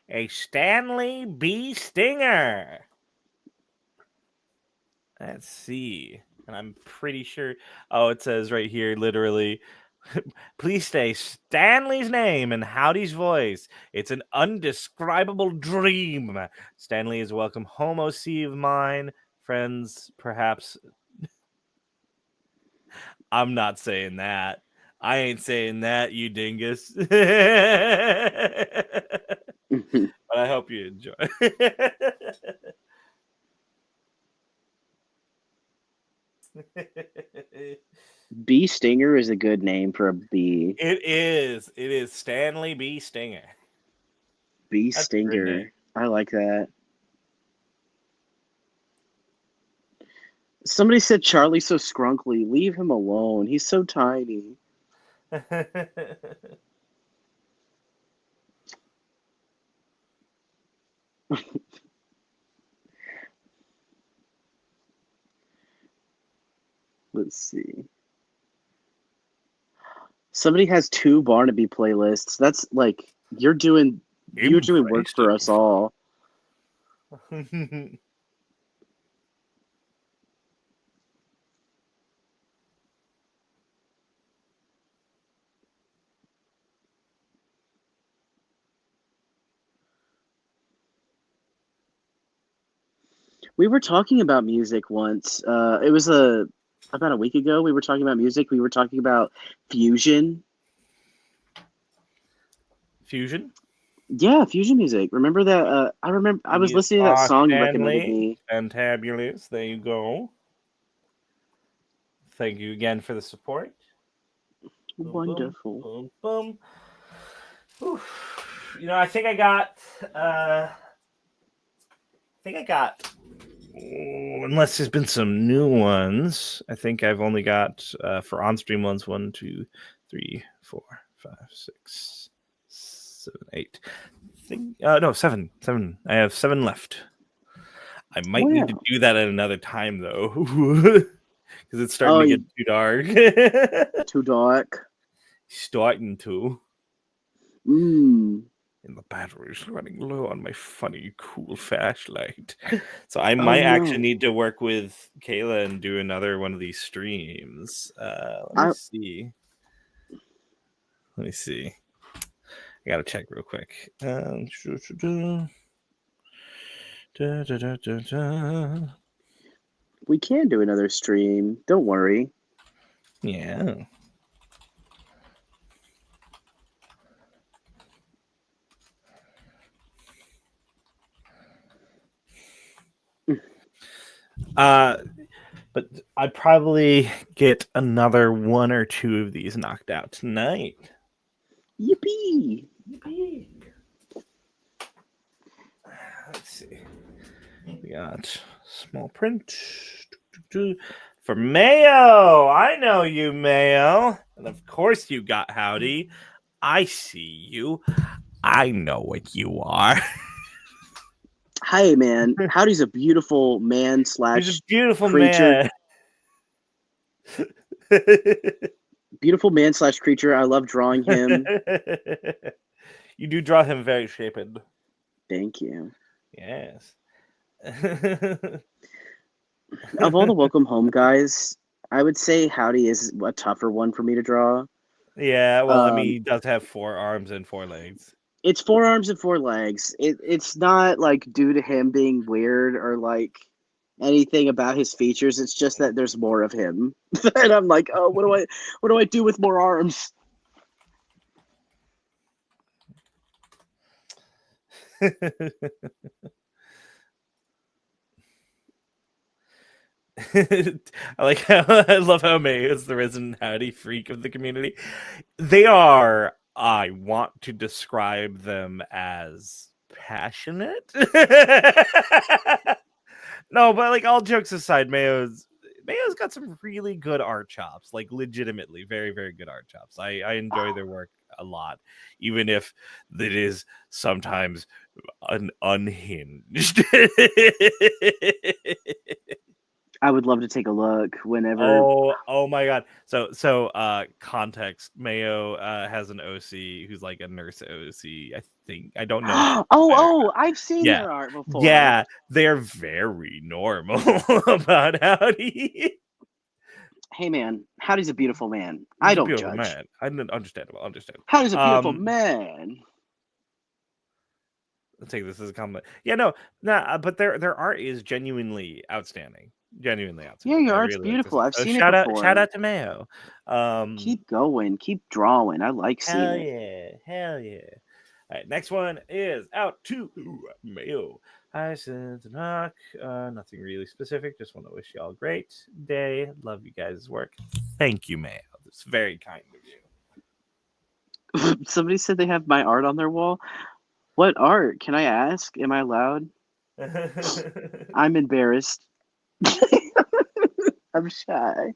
a Stanley B. Stinger. Let's see. And I'm pretty sure. Oh, it says right here, literally. Please say Stanley's name and Howdy's voice. It's an undescribable dream. Stanley is welcome home, OC of mine. Friends, perhaps. I'm not saying that. I ain't saying that, you dingus. But I hope you enjoy. Bee Stinger is a good name for a bee. It is. It is Stanley B. Stinger. Bee That's a great name. Stinger. I like that. Somebody said Charlie's so scrunkly. Leave him alone. He's so tiny. Let's see. Somebody has 2 Barnaby playlists. That's like you're doing work for us all. We were talking about music once. It was about a week ago. We were talking about music. We were talking about fusion. Fusion? Yeah, fusion music. Remember that? I remember. I was listening to that song you recommended Stanley. me. Fantabulous. There you go. Thank you again for the support. Wonderful. Boom, boom, boom. You know, I think I got. Unless there's been some new ones, I think I've only got for on-stream ones 1, 2, 3, 4, 5, 6, 7, 8. No, 7. I have 7 left. I might need to do that at another time though, because it's starting to get too dark. Too dark. Starting to. And the battery's running low on my funny, cool flashlight. So I might actually need to work with Kayla and do another one of these streams. Let me see. I gotta check real quick. We can do another stream. Don't worry. Yeah. But I'd probably get another 1 or 2 of these knocked out tonight. Yippee! Yippee! Let's see. We got small print for Mayo. I know you, Mayo, and of course you got Howdy. I see you. I know what you are. Hey, man. Howdy's a beautiful man / He's a beautiful creature. Man. Beautiful man / creature. I love drawing him. You do draw him very shapen. Thank you. Yes. Of all the Welcome Home guys, I would say Howdy is a tougher one for me to draw. Yeah, well, I mean, he does have 4 arms and 4 legs. It's 4 arms and 4 legs. It's not like due to him being weird or like anything about his features. It's just that there's more of him, and I'm like, oh, what do I do with more arms? I love how May is the resident Howdy freak of the community. They are I want to describe them as passionate. No, but like all jokes aside, Mayo's got some really good art chops, like legitimately very, very good art chops. I enjoy their work a lot, even if it is sometimes unhinged. I would love to take a look whenever. Oh my god. So context, Mayo has an OC who's like a nurse OC, I think. I don't know if Oh, I've seen yeah. their art before. Yeah, they're very normal about Howdy. Hey man, Howdy's a beautiful man. He's I a don't beautiful judge. man. Understandable. Howdy's a beautiful man. I'll take this as a compliment. Yeah, no, nah, but their art is genuinely outstanding. Genuinely Yeah, outstanding. I your art's really like this. beautiful. I've So seen it shout before. out to Mayo. Keep going. Keep drawing. I like seeing Hell it. yeah. Hell yeah. All right, next one is out to Mayo. Hi, Sins and Hawk. Nothing really specific. Just want to wish you all a great day. Love you guys' work. Thank you, Mayo. That's very kind of you. Somebody said they have my art on their wall. What art? Can I ask? Am I allowed? I'm embarrassed. I'm shy.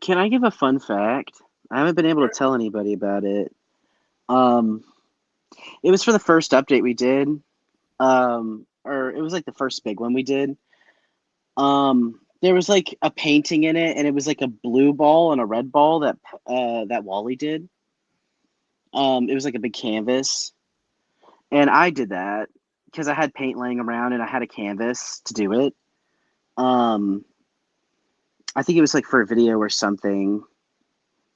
Can I give a fun fact? I haven't been able to tell anybody about it. Um, it was for the first update we did. Or it was like the first big one we did. There was like a painting in it, and it was like a blue ball and a red ball that Wally did. It was like a big canvas, and I did that because I had paint laying around and I had a canvas to do it. Um, I think it was like for a video or something.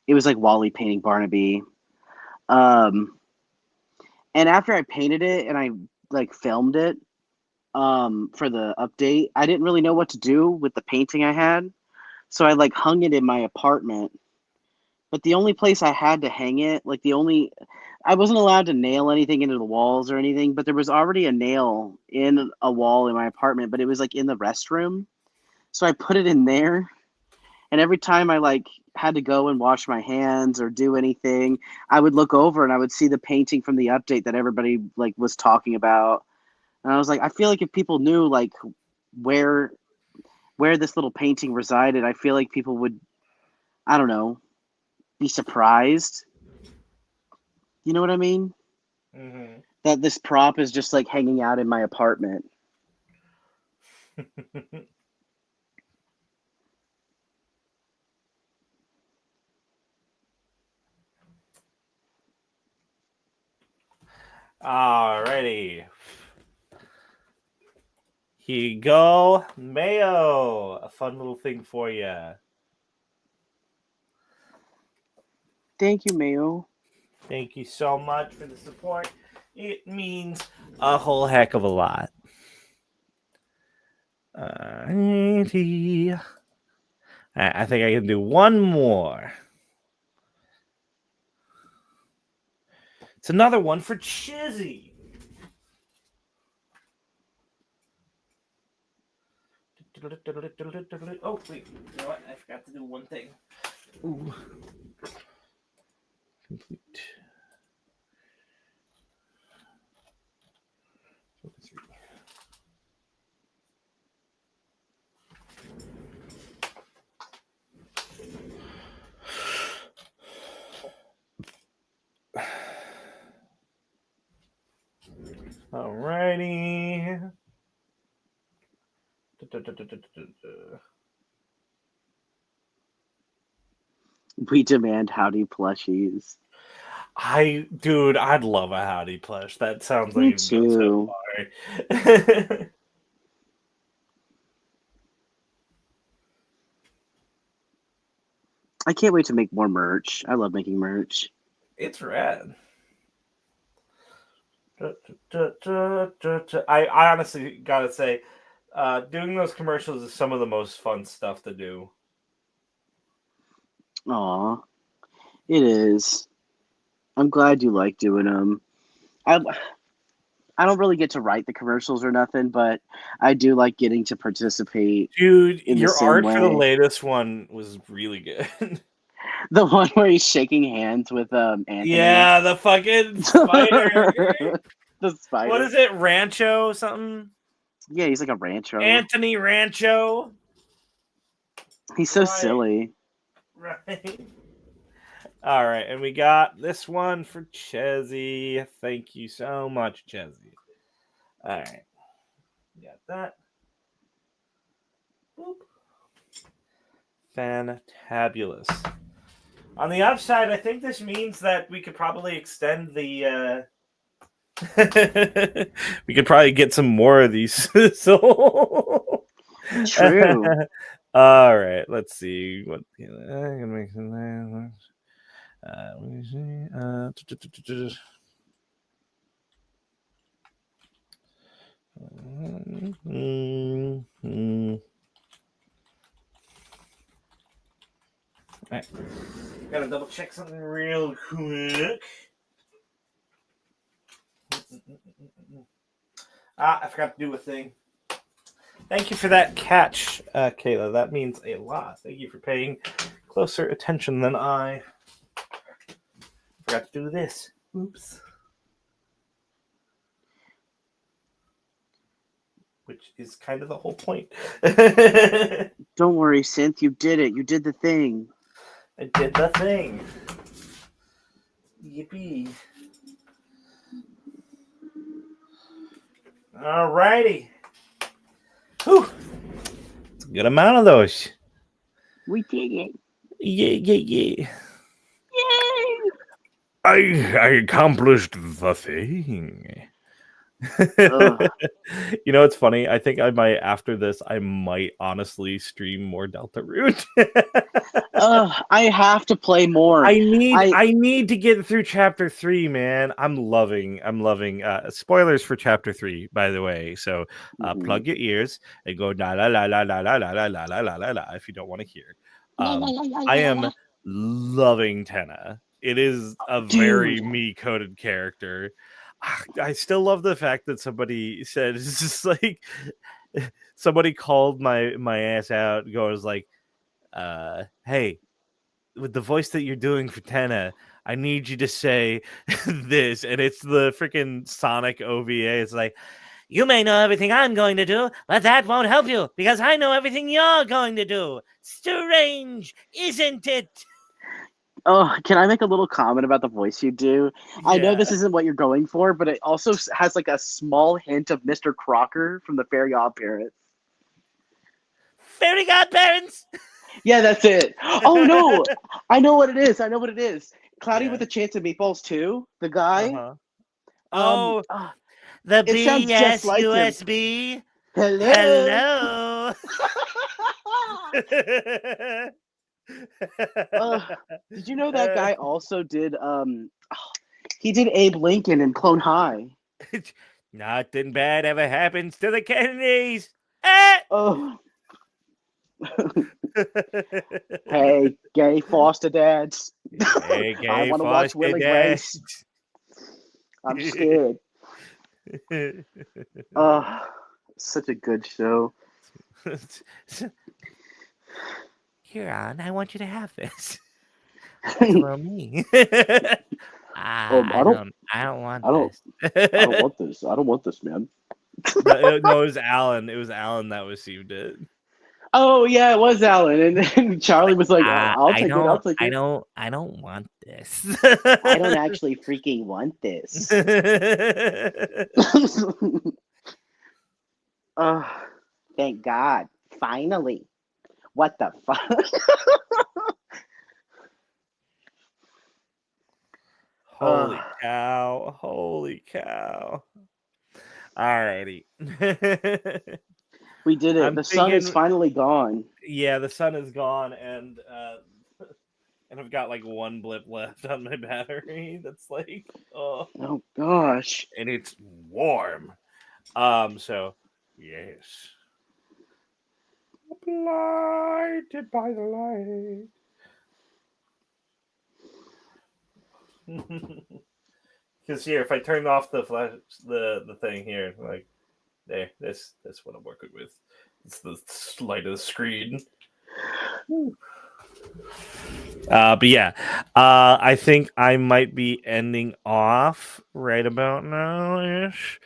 It was like Wally painting Barnaby. Um, and after I painted it and I like filmed it for the update, I didn't really know what to do with the painting I had. So I like hung it in my apartment. But the only place I had to hang it, I wasn't allowed to nail anything into the walls or anything, but there was already a nail in a wall in my apartment, but it was like in the restroom. So I put it in there. And every time I like had to go and wash my hands or do anything, I would look over and I would see the painting from the update that everybody like was talking about. And I was like, I feel like if people knew like where where this little painting resided, I feel like people would, I don't know, be surprised. You know what I mean? Mm-hmm. That this prop is just like hanging out in my apartment. Alrighty. Here you go, Mayo. A fun little thing for you. Thank you, Mayo. Thank you so much for the support. It means a whole heck of a lot. Alrighty. I think I can do one more. It's another one for Chizzy. Oh, wait. You know what? I forgot to do one thing. Ooh. Complete. Alrighty. We demand howdy plushies. Dude, I'd love a howdy plush. That sounds like Me it'd go so too. far. I can't wait to make more merch. I love making merch. It's rad. I honestly gotta say, doing those commercials is some of the most fun stuff to do. Aw, it is. I'm glad you like doing them. I don't really get to write the commercials or nothing, but I do like getting to participate Dude, in the your same art for the way. latest one was really good. The one where he's shaking hands with Anthony. Yeah, the fucking spider. The spider. What is it? Rancho something? Yeah, he's like a rancho. Anthony Rancho. He's so silly. Right. All right, and we got this one for Chezzy. Thank you so much, Chezzy. All right. Got that. Boop. Fantabulous. On the upside, I think this means that we could probably extend the we could probably get some more of these. So True. All right, let's see what I can make some. Let me see. All right. Gotta double check something real quick. I forgot to do a thing. Thank you for that catch, Kayla. That means a lot. Thank you for paying closer attention than I. Forgot to do this. Oops. Which is kind of the whole point. Don't worry, Synth. You did it. You did the thing. I did the thing. Yippee. Alrighty. Whew. It's a good amount of those. We did it. Yeah. Yay! I accomplished the thing. You know, it's funny. I think I might, after this, I might honestly stream more Delta Root. I have to play more. I need to get through chapter 3, man. I'm loving spoilers for chapter 3, by the way. So plug your ears and go la la la la la la la la la la la la if you don't want to hear. I am loving Tenna. It is a very me-coded character. I still love the fact that somebody said it's just like somebody called my ass out, goes like, hey, with the voice that you're doing for Tenna, I need you to say this, and it's the freaking Sonic OVA. It's like, you may know everything I'm going to do, but that won't help you because I know everything you're going to do. Strange, isn't it? Oh, can I make a little comment about the voice you do? Yeah. I know this isn't what you're going for, but it also has like a small hint of Mr. Crocker from the Fairy Godparents. Fairy Godparents? Yeah, that's it. Oh no, I know what it is. Cloudy with a Chance of Meatballs too. The guy. Uh-huh. The BSUSB. Hello. Did you know that guy also did? He did Abe Lincoln in Clone High. Nothing bad ever happens to the Kennedys. Oh. Hey, gay foster dads. Hey, gay I want to watch Willie Grace. I'm scared. Such a good show. Huron, I want you to have this. That's for me. I don't want this. I don't want this. I don't want this, man. No, it was Alan. It was Alan that received it. Oh yeah, it was Alan, and then Charlie was like, "I'll take it. I'll take it." I don't want this. I don't actually freaking want this. Thank God! Finally, what the fuck? Holy cow! Holy cow! Alrighty. We did it. The sun is finally gone. Yeah, the sun is gone, and and I've got like one blip left on my battery. That's like, oh, Oh gosh. and it's warm. So yes, blinded by the light. Because here, if I turn off the flash, the thing here, like there, that's what I'm working with. It's the light of the screen. But yeah, I think I might be ending off right about now ish.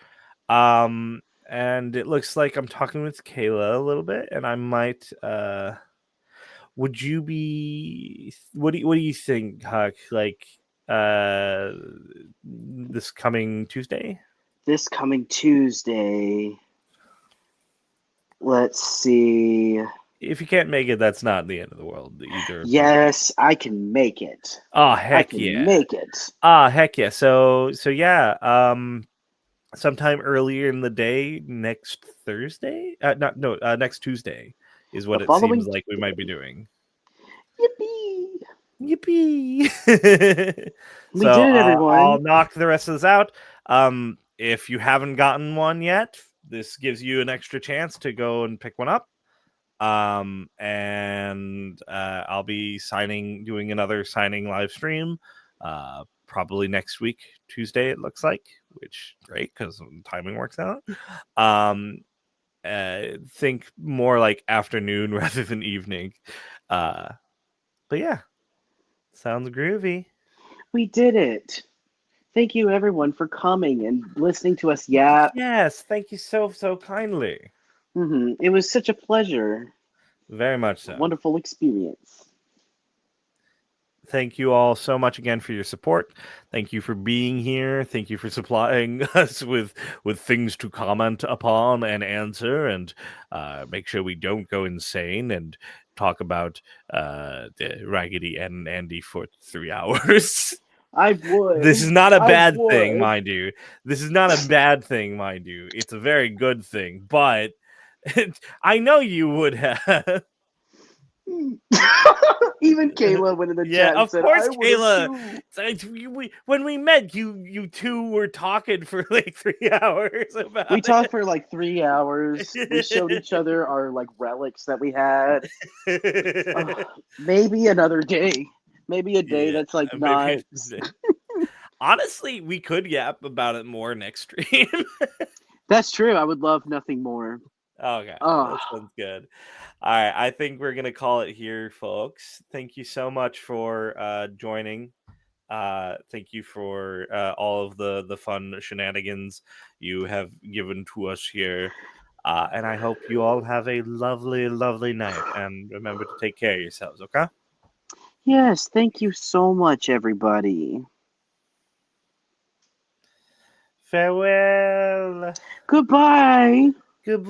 And it looks like I'm talking with Kayla a little bit, and I might. Would you be? What do you think, Huck? Like, this coming Tuesday? This coming Tuesday. Let's see. If you can't make it, that's not the end of the world either. Yes, I can make it. Oh I heck can yeah! make it. Heck yeah! So yeah. Sometime earlier in the day, next Thursday. Next Tuesday is what The it seems following like we might be doing. Yippee! Yippee! We So did it, everyone. I'll knock the rest of this out. If you haven't gotten one yet, this gives you an extra chance to go and pick one up. And I'll be doing another signing live stream. Probably next week, Tuesday, it looks like, which great because timing works out. Think more like afternoon rather than evening. But yeah, sounds groovy. We did it. Thank you, everyone, for coming and listening to us yap. Yes, thank you so kindly. It was such a pleasure. Very much so. Wonderful experience. Thank you all so much again for your support. Thank you for being here. Thank you for supplying us with things to comment upon and answer, and make sure we don't go insane and talk about the Raggedy Ed and Andy for 3 hours. I would. This is not a bad thing, would. mind you. This is not a bad thing, mind you. It's a very good thing, but I know you would have. Even Kayla went in the chat and said, course, I Kayla. When we met, you two were talking for like 3 hours about We talked for like 3 hours. We showed each other our like relics that we had. Maybe another day. Maybe a day that's like not. Honestly, we could yap about it more next stream. That's true. I would love nothing more. Okay, that sounds good. All right, I think we're gonna call it here, folks. Thank you so much for joining. Thank you for all of the fun shenanigans you have given to us here, and I hope you all have a lovely, lovely night. And remember to take care of yourselves. Okay? Yes, thank you so much, everybody. Farewell. Goodbye. Goodbye.